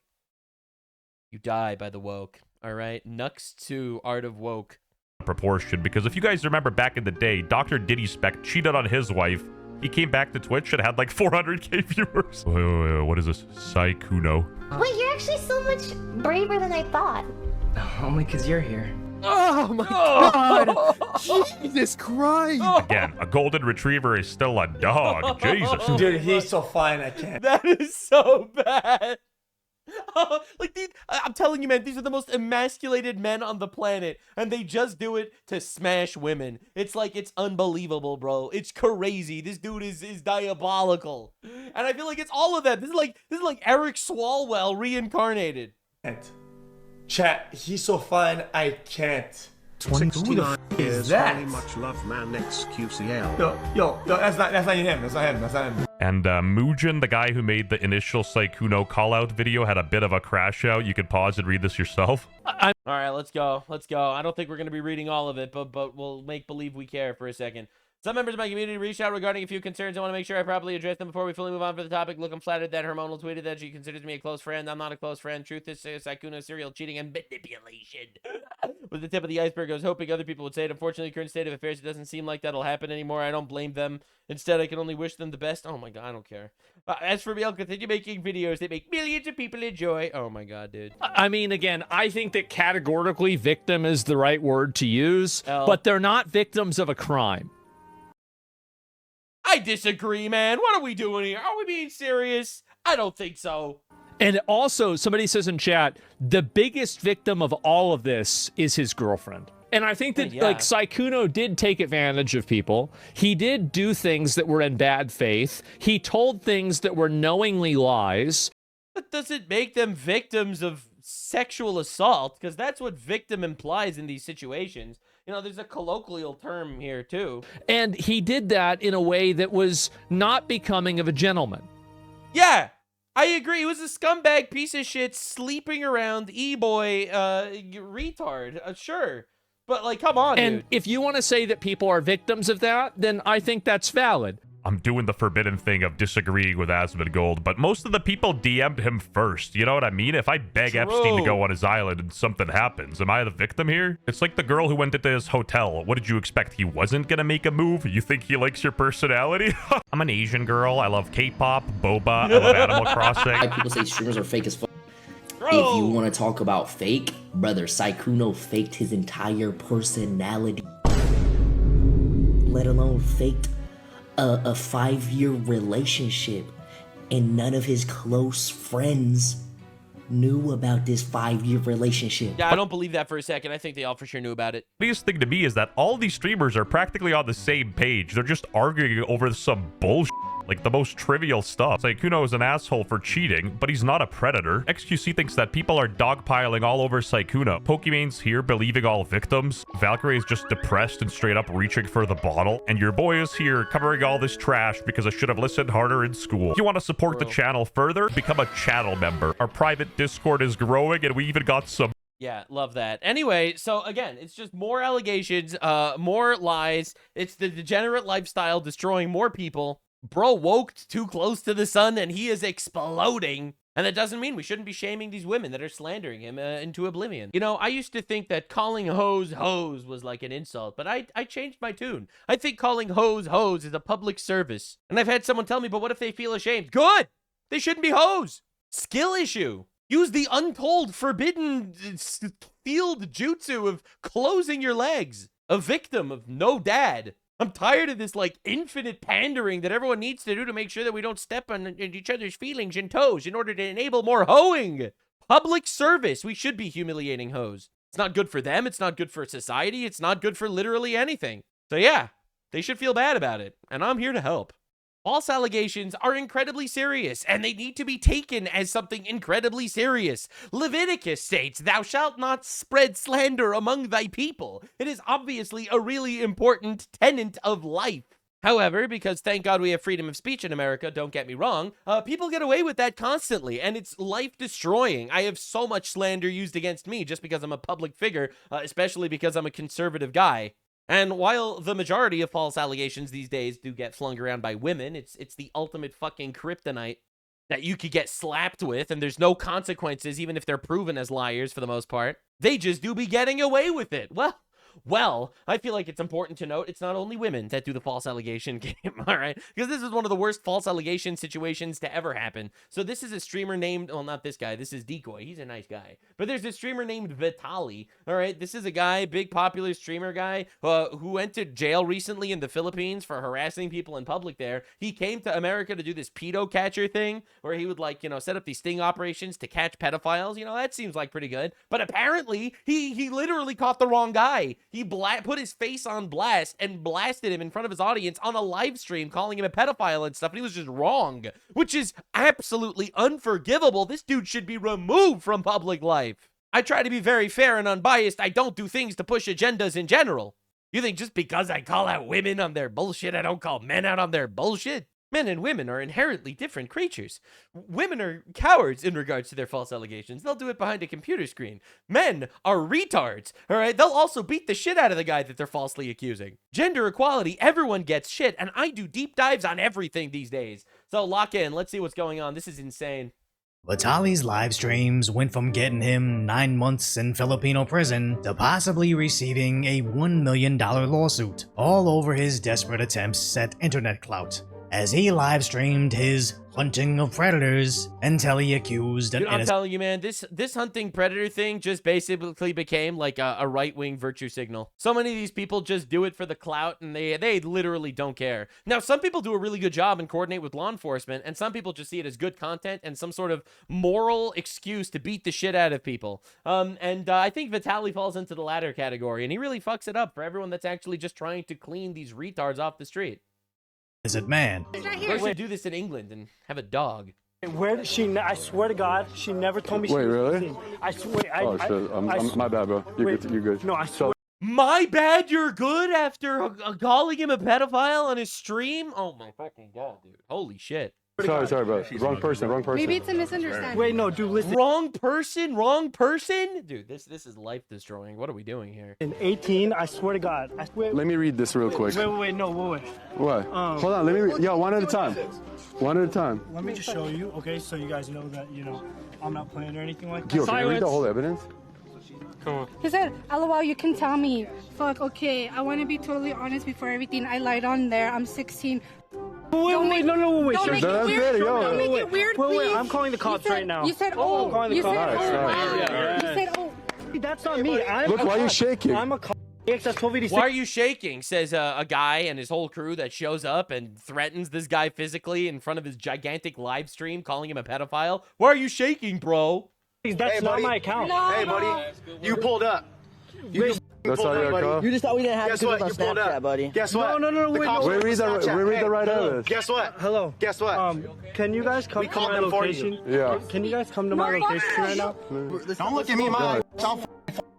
you die by the woke. All right? Nux to Art of Woke. Proportion, because if you guys remember back in the day, Dr. Diddy Spec cheated on his wife. He came back to Twitch and had like 400k viewers. Wait, what is this? Sykkuno. Wait, you're actually so much braver than I thought. Only because you're here. Oh my god! Jesus Christ! Again, a golden retriever is still a dog. Jesus. Dude, he's so fine, I can't. That is so bad. Like these, I'm telling you, man, these are the most emasculated men on the planet, and they just do it to smash women. It's like, it's unbelievable, bro. It's crazy. This dude is diabolical, and I feel like it's all of that. This is like Eric Swalwell reincarnated. Chat, he's so fine, I can't. 29 is that? Very much love, man. XQCL. Yo, that's not him. That's not him. And Muujin, the guy who made the initial Sykkuno call-out video, had a bit of a crash out. You could pause and read this yourself. All right, let's go. I don't think we're going to be reading all of it, but we'll make believe we care for a second. Some members of my community reached out regarding a few concerns. I want to make sure I properly address them before we fully move on for the topic. Look, I'm flattered that Hormonal tweeted that she considers me a close friend. I'm not a close friend. Truth is, Sykkuno serial cheating and manipulation. With the tip of the iceberg, I was hoping other people would say it. Unfortunately, current state of affairs, it doesn't seem like that'll happen anymore. I don't blame them. Instead, I can only wish them the best. Oh my god, I don't care. As for me, I'll continue making videos that make millions of people enjoy. Oh my god, dude. I mean, again, I think that categorically victim is the right word to use, but they're not victims of a crime. I disagree, man. What are we doing here? Are we being serious? I don't think so. And also, somebody says in chat, the biggest victim of all of this is his girlfriend. And I think that, like, Sykkuno did take advantage of people. He did do things that were in bad faith. He told things that were knowingly lies. But does it make them victims of sexual assault? Because that's what victim implies in these situations. You know, there's a colloquial term here, too. And he did that in a way that was not becoming of a gentleman. Yeah, I agree. He was a scumbag piece of shit sleeping around e-boy retard. Sure. But, like, come on, and dude. If you want to say that people are victims of that, then I think that's valid. I'm doing the forbidden thing of disagreeing with Asmongold, but most of the people DM'd him first. You know what I mean? If I beg Epstein to go on his island and something happens, am I the victim here? It's like the girl who went into his hotel. What did you expect? He wasn't gonna make a move? You think he likes your personality? I'm an Asian girl. I love K-pop, boba, I love Animal Crossing. People say streamers are fake as fuck. If you want to talk about fake, brother, Sykkuno faked his entire personality. Let alone faked a 5-year relationship, and none of his close friends knew about this 5-year relationship. Yeah, I don't believe that for a second. I think they all for sure knew about it. The biggest thing to me is that all these streamers are practically on the same page. They're just arguing over some bullshit. Like the most trivial stuff. Sykkuno is an asshole for cheating, but he's not a predator. XQC thinks that people are dogpiling all over Sykkuno. Pokemon's here believing all victims. Valkyrie is just depressed and straight up reaching for the bottle. And your boy is here covering all this trash because I should have listened harder in school. If you want to support the channel further, become a channel member. Our private Discord is growing and we even got some... Yeah, love that. Anyway, so again, it's just more allegations, more lies. It's the degenerate lifestyle destroying more people. Bro woke too close to the sun and he is exploding. And that doesn't mean we shouldn't be shaming these women that are slandering him into oblivion. You know, I used to think that calling hoes was like an insult, but I changed my tune. I think calling hoes is a public service. And I've had someone tell me, but what if they feel ashamed? Good! They shouldn't be hoes. Skill issue. Use the untold forbidden field jutsu of closing your legs. A victim of no dad. I'm tired of this, like, infinite pandering that everyone needs to do to make sure that we don't step on each other's feelings and toes in order to enable more hoeing. Public service. We should be humiliating hoes. It's not good for them. It's not good for society. It's not good for literally anything. So yeah, they should feel bad about it. And I'm here to help. False allegations are incredibly serious, and they need to be taken as something incredibly serious. Leviticus states, "Thou shalt not spread slander among thy people." It is obviously a really important tenet of life. However, because thank God we have freedom of speech in America, don't get me wrong, people get away with that constantly, and it's life-destroying. I have so much slander used against me just because I'm a public figure, especially because I'm a conservative guy. And while the majority of false allegations these days do get flung around by women, it's the ultimate fucking kryptonite that you could get slapped with, and there's no consequences even if they're proven as liars for the most part. They just do be getting away with it. Well, I feel like it's important to note it's not only women that do the false allegation game, all right? Because this is one of the worst false allegation situations to ever happen. So this is a streamer named, well, not this guy. This is Decoy. He's a nice guy. But there's a streamer named Vitaly, all right? This is a guy, big popular streamer guy, who went to jail recently in the Philippines for harassing people in public there. He came to America to do this pedo catcher thing where he would, like, you know, set up these sting operations to catch pedophiles. You know, that seems like pretty good. But apparently, he literally caught the wrong guy. He put his face on blast and blasted him in front of his audience on a live stream, calling him a pedophile and stuff, and he was just wrong, which is absolutely unforgivable. This dude should be removed from public life. I try to be very fair and unbiased. I don't do things to push agendas in general. You think just because I call out women on their bullshit, I don't call men out on their bullshit? Men and women are inherently different creatures. Women are cowards in regards to their false allegations. They'll do it behind a computer screen. Men are retards, all right? They'll also beat the shit out of the guy that they're falsely accusing. Gender equality, everyone gets shit, and I do deep dives on everything these days. So lock in. Let's see what's going on. This is insane. Vitaly's live streams went from getting him 9 months in Filipino prison to possibly receiving a $1 million lawsuit, all over his desperate attempts at internet clout, as he live streamed his hunting of predators until he accused an Dude, I'm innocent— telling you, man, this hunting predator thing just basically became like a right-wing virtue signal. So many of these people just do it for the clout, and they literally don't care. Now, some people do a really good job and coordinate with law enforcement, and some people just see it as good content and some sort of moral excuse to beat the shit out of people. I think Vitaly falls into the latter category, and he really fucks it up for everyone that's actually just trying to clean these retards off the street. man. We should do this in England and have a dog. Where did she? I swear to God, she never told me. Wait, she was really? 16. I swear. Oh shit! My bad, bro. You're good. You're good. No, I swear. My bad, you're good after calling him a pedophile on his stream? Oh my fucking God, dude. Holy shit. Sorry, bro. Wrong person. Maybe it's a misunderstanding. Wait, no, dude, listen. Wrong person? Dude, this is life destroying. What are we doing here? In 18, I swear to God. Let me read this real quick. Wait. What? Hold on. Let me read. Yo, one at a time. One at a time. Let me just show you, okay? So you guys know that, you know, I'm not playing or anything like that. Yo, can you read the whole evidence? Come on. He said, LOL, you can tell me. Fuck, okay, I want to be totally honest before everything. I lied on there. I'm 16. Wait. Don't make it weird. Don't make it weird, Wait, please. I'm calling the cops right now. You said, I'm calling the cops. You said, oh. That's not me. Look, why are you shaking? I'm a cop. Why are you shaking? Says a guy and his whole crew that shows up and threatens this guy physically in front of his gigantic live stream, calling him a pedophile. Why are you shaking, bro? That's not my account. Hey, buddy. You pulled up. That's all your account? You just thought we didn't have Guess to what? on You pulled Snapchat, up. buddy. Guess what? No, wait. We read the right evidence. Guess what? Hello. Guess what? Can you guys come to my location? Yeah. Can you guys come to my location right now? Don't look at me, man. I'll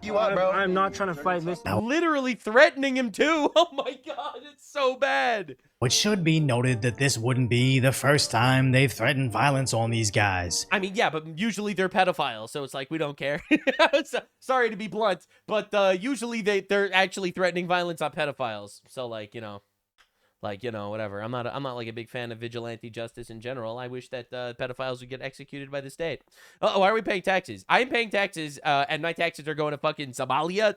you up, bro. I'm not trying to fight this. Literally threatening him too. Oh my God, it's so bad. Which should be noted that this wouldn't be the first time they've threatened violence on these guys. I mean, yeah, but usually they're pedophiles, so it's like we don't care. Sorry to be blunt, but usually they're actually threatening violence on pedophiles. So whatever. I'm not like a big fan of vigilante justice in general. I wish that pedophiles would get executed by the state. Oh, why are we paying taxes? I'm paying taxes, and my taxes are going to fucking Somalia.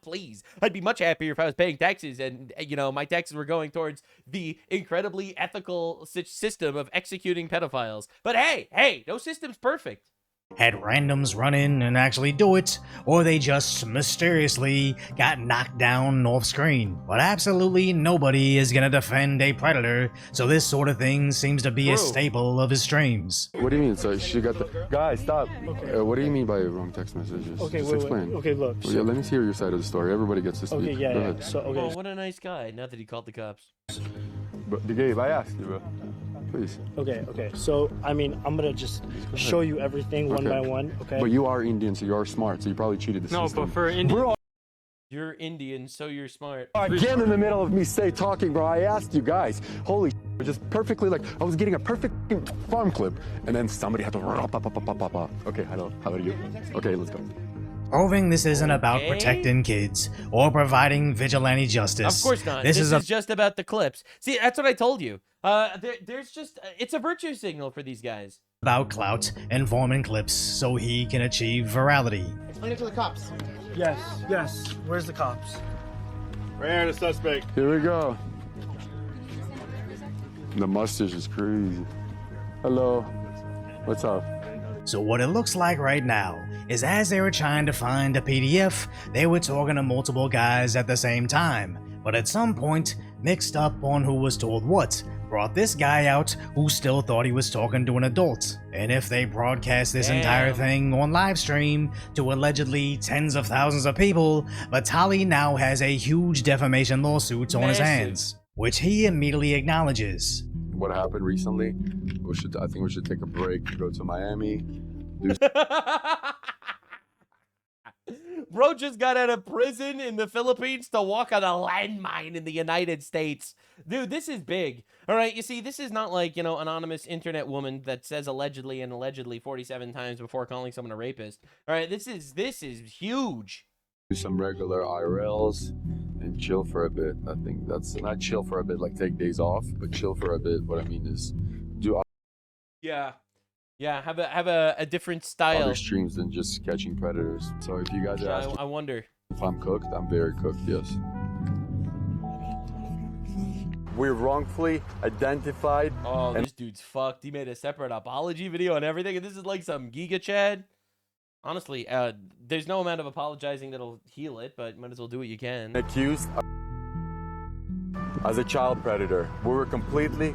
Please, I'd be much happier if I was paying taxes, and my taxes were going towards the incredibly ethical system of executing pedophiles. But hey, no system's perfect. had randoms run in and actually do it, or they just mysteriously got knocked down off screen. But absolutely nobody is gonna defend a predator, so this sort of thing seems to be a staple of his streams. What do you mean? So she got the guys? Stop. What do you mean by wrong text messages? Okay, just explain. Okay, look. Well, yeah, let me hear your side of the story. Everybody gets to speak. Okay, yeah, Go yeah. ahead. So, okay. Oh, what a nice guy. Not that he called the cops. But Gabe, I asked you, bro. Please. Okay. So, I mean, I'm gonna just show you everything one by one, okay? But you are Indian, so you are smart, so you probably cheated the system. No, but for Indian... You're Indian, so you're smart. Again, in the middle of me talking, bro, I asked you guys. Holy just perfectly, like, I was getting a perfect farm clip, and then somebody had to... Okay, hello, how are you? Okay, let's go. Proving this isn't about protecting kids or providing vigilante justice. Of course not. This is just about the clips. See, that's what I told you. There's just... It's a virtue signal for these guys. About clout and forming clips so he can achieve virality. Explain it to the cops. Yes. Where's the cops? Right here, the suspect. Here we go. The mustache is crazy. Hello. What's up? So what it looks like right now is as they were trying to find a PDF, they were talking to multiple guys at the same time, but at some point, mixed up on who was told what, brought this guy out who still thought he was talking to an adult. And if they broadcast this entire thing on live stream to allegedly tens of thousands of people, Vitaly now has a huge defamation lawsuit on his hands, which he immediately acknowledges. What happened recently? I think we should take a break, go to Miami. Bro just got out of prison in the Philippines to walk on a landmine in the United States. Dude, this is big. All right, you see, this is not like, you know, anonymous internet woman that says allegedly and allegedly 47 times before calling someone a rapist. All right, this is huge. Do some regular IRLs and chill for a bit. I think that's not chill for a bit, like take days off, but chill for a bit. What I mean is do have a different style. Other streams than just catching predators. So if you guys are asking I wonder if I'm cooked, I'm very cooked, yes. We're wrongfully identified. Oh, this dude's fucked. He made a separate apology video and everything, and this is like some Giga Chad. Honestly, there's no amount of apologizing that'll heal it, but might as well do what you can. Accused as a child predator. We were completely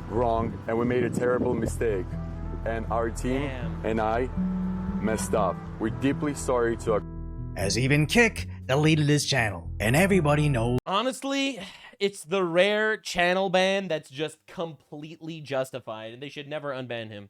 wrong, and we made a terrible mistake. And our team and I messed up. We're deeply sorry to... As even Kick deleted his channel, and everybody knows... Honestly, it's the rare channel ban that's just completely justified, and they should never unban him.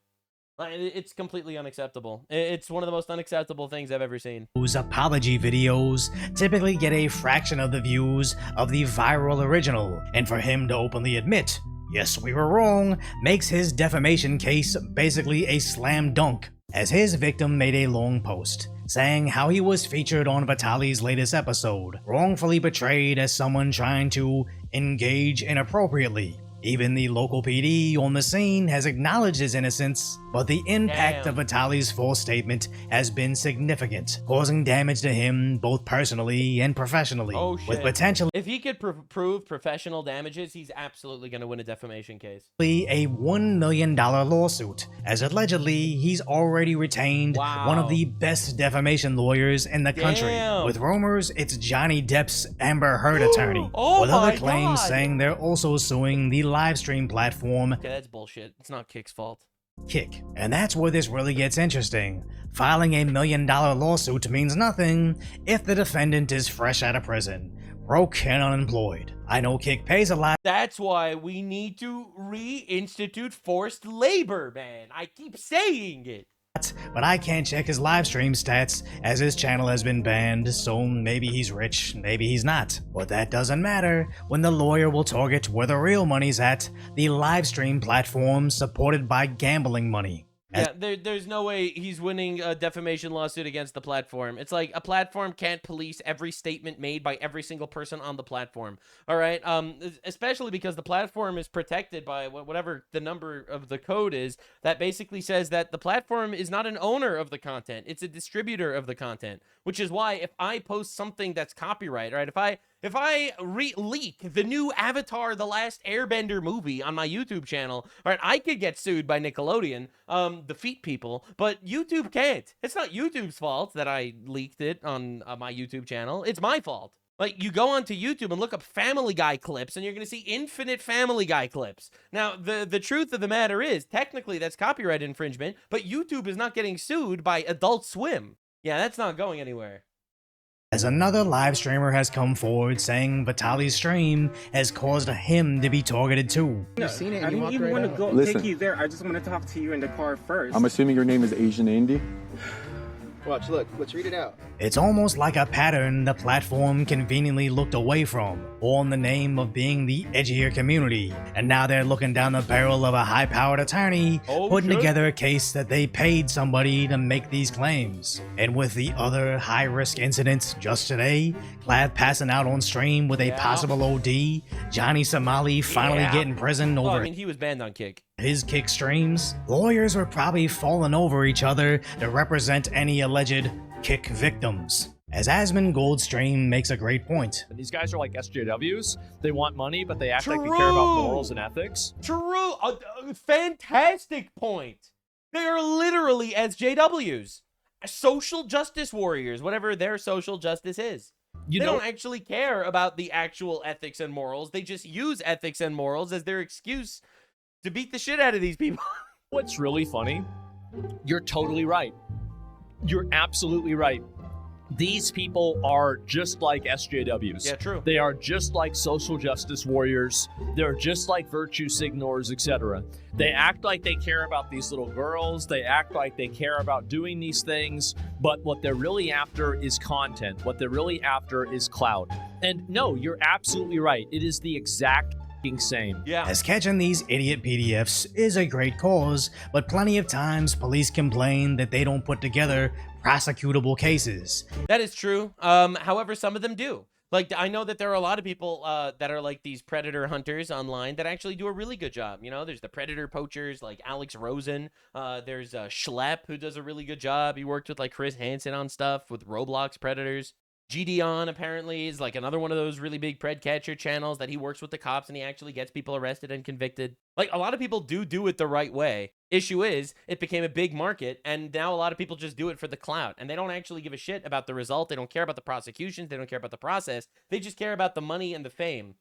It's completely unacceptable. It's one of the most unacceptable things I've ever seen. Those apology videos typically get a fraction of the views of the viral original, and for him to openly admit, yes, we were wrong, makes his defamation case basically a slam dunk, as his victim made a long post saying how he was featured on Vitaly's latest episode, wrongfully portrayed as someone trying to engage inappropriately. Even the local PD on the scene has acknowledged his innocence, but the impact of Vitaly's false statement has been significant, causing damage to him both personally and professionally. Oh shit. With potentially if he could prove professional damages, he's absolutely going to win a defamation case. A $1 million lawsuit, as allegedly he's already retained one of the best defamation lawyers in the country. With rumors, it's Johnny Depp's Amber Heard attorney, with other claims saying they're also suing the live stream platform. Okay, that's bullshit. It's not Kick's fault. Kick. And that's where this really gets interesting. Filing a $1 million lawsuit means nothing if the defendant is fresh out of prison, broke and unemployed. I know Kick pays a lot. That's why we need to reinstitute forced labor, man. I keep saying it. But I can't check his live stream stats as his channel has been banned, so maybe he's rich, maybe he's not. But that doesn't matter when the lawyer will target where the real money's at, the live stream platform supported by gambling money. Yeah, there's no way he's winning a defamation lawsuit against the platform. It's like a platform can't police every statement made by every single person on the platform. All right, especially because the platform is protected by whatever the number of the code is that basically says that the platform is not an owner of the content. It's a distributor of the content, which is why if I post something that's copyright, right? If I If I leak the new Avatar The Last Airbender movie on my YouTube channel, right, I could get sued by Nickelodeon, the feet people, but YouTube can't. It's not YouTube's fault that I leaked it on my YouTube channel. It's my fault. Like, you go onto YouTube and look up Family Guy clips, and you're going to see infinite Family Guy clips. Now, the truth of the matter is, technically, that's copyright infringement, but YouTube is not getting sued by Adult Swim. Yeah, that's not going anywhere. As another live streamer has come forward saying Vitali's stream has caused him to be targeted too. I didn't even want to go take you there. I just want to talk to you in the car first. I'm assuming your name is Asian Andy. Watch, look, let's read it out. It's almost like a pattern the platform conveniently looked away from, all in the name of being the edgier community, and now they're looking down the barrel of a high-powered attorney putting together a case that they paid somebody to make these claims. And with the other high-risk incidents just today, Clav passing out on stream with a possible OD, Johnny Somali finally getting imprisoned over he was banned on Kick. his Kick streams, lawyers were probably falling over each other to represent any alleged Kick victims. As Asmon Goldstream makes a great point. These guys are like SJWs. They want money, but they act like they care about morals and ethics. True. Fantastic point. They are literally SJWs. Social justice warriors, whatever their social justice is. They don't actually care about the actual ethics and morals. They just use ethics and morals as their excuse to beat the shit out of these people. What's really funny, you're totally right. You're absolutely right. These people are just like SJWs. Yeah, true. They are just like social justice warriors. They're just like virtue signalers, etc. They act like they care about these little girls. They act like they care about doing these things. But what they're really after is content. What they're really after is clout. And no, you're absolutely right. It is the exact same. Yeah. As catching these idiot PDFs is a great cause, but plenty of times police complain that they don't put together prosecutable cases. That is true. However, some of them do. Like, I know that there are a lot of people that are like these predator hunters online that actually do a really good job. You know, there's the predator poachers like Alex Rosen. There's Schlepp, who does a really good job. He worked with like Chris Hansen on stuff with Roblox predators. GDon apparently is like another one of those really big pred catcher channels that he works with the cops and he actually gets people arrested and convicted. Like, a lot of people do it the right way. Issue is, it became a big market and now a lot of people just do it for the clout and they don't actually give a shit about the result. They don't care about the prosecutions. They don't care about the process. They just care about the money and the fame.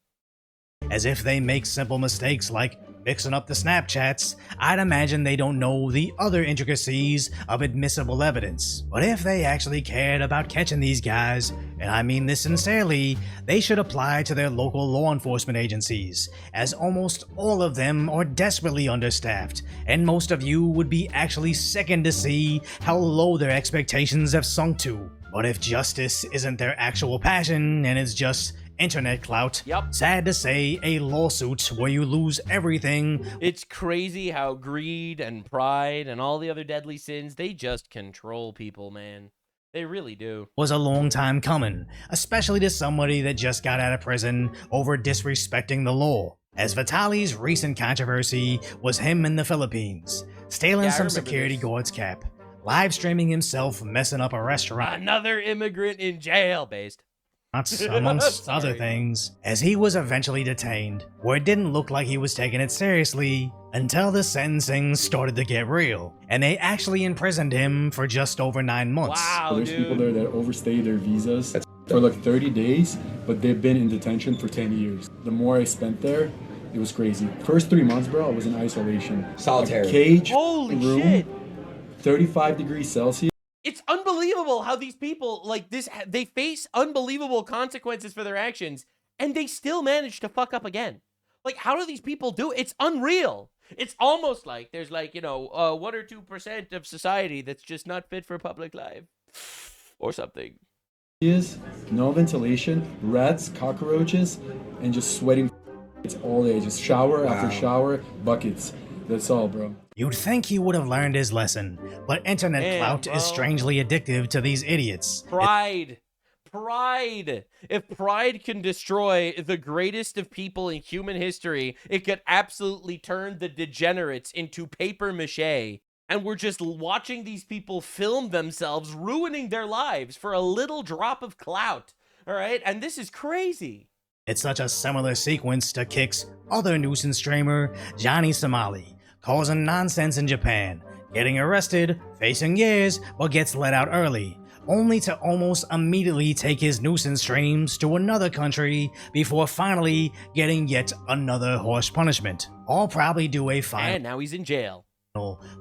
As if they make simple mistakes like mixing up the Snapchats, I'd imagine they don't know the other intricacies of admissible evidence. But if they actually cared about catching these guys, and I mean this sincerely, they should apply to their local law enforcement agencies, as almost all of them are desperately understaffed, and most of you would be actually sickened to see how low their expectations have sunk to. But if justice isn't their actual passion, and it's just internet clout, sad to say, a lawsuit where you lose everything. It's crazy how greed and pride and all the other deadly sins, they just control people, man. They really do. Was a long time coming, especially to somebody that just got out of prison over disrespecting the law. As Vitali's recent controversy was him in the Philippines, stealing some security guard's cap, live streaming himself messing up a restaurant. Another immigrant in jail, based. Amongst other things, as he was eventually detained, where it didn't look like he was taking it seriously until the sentencing started to get real, and they actually imprisoned him for just over 9 months. Wow, there's people there that overstay their visas for like 30 days, but they've been in detention for 10 years. The more I spent there, it was crazy. First 3 months, bro, I was in isolation. Solitary. A cage, Holy room, shit. 35 degrees Celsius. It's unbelievable how these people, like this, they face unbelievable consequences for their actions, and they still manage to fuck up again. Like, how do these people do it? It's unreal. It's almost like there's like, 1 or 2% of society that's just not fit for public life. Or something. No ventilation, rats, cockroaches, and just sweating. It's all day, just shower after shower, buckets. That's all, bro. You'd think he would have learned his lesson, but internet clout is strangely addictive to these idiots. Pride. Pride. If pride can destroy the greatest of people in human history, it could absolutely turn the degenerates into paper mache. And we're just watching these people film themselves ruining their lives for a little drop of clout. All right, and this is crazy. It's such a similar sequence to Kick's other nuisance streamer, Johnny Somali, causing nonsense in Japan, getting arrested, facing years, but gets let out early, only to almost immediately take his nuisance streams to another country before finally getting yet another harsh punishment. I'll probably do a And now he's in jail.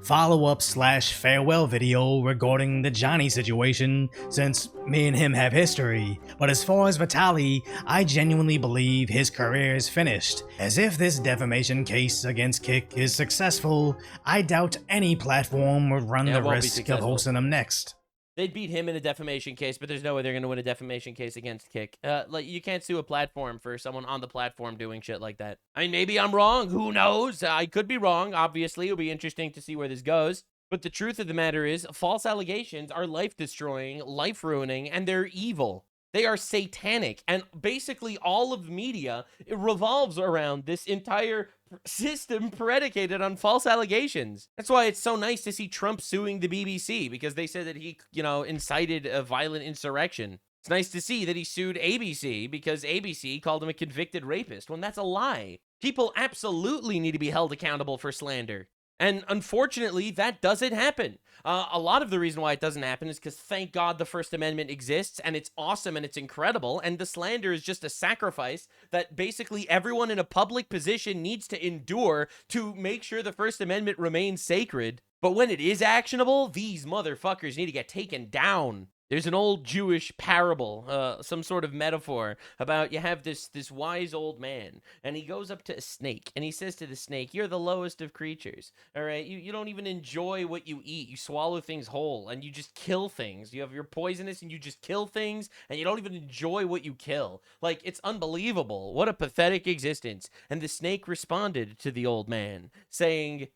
follow-up / farewell video regarding the Johnny situation, since me and him have history, but as far as Vitaly, I genuinely believe his career is finished. As if this defamation case against Kick is successful, I doubt any platform would run the risk of hosting him next. They'd beat him in a defamation case, but there's no way they're going to win a defamation case against Kick. Like, you can't sue a platform for someone on the platform doing shit like that. I mean, maybe I'm wrong. Who knows? I could be wrong. Obviously, it'll be interesting to see where this goes. But the truth of the matter is, false allegations are life-destroying, life-ruining, and they're evil. They are satanic. And basically, all of media, it revolves around this entire system predicated on false allegations. That's why it's so nice to see Trump suing the BBC, because they said that he, incited a violent insurrection. It's nice to see that he sued ABC because ABC called him a convicted rapist, when that's a lie. People absolutely need to be held accountable for slander. And unfortunately, that doesn't happen. A lot of the reason why it doesn't happen is because, thank God, the First Amendment exists, and it's awesome and it's incredible, and the slander is just a sacrifice that basically everyone in a public position needs to endure to make sure the First Amendment remains sacred. But when it is actionable, these motherfuckers need to get taken down. There's an old Jewish parable, some sort of metaphor about you have this wise old man, and he goes up to a snake, and he says to the snake, "You're the lowest of creatures, all right? You don't even enjoy what you eat. You swallow things whole, and you just kill things. You're poisonous, and you just kill things, and you don't even enjoy what you kill. Like, it's unbelievable. What a pathetic existence." And the snake responded to the old man, saying,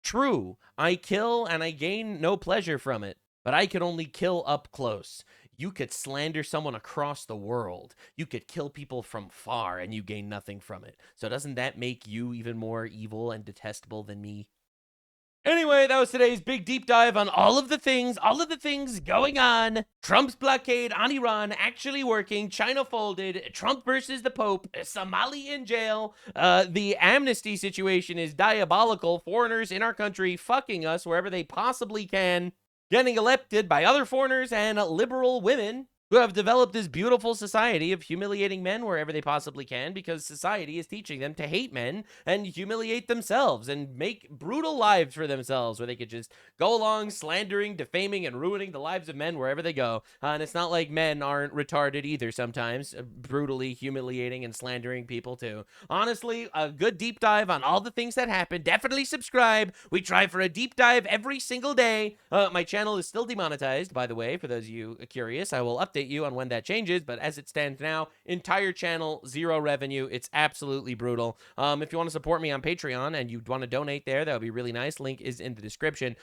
"True, I kill, and I gain no pleasure from it. But I can only kill up close. You could slander someone across the world. You could kill people from far, and you gain nothing from it. So doesn't that make you even more evil and detestable than me?" Anyway, that was today's big deep dive on all of the things going on. Trump's blockade on Iran actually working, China folded, Trump versus the Pope, Somali in jail, the amnesty situation is diabolical, foreigners in our country fucking us wherever they possibly can, getting elected by other foreigners and liberal women who have developed this beautiful society of humiliating men wherever they possibly can, because society is teaching them to hate men and humiliate themselves and make brutal lives for themselves where they could just go along slandering, defaming, and ruining the lives of men wherever they go. And it's not like men aren't retarded either sometimes, brutally humiliating and slandering people too. Honestly, a good deep dive on all the things that happen. Definitely subscribe. We try for a deep dive every single day. My channel is still demonetized, by the way, for those of you curious. I will update you on when that changes, but as it stands now, entire channel, 0 revenue. It's absolutely brutal. If you want to support me on Patreon and you want to donate there, that would be really nice. Link is in the description.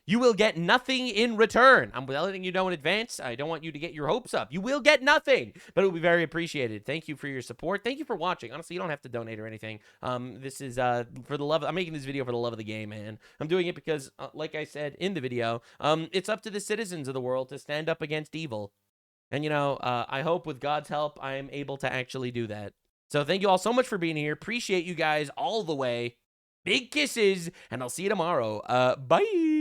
You will get nothing in return. I'm letting you know in advance. I don't want you to get your hopes up. You will get nothing, but it will be very appreciated. Thank you for your support. Thank you for watching. Honestly, you don't have to donate or anything. This is for the love. I'm making this video for the love of the game, man. I'm doing it because, like I said in the video, it's up to the citizens of the world to stand up against evil. And, I hope with God's help, I'm able to actually do that. So thank you all so much for being here. Appreciate you guys all the way. Big kisses, and I'll see you tomorrow. Bye.